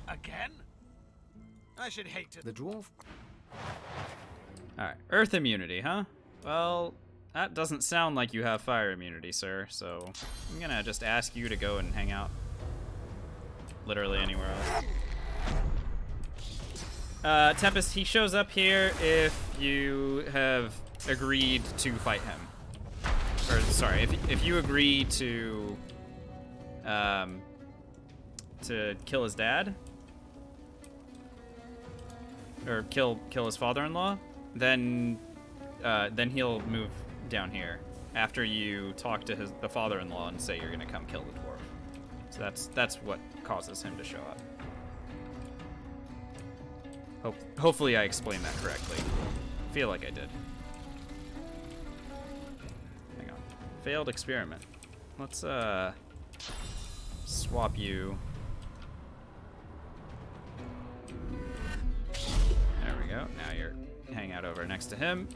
Again? I should hate to. The dwarf. Alright, Earth immunity, huh? Well, that doesn't sound like you have fire immunity, sir, so I'm gonna just ask you to go and hang out literally anywhere else. Tempest, he shows up here if you have agreed to fight him. Or, sorry, if you agree to kill his dad, or kill his father-in-law, then he'll move down here after you talk to the father-in-law and say you're gonna come kill the dwarf. So that's what causes him to show up. Hopefully I explained that correctly. I feel like I did. Hang on. Failed experiment. Let's swap you. There we go. Now you're hang out over next to him.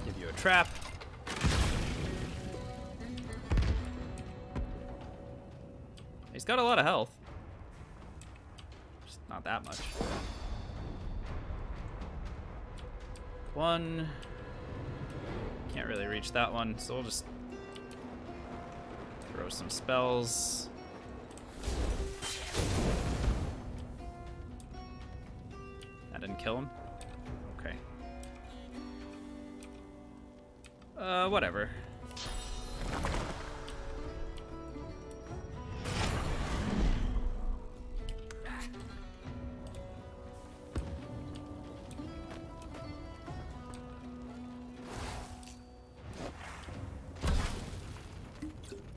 Give you a trap. He's got a lot of health. Just not that much. 1. Can't really reach that one, so we'll just throw some spells. That didn't kill him? Okay. Whatever.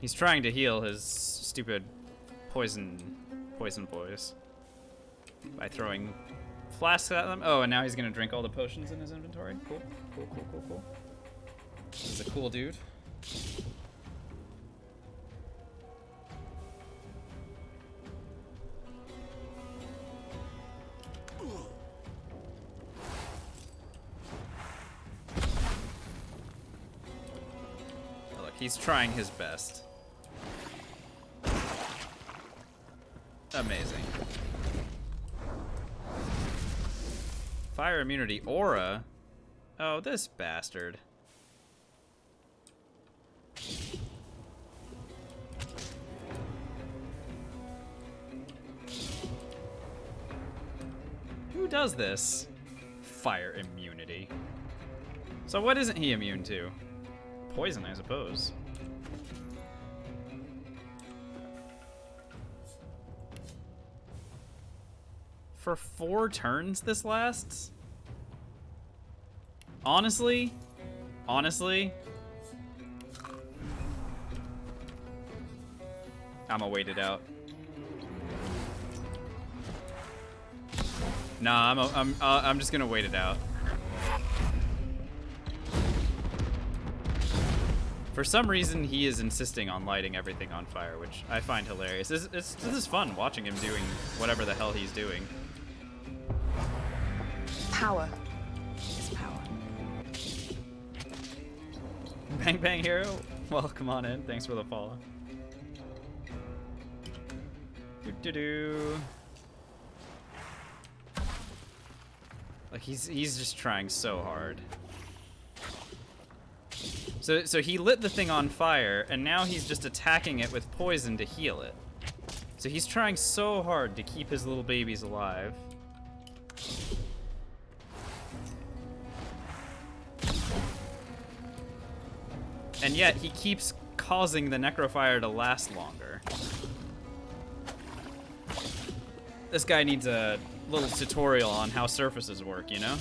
He's trying to heal his stupid poison boys by throwing flasks at them. Oh, and now he's gonna drink all the potions in his inventory. Cool. This is a cool dude. Look, he's trying his best. Amazing. Fire immunity aura? Oh, this bastard. Who does this? Fire immunity. So what isn't he immune to? Poison, I suppose. For 4 turns this lasts? Honestly, I'ma wait it out. Nah, I'm just gonna wait it out. For some reason, he is insisting on lighting everything on fire, which I find hilarious. This is fun watching him doing whatever the hell he's doing. Power is power. Bang Bang Hero, welcome on in. Thanks for the follow. Like he's just trying so hard. So he lit the thing on fire, and now he's just attacking it with poison to heal it. So he's trying so hard to keep his little babies alive. And yet he keeps causing the necrofire to last longer. This guy needs a little tutorial on how surfaces work, you know?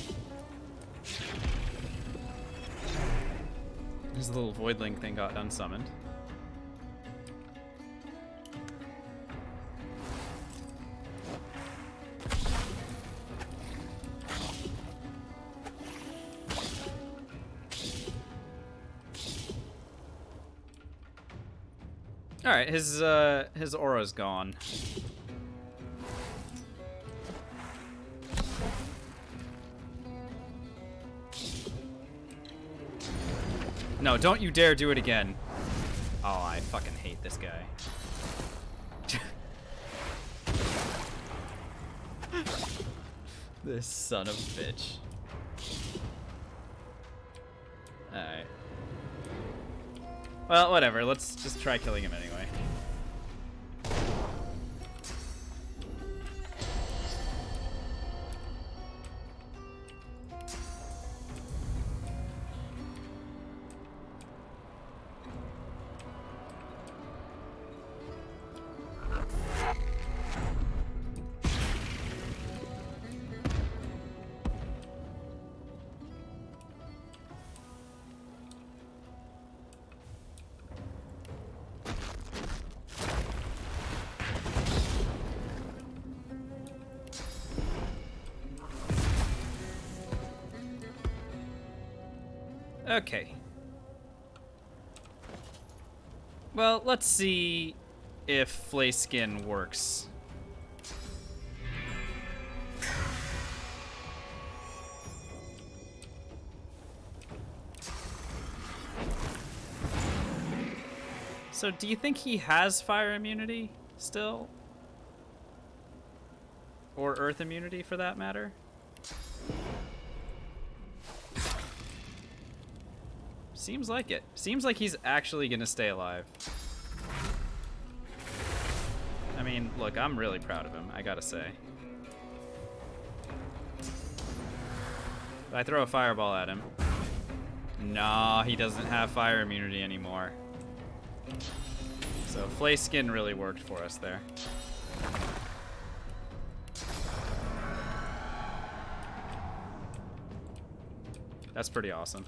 His little voidling thing got unsummoned. All right, his aura's gone. No, don't you dare do it again. Oh, I fucking hate this guy. This son of a bitch. Alright. Well, whatever. Let's just try killing him anyway. Okay. Well, let's see if Flay Skin works. So, do you think he has fire immunity still? Or earth immunity, for that matter? Seems like it. Seems like he's actually gonna stay alive. I mean, look, I'm really proud of him, I gotta say. If I throw a fireball at him. Nah, he doesn't have fire immunity anymore. So Flay Skin really worked for us there. That's pretty awesome.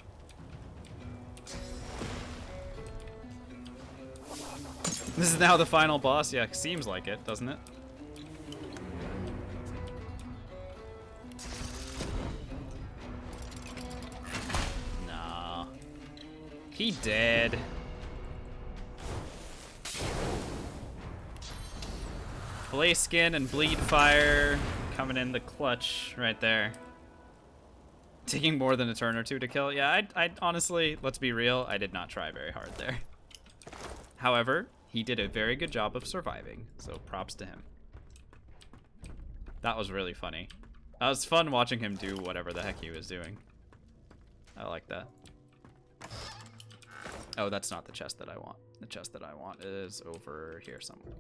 This is now the final boss? Yeah, seems like it, doesn't it? Nah. He dead. Blaze Skin and Bleed Fire coming in the clutch right there. Taking more than a turn or two to kill. Yeah, I honestly, let's be real, I did not try very hard there. However, he did a very good job of surviving, so props to him. That was really funny. It was fun watching him do whatever the heck he was doing. I like that. Oh, that's not the chest that I want. The chest that I want is over here somewhere.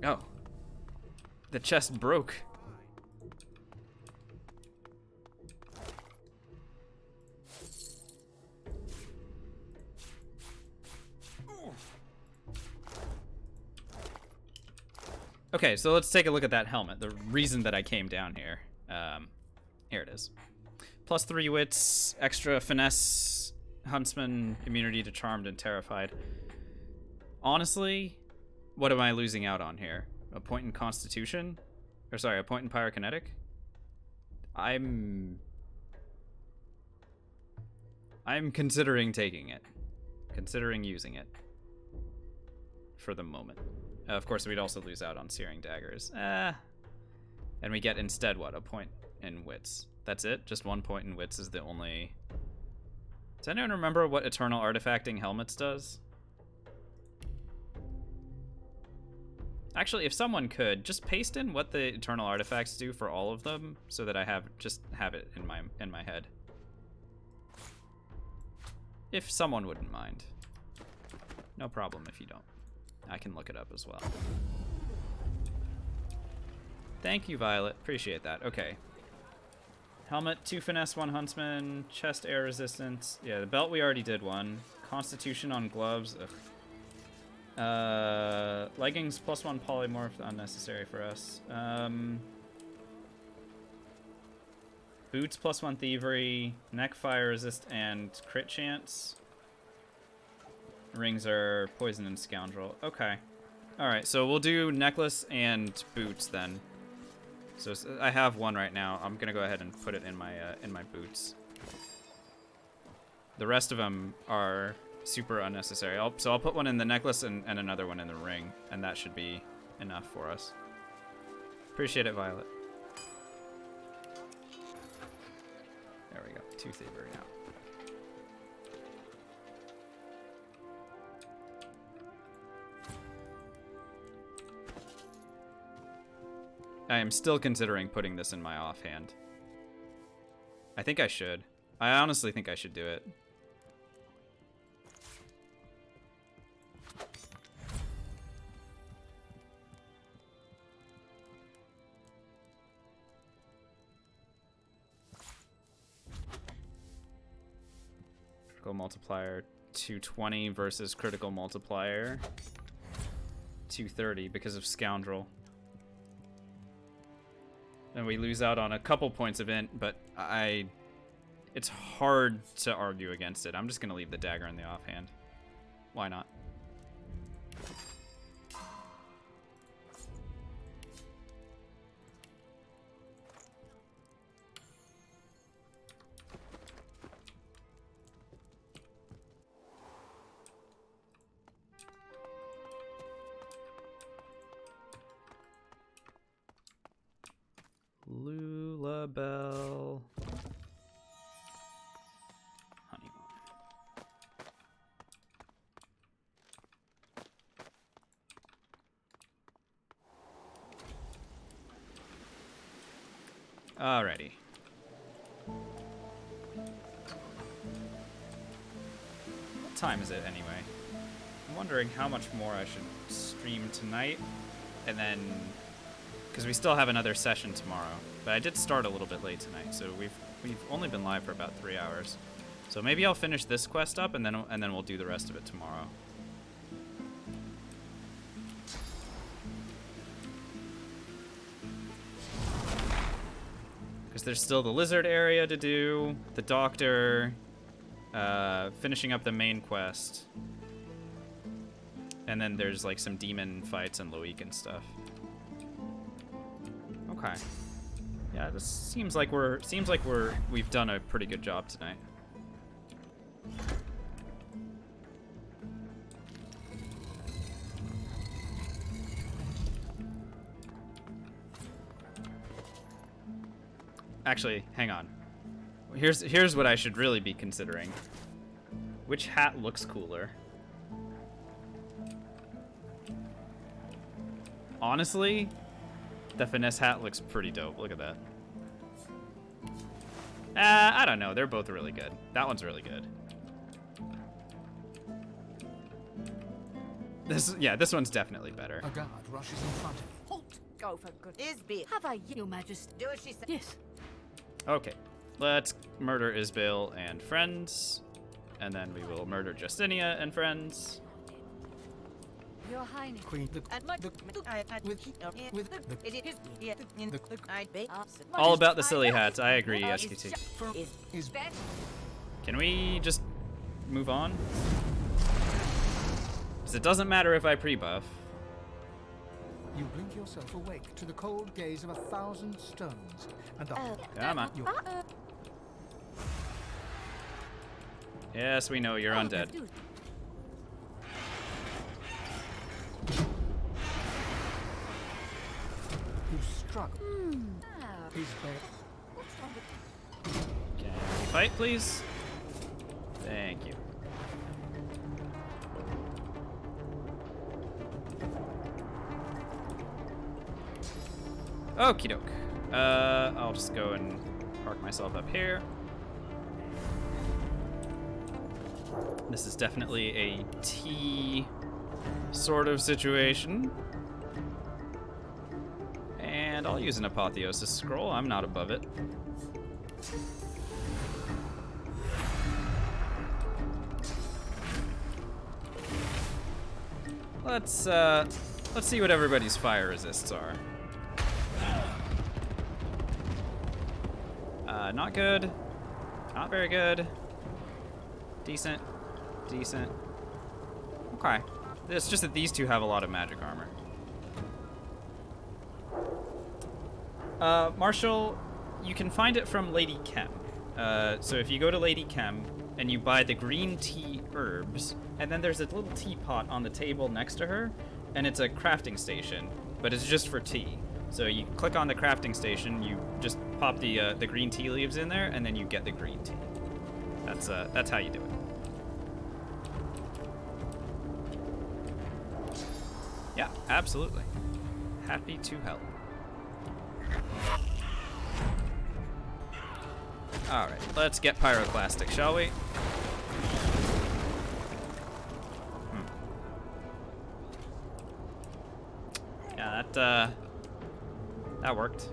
Oh. The chest broke. Okay, so let's take a look at that helmet. The reason that I came down here. Here it is. Plus 3 wits, extra finesse, huntsman, immunity to charmed and terrified. Honestly, what am I losing out on here? A point in constitution? Or sorry, a point in pyrokinetic? I'm considering taking it. Considering using it. For the moment. Of course, we'd also lose out on Searing Daggers. And we get instead, what? A point in wits. That's it? Just 1 point in wits is the only... Does anyone remember what Eternal Artifacting Helmets does? Actually, if someone could, just paste in what the Eternal Artifacts do for all of them, so that I have it in my head. If someone wouldn't mind. No problem if you don't. I can look it up as well. Thank you, Violet. Appreciate that. Okay. Helmet, 2 finesse, 1 huntsman, chest air resistance. Yeah, the belt we already did one. Constitution on gloves. Ugh. Leggings, plus 1 polymorph, unnecessary for us. Boots, plus 1 thievery, neck fire resist, and crit chance. Rings are poison and scoundrel. Okay. Alright, so we'll do necklace and boots then. So I have one right now. I'm gonna go ahead and put it in my boots. The rest of them are super unnecessary. So I'll put one in the necklace and another one in the ring, and that should be enough for us. Appreciate it, Violet. There we go. 2 thievery now. I am still considering putting this in my offhand. I think I should. I honestly think I should do it. Critical multiplier 220 versus critical multiplier 230 because of scoundrel. And we lose out on a couple points of int, but it's hard to argue against it. I'm just gonna leave the dagger in the offhand. Why not? Lulabelle. Alrighty. What time is it anyway? I'm wondering how much more I should stream tonight, and then, because we still have another session tomorrow. But I did start a little bit late tonight, so we've only been live for about 3 hours. So maybe I'll finish this quest up, and then we'll do the rest of it tomorrow. Because Because there's still the lizard area to do, the doctor, finishing up the main quest. And then there's like some demon fights and Loic and stuff. Okay. Yeah, this seems like we've done a pretty good job tonight. Actually, hang on. Here's what I should really be considering. Which hat looks cooler? Honestly, the finesse hat looks pretty dope. Look at that. I don't know. They're both really good. That one's really good. This one's definitely better. A guard rushes in front of you. Halt! Go for good. Isbeel. Have I, Your Majesty? Do as she said. Yes. Okay, let's murder Isbeel and friends, and then we will murder Justinia and friends. Your Highness. Queen, All about the silly hats. I agree, SQT. Can we just move on? Because it doesn't matter if I pre-buff. You blink yourself awake to the cold gaze of 1,000 stones, and the Come on. Yes, we know you're undead. You struggle. He's bare. Can we fight, please? Thank you. Okie doke. I'll just go and park myself up here. This is definitely a T sort of situation. And I'll use an Apotheosis Scroll. I'm not above it. Let's see what everybody's fire resists are. Not good. Not very good. Decent. Decent. Okay. It's just that these two have a lot of magic armor. Marshall, you can find it from Lady Chem. So if you go to Lady Chem and you buy the green tea herbs, and then there's a little teapot on the table next to her, and it's a crafting station, but it's just for tea. So you click on the crafting station, you just pop the green tea leaves in there, and then you get the green tea. That's how you do it. Yeah, absolutely. Happy to help. All right, let's get pyroclastic, shall we? Yeah, that worked.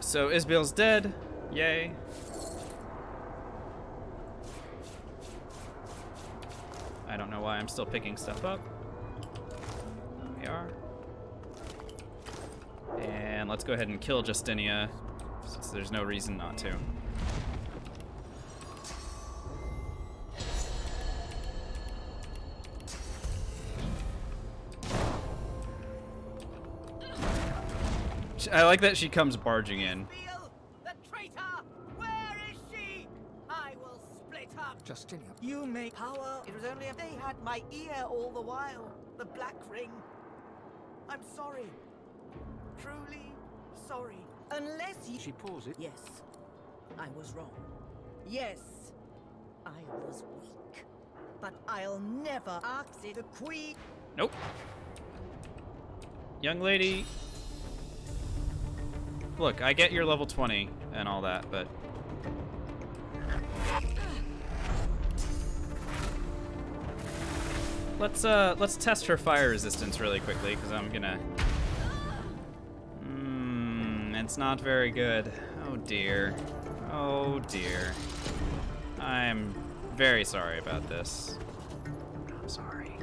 So Isbeel's dead. Yay. I don't know why I'm still picking stuff up. There we are. And let's go ahead and kill Justinia, since there's no reason not to. I like that she comes barging in. The traitor! Where is she? I will split up. Justinia. You may power. It was only if they had my ear all the while. The black ring. I'm sorry. Truly sorry. Unless you... She pauses. Yes, I was wrong. Yes, I was weak. But I'll never ask the queen. Nope. Young lady. Look, I get you're level 20 and all that, but... Let's test her fire resistance really quickly, because I'm gonna... it's not very good. Oh dear. Oh dear. I'm very sorry about this. I'm sorry.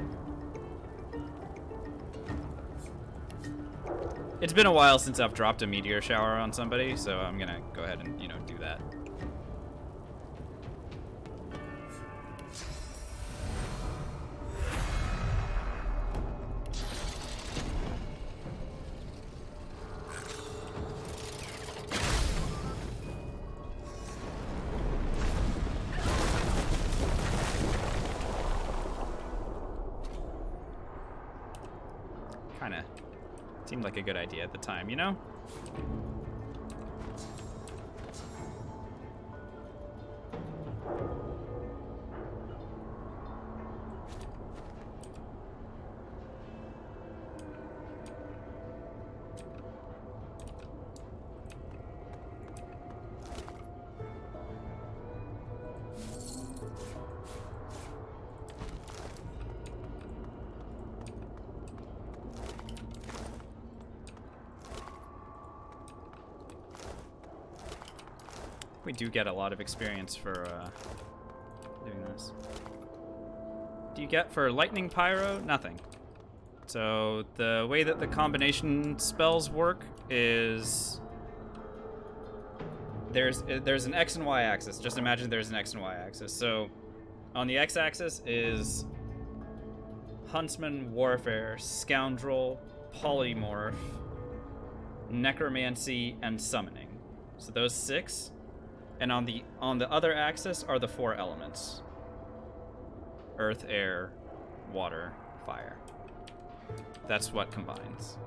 It's been a while since I've dropped a meteor shower on somebody, so I'm gonna go ahead and, you know, do that. Kinda seemed like a good idea at the time, you know? We do get a lot of experience for doing this. Do you get for lightning pyro? Nothing. So the way that the combination spells work is there's an X and Y axis. Just imagine there's an X and Y axis. So on the X axis is Huntsman, Warfare, Scoundrel, Polymorph, Necromancy, and Summoning. So those 6. And on the other axis are the 4 elements. Earth, air, water, fire. That's what combines.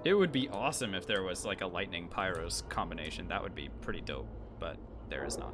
It would be awesome if there was like a lightning pyros combination. That would be pretty dope, but there is not.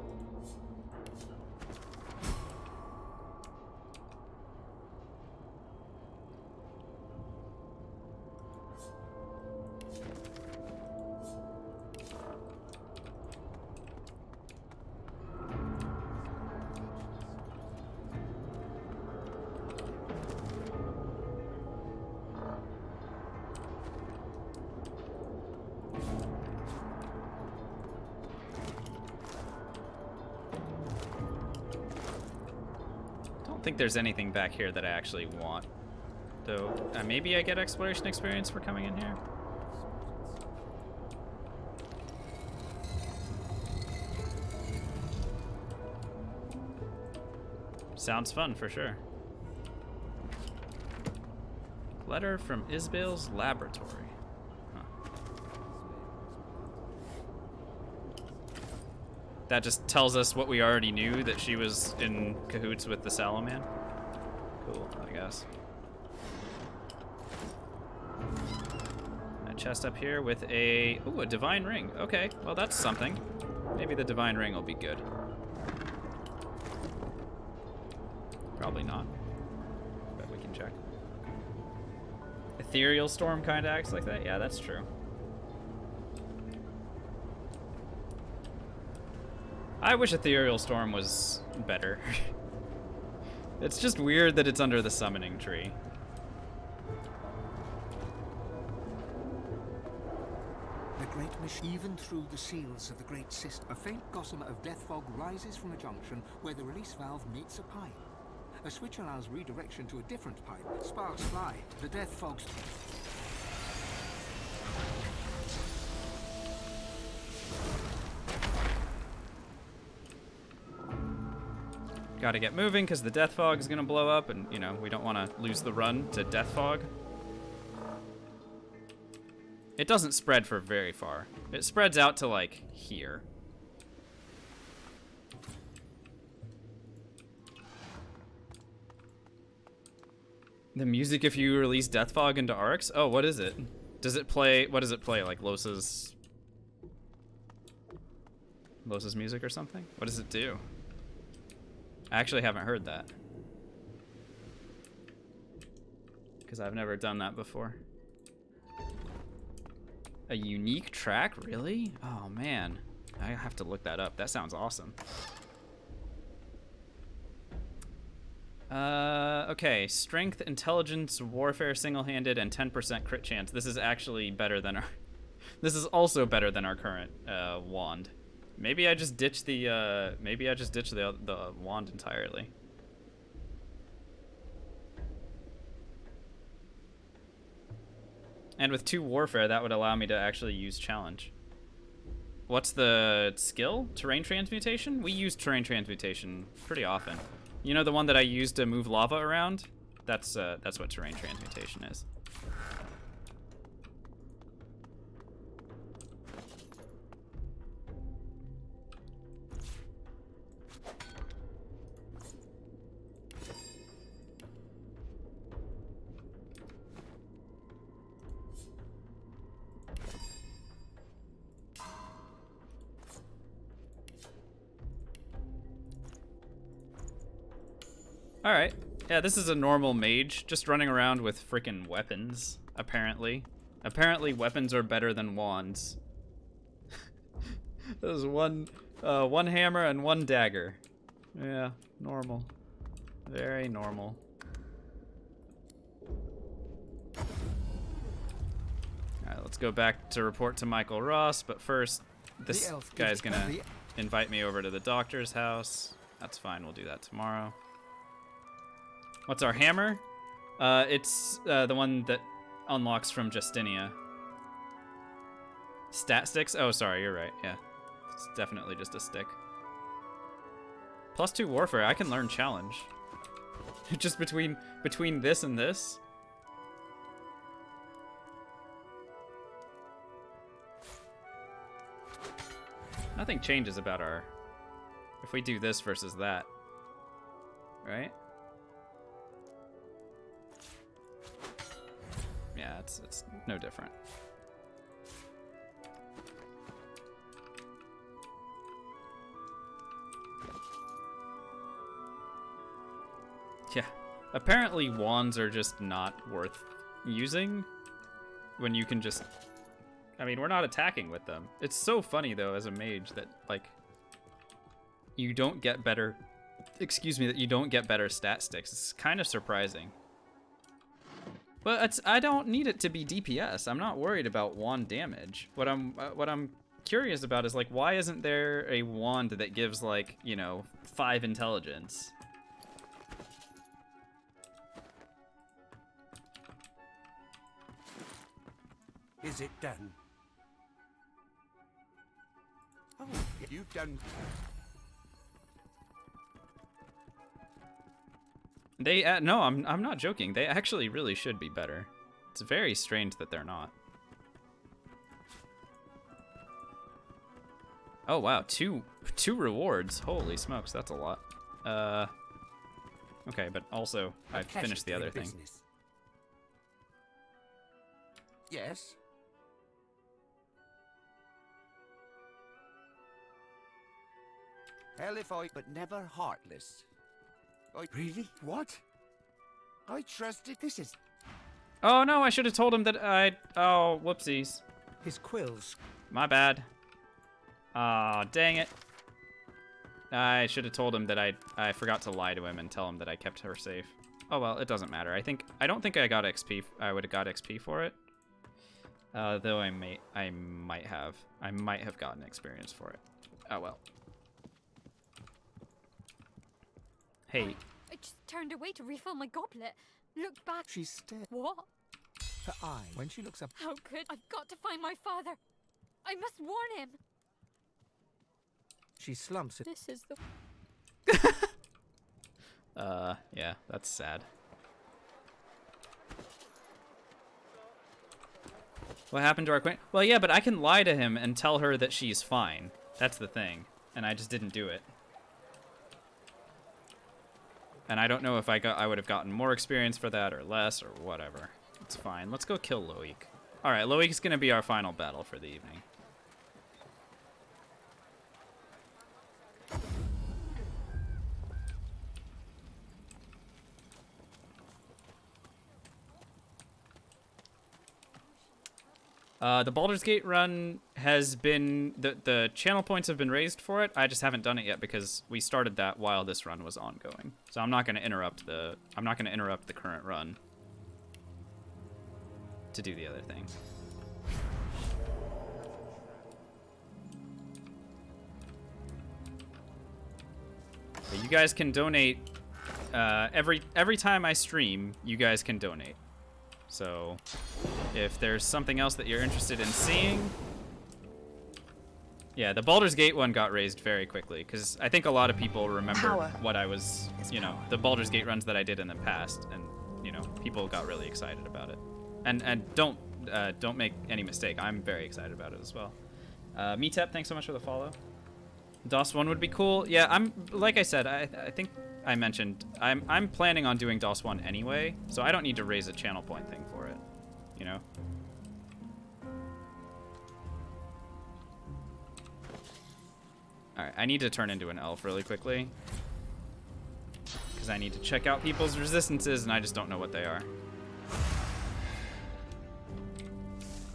I think there's anything back here that I actually want, though. Maybe I get exploration experience for coming in here. Sounds fun for sure. Letter from Isbale's laboratory. That just tells us what we already knew, that she was in cahoots with the Salaman. Cool, I guess. A chest up here with a divine ring. Okay, well that's something. Maybe the divine ring will be good. Probably not, but we can check. Ethereal Storm kind of acts like that? Yeah, that's true. I wish Ethereal Storm was better. It's just weird that it's under the summoning tree. The great machine, even through the seals of the great system, a faint gossamer of death fog rises from a junction where the release valve meets a pipe. A switch allows redirection to a different pipe. Sparks fly. The death fog's... Gotta get moving because the death fog is gonna blow up, and you know we don't want to lose the run to death fog. It doesn't spread for very far. It spreads out to like here. The music if you release death fog into Arx? Oh, what is it? Does it play? What does it play? Like Los's music or something? What does it do? I actually haven't heard that. Because I've never done that before. A unique track? Really? Oh man. I have to look that up. That sounds awesome. Okay. Strength, intelligence, warfare, single-handed, and 10% crit chance. This is actually better than our... This is also better than our current wand. Maybe I just ditch the the wand entirely. And with 2 warfare, that would allow me to actually use challenge. What's the skill? Terrain transmutation? We use terrain transmutation pretty often. You know the one that I used to move lava around? That's what terrain transmutation is. Alright. Yeah, this is a normal mage, just running around with freaking weapons, apparently. Apparently weapons are better than wands. There's one hammer and 1 dagger. Yeah, normal. Very normal. Alright, let's go back to report to Michael Ross, but first, this guy's gonna invite me over to the doctor's house. That's fine, we'll do that tomorrow. What's our hammer? It's the one that unlocks from Justinia. Stat sticks? Oh, sorry, you're right. Yeah, it's definitely just a stick. +2 warfare. I can learn challenge. Just between this and this. Nothing changes about our. If we do this versus that, right? Yeah, it's no different. Yeah, apparently wands are just not worth using when you can just, I mean, we're not attacking with them. It's so funny though as a mage that like you don't get better, that you don't get better stat sticks. It's kind of surprising. But I don't need it to be DPS. I'm not worried about wand damage. What I'm curious about is like, why isn't there a wand that gives like, you know, 5 intelligence? Is it done? Oh, you've done. They no, I'm not joking. They actually really should be better. It's very strange that they're not. Oh wow, two rewards. Holy smokes, that's a lot. Okay, but also I finished the other thing. Yes. Hell if I, but never heartless. Really? What? I trusted. This is. Oh no, I should have told him that I. Oh, whoopsies. His quills. My bad. Ah, dang it. I should have told him that I forgot to lie to him and tell him that I kept her safe. Oh well, it doesn't matter. I don't think I got XP. I would have got XP for it. Though I might have gotten experience for it. Oh well. Hey. I just turned away to refill my goblet. Looked back. She's stared. What? Her eye, when she looks up. How could I've got to find my father. I must warn him. She slumps it. This is the. Yeah, that's sad. What happened to our queen? Well, yeah, but I can lie to him and tell her that she's fine. That's the thing. And I just didn't do it. And I don't know if I would have gotten more experience for that or less or whatever. It's fine. Let's go kill Loic. Alright, Loic's gonna be our final battle for the evening. The Baldur's Gate run has been, the channel points have been raised for it. I just haven't done it yet because we started that while this run was ongoing. So I'm not going to interrupt the current run to do the other thing. You guys can donate every time I stream. You guys can donate. So if there's something else that you're interested in seeing, yeah, the Baldur's Gate one got raised very quickly because I think a lot of people remember what I was, you know, the Baldur's Gate runs that I did in the past, and you know, people got really excited about it. And don't make any mistake, I'm very excited about it as well. Meetep, thanks so much for the follow. DOS 1 would be cool. Yeah, I'm like I said, I think I mentioned I'm planning on doing DOS 1 anyway, so I don't need to raise a channel point thing for it, you know. All right, I need to turn into an elf really quickly because I need to check out people's resistances and I just don't know what they are.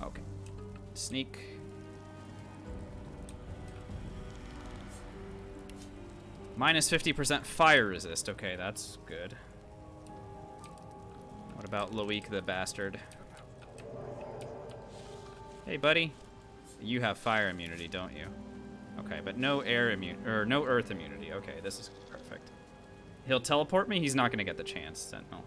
Okay, sneak. Minus 50% fire resist. Okay, that's good. What about Loic the bastard? Hey, buddy. You have fire immunity, don't you? Okay, but no air immunity, or no earth immunity. Okay, this is perfect. He'll teleport me? He's not gonna get the chance, Sentinel.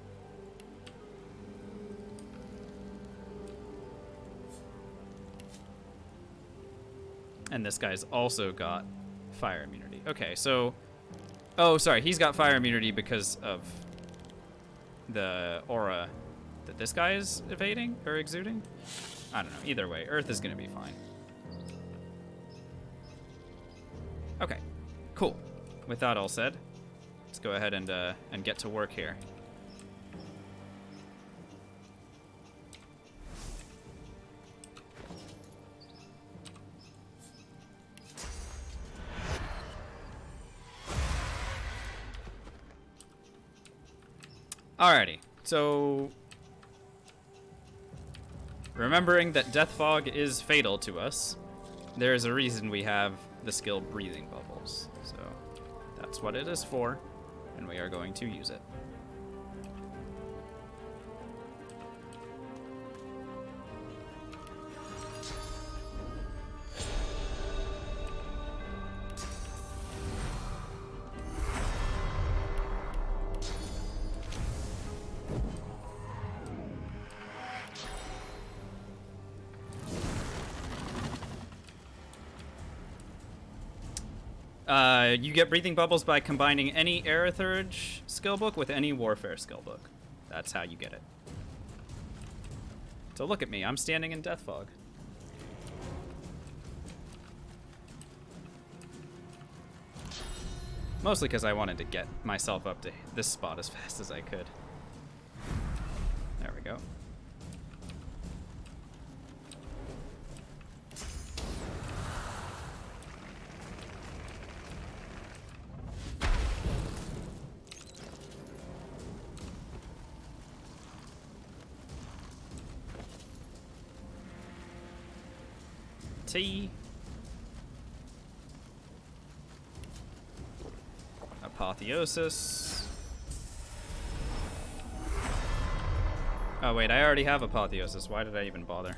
And this guy's also got fire immunity. Okay, so... Oh, sorry, he's got fire immunity because of the aura that this guy is evading or exuding? I don't know, either way, Earth is gonna be fine. Okay, cool. With that all said, let's go ahead and get to work here. Alrighty, so remembering that Death Fog is fatal to us, there's a reason we have the skill Breathing Bubbles. So that's what it is for, and we are going to use it. You get Breathing Bubbles by combining any Aerithurge skillbook with any Warfare skillbook. That's how you get it. So look at me, I'm standing in Death Fog. Mostly because I wanted to get myself up to this spot as fast as I could. There we go. Apotheosis. Oh wait, I already have Apotheosis. Why did I even bother?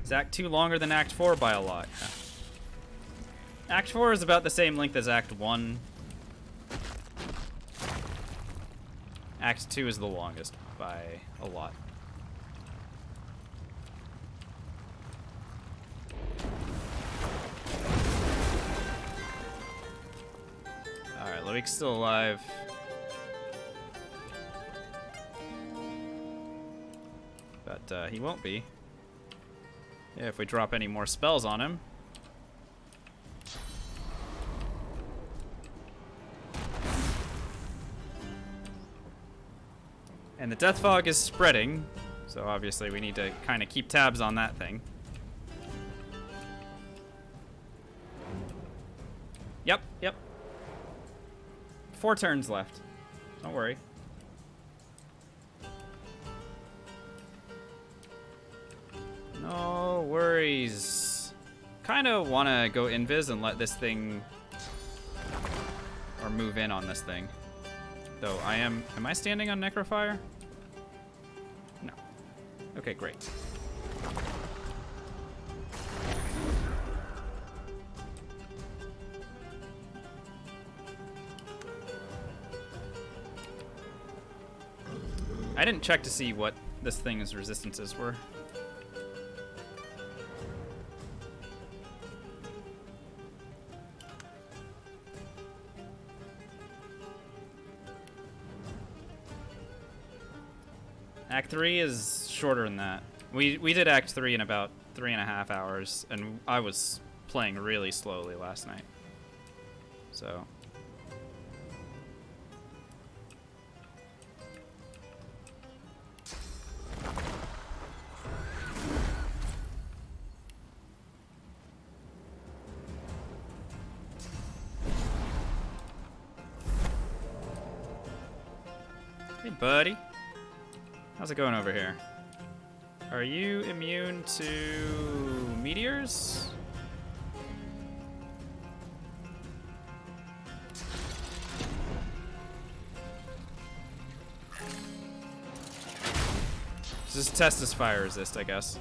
Is Act 2 longer than Act 4 by a lot? Act 4 is about the same length as Act 1. Act 2 is the longest by a lot. Alright, Loic's still alive. But he won't be. Yeah, if we drop any more spells on him. And the Death Fog is spreading, so obviously we need to kind of keep tabs on that thing. Yep. 4 turns left. Don't worry. No worries. Kind of want to go invis and let this thing, or move in on this thing. Though am I standing on Necrofire? Okay, great. I didn't check to see what this thing's resistances were. Act 3 is shorter than that. We did Act 3 in about 3.5 hours, and I was playing really slowly last night. So... Hey, buddy. How's it going over here? Are you immune to meteors? This test is fire resist, I guess.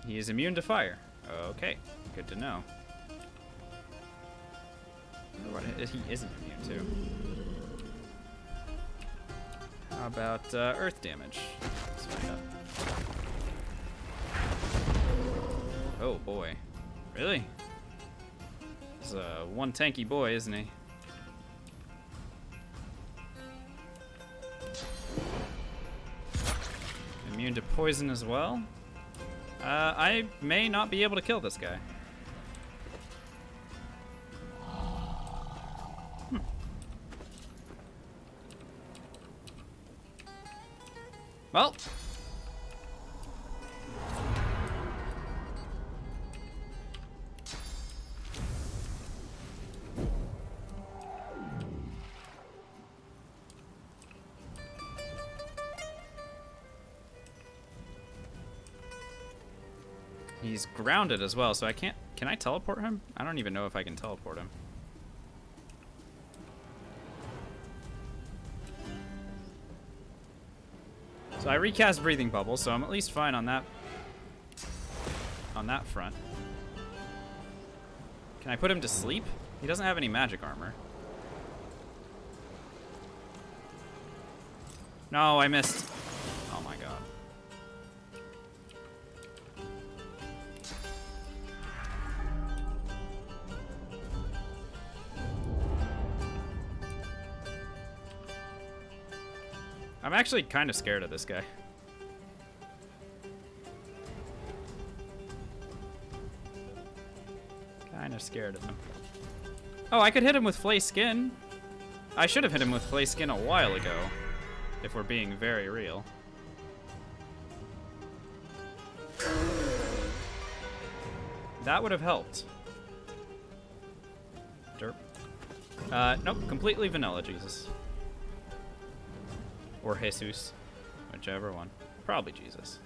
He is immune to fire. Okay, good to know. I wonder what he isn't immune to. How about earth damage? Let's find out. Oh boy. Really? He's one tanky boy, isn't he? Immune to poison as well? I may not be able to kill this guy. Well. He's grounded as well, so I can't... Can I teleport him? I don't even know if I can teleport him. So I recast Breathing Bubble, so I'm at least fine on that front. Can I put him to sleep? He doesn't have any magic armor. No, I missed. Oh my god. I'm actually kind of scared of this guy. Kind of scared of him. Oh, I could hit him with Flay Skin. I should have hit him with Flay Skin a while ago, if we're being very real. That would have helped. Derp. Nope, completely vanilla, Jesus. Or Jesus. Whichever one. Probably Jesus.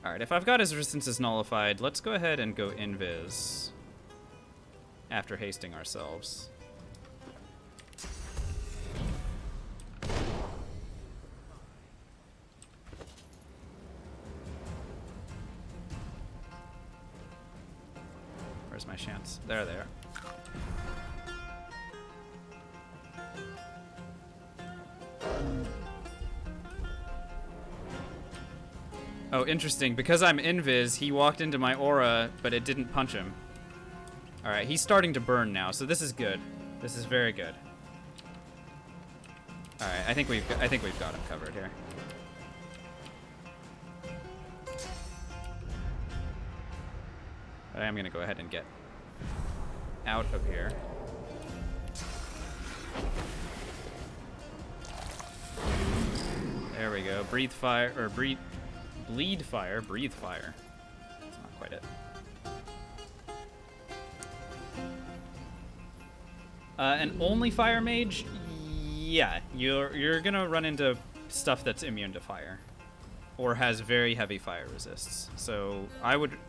Alright, if I've got his resistances nullified, let's go ahead and go invis after hasting ourselves. Where's my chance? There they are. Oh, interesting. Because I'm invis, he walked into my aura, but it didn't punch him. All right, he's starting to burn now, so this is good. This is very good. All right, I think we've got him covered here. But I am gonna go ahead and get out of here. There we go. Breathe fire, or bleed fire, breathe fire. That's not quite it. An only fire mage? Yeah, you're gonna run into stuff that's immune to fire, or has very heavy fire resists. So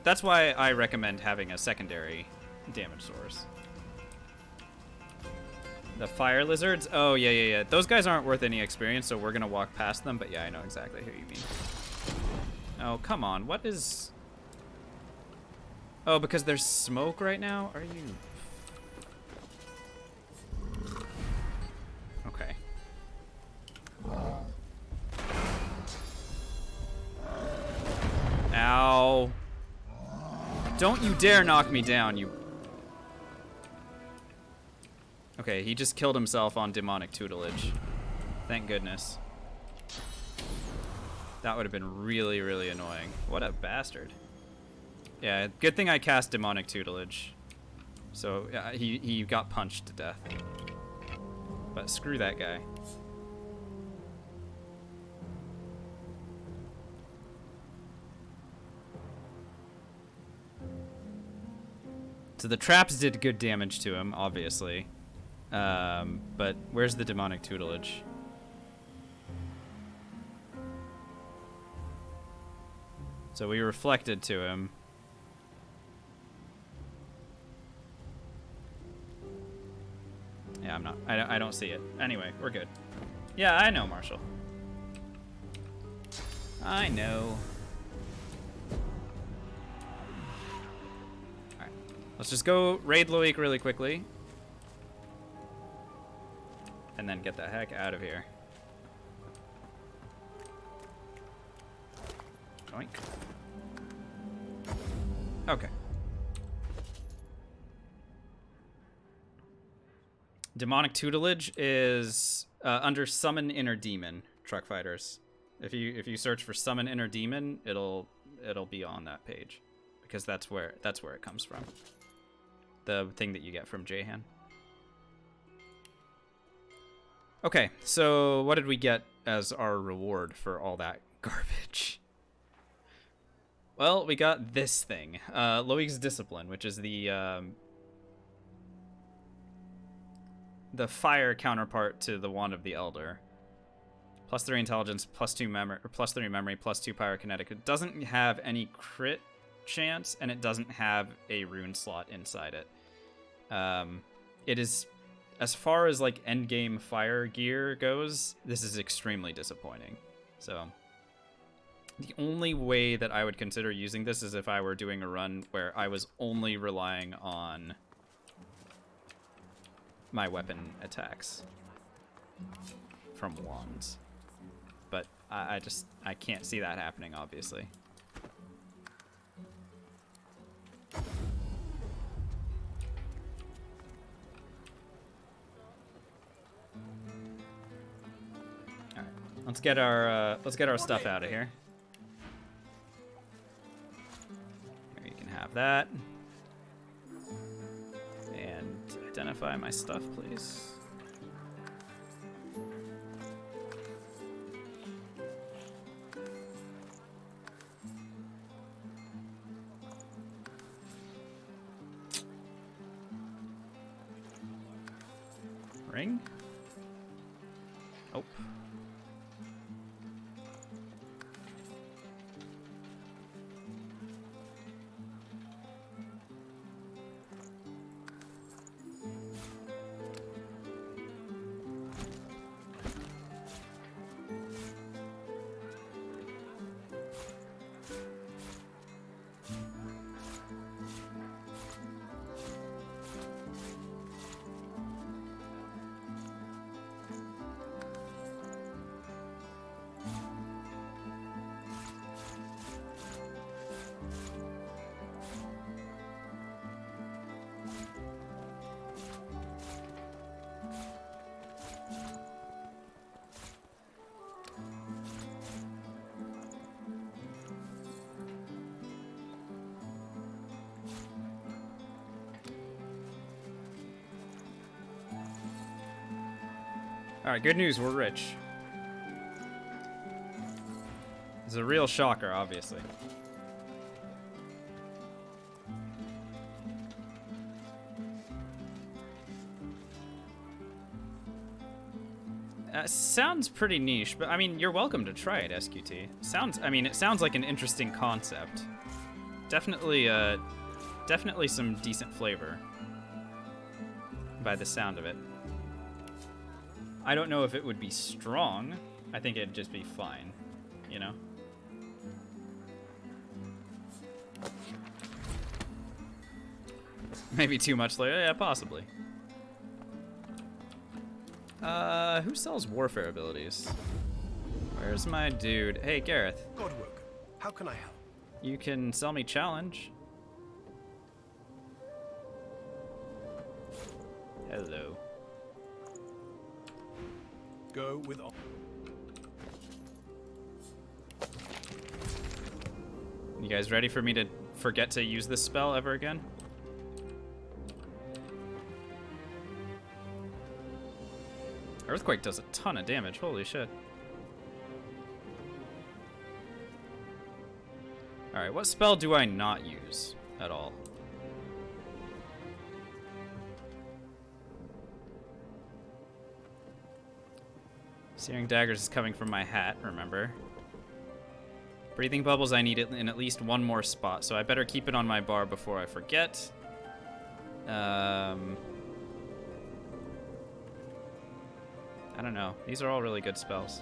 that's why I recommend having a secondary damage source. The fire lizards? Oh, yeah. Those guys aren't worth any experience, so we're gonna walk past them, but yeah, I know exactly who you mean. Oh, come on, what is... Oh, because there's smoke right now? Are you... Okay. Ow. Don't you dare knock me down, you... Okay, he just killed himself on demonic tutelage. Thank goodness. That would have been really, really annoying. What a bastard. Yeah, good thing I cast demonic tutelage. So, yeah, he got punched to death. But screw that guy. So the traps did good damage to him, obviously. But where's the demonic tutelage? So we reflected to him. Yeah, I don't see it. Anyway, we're good. Yeah, I know, Marshall. I know. Alright. Let's just go raid Loic really quickly. And then get the heck out of here. Oink. Okay. Demonic tutelage is under summon inner demon, truck fighters. If you search for summon inner demon, it'll be on that page, because that's where it comes from. The thing that you get from Jahan. Okay, so what did we get as our reward for all that garbage? Well, we got this thing, Loic's Discipline, which is the fire counterpart to the Wand of the Elder. +3 intelligence, +2 memory, or +3 memory, +2 pyrokinetic. It doesn't have any crit chance, and it doesn't have a rune slot inside it. It is, as far as like endgame fire gear goes, this is extremely disappointing. So the only way that I would consider using this is if I were doing a run where I was only relying on my weapon attacks from wands. But I can't see that happening, obviously. All right, let's get our stuff out of here. Here, you can have that. And identify my stuff, please. Ring? Oh. Alright, good news, we're rich. It's a real shocker, obviously. Sounds pretty niche, but I mean, you're welcome to try it, SQT. It sounds like an interesting concept. Definitely, definitely some decent flavor by the sound of it. I don't know if it would be strong. I think it'd just be fine, you know? Maybe too much later. Yeah, possibly. Who sells warfare abilities? Where's my dude? Hey, Gareth. Godwork, how can I help? You can sell me challenge. Hello. Go with... You guys ready for me to forget to use this spell ever again? Earthquake does a ton of damage, holy shit. Alright, what spell do I not use at all? Searing Daggers is coming from my hat, remember? Breathing Bubbles I need it in at least one more spot, so I better keep it on my bar before I forget. I don't know. These are all really good spells.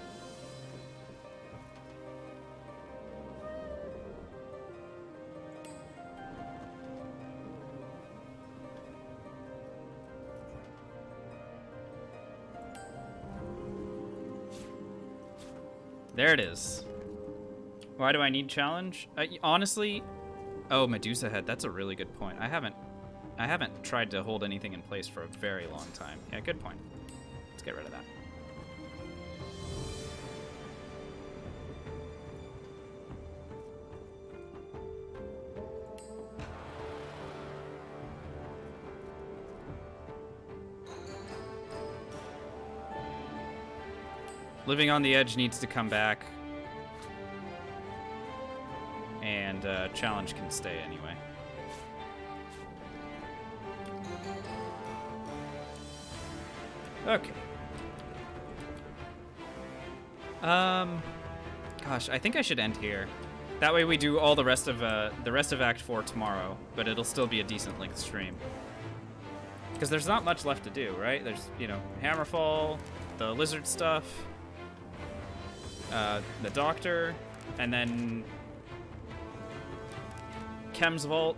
There it is. Why do I need challenge? Honestly, oh, Medusa Head. That's a really good point. I haven't tried to hold anything in place for a very long time. Yeah, good point. Let's get rid of that. Living on the Edge needs to come back. And challenge can stay anyway. Okay. Gosh, I think I should end here. That way we do all the rest of Act 4 tomorrow, but it'll still be a decent length stream. Because there's not much left to do, right? There's, you know, Hammerfall, the lizard stuff, the Doctor, and then Chem's Vault,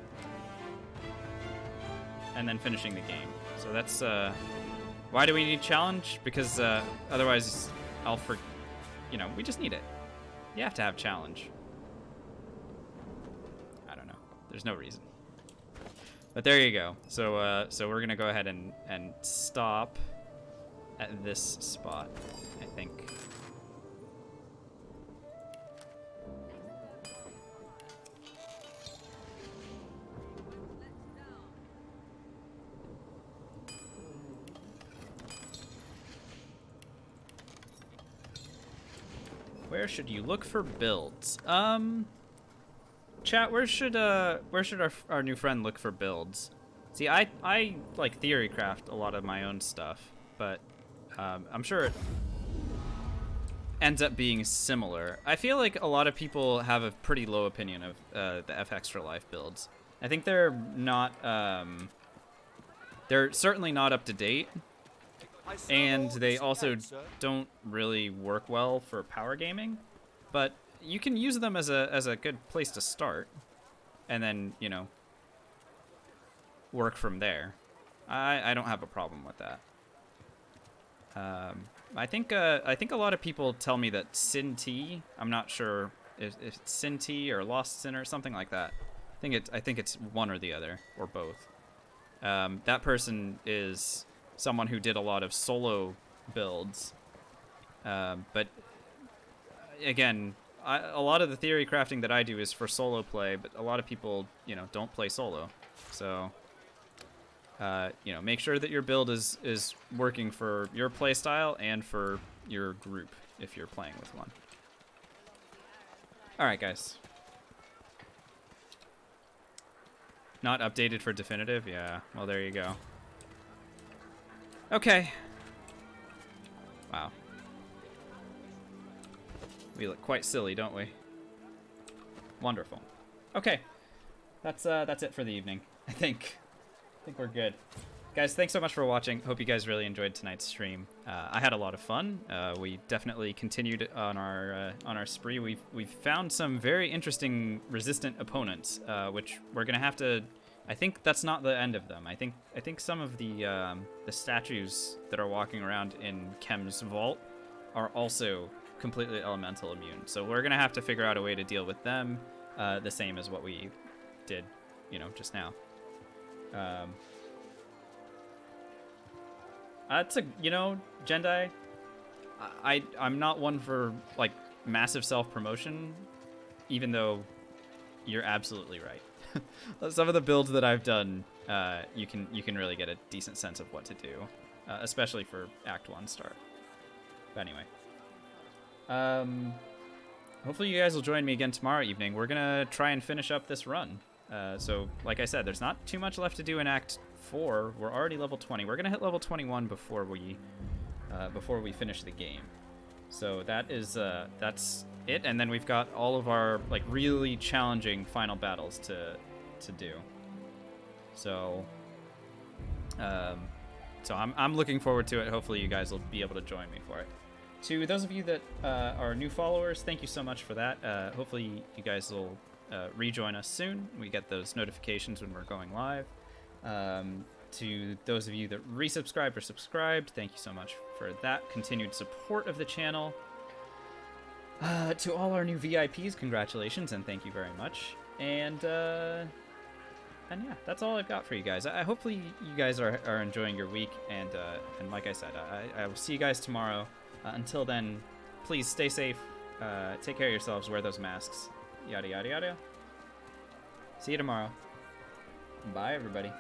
and then finishing the game. So that's, why do we need challenge? Because otherwise you know, we just need it. You have to have challenge. I don't know. There's no reason. But there you go. So so we're gonna go ahead and stop at this spot, I think. Where should you look for builds? Chat, where should our new friend look for builds? See, I like theorycraft a lot of my own stuff, but I'm sure it ends up being similar. I feel like a lot of people have a pretty low opinion of the F Extra Life builds. I think they're not they're certainly not up to date. And they also don't really work well for power gaming, but you can use them as a good place to start, and then, you know, work from there. I don't have a problem with that. I think a lot of people tell me that Sin T, I'm not sure if it's Sin T or Lost Sin or something like that. I think it's one or the other or both. That person is someone who did a lot of solo builds, but again, a lot of the theory crafting that I do is for solo play, but a lot of people, you know, don't play solo, so you know, make sure that your build is working for your play style and for your group if you're playing with one. All right, guys. Not updated for definitive? Yeah, well, there you go. Okay. Wow. We look quite silly, don't we? Wonderful. Okay, that's it for the evening. I think we're good. Guys, thanks so much for watching. Hope you guys really enjoyed tonight's stream. I had a lot of fun. We definitely continued on our spree. We've found some very interesting resistant opponents, which we're gonna have to. I think that's not the end of them. I think some of the statues that are walking around in Kem's vault are also completely elemental immune. So we're gonna have to figure out a way to deal with them, the same as what we did, just now. That's Jendai, I'm not one for like massive self-promotion, even though you're absolutely right. Some of the builds that I've done, you can really get a decent sense of what to do, especially for Act 1 start. But anyway, hopefully you guys will join me again tomorrow evening. We're gonna try and finish up this run. So like I said, there's not too much left to do in Act 4. We're already level 20. We're gonna hit level 21 before we finish the game. So that's it. And then we've got all of our like really challenging final battles to do. So I'm looking forward to it. Hopefully you guys will be able to join me for it. To those of you that are new followers, thank you so much for that. Hopefully you guys will rejoin us soon. We get those notifications when we're going live. To those of you that resubscribed or subscribed, thank you so much for that continued support of the channel. To all our new VIPs, congratulations and thank you very much. And yeah, that's all I've got for you guys. Hopefully you guys are enjoying your week, and like I said, I will see you guys tomorrow. Until then, please stay safe, take care of yourselves, wear those masks, yada yada yada. See you tomorrow. Bye everybody.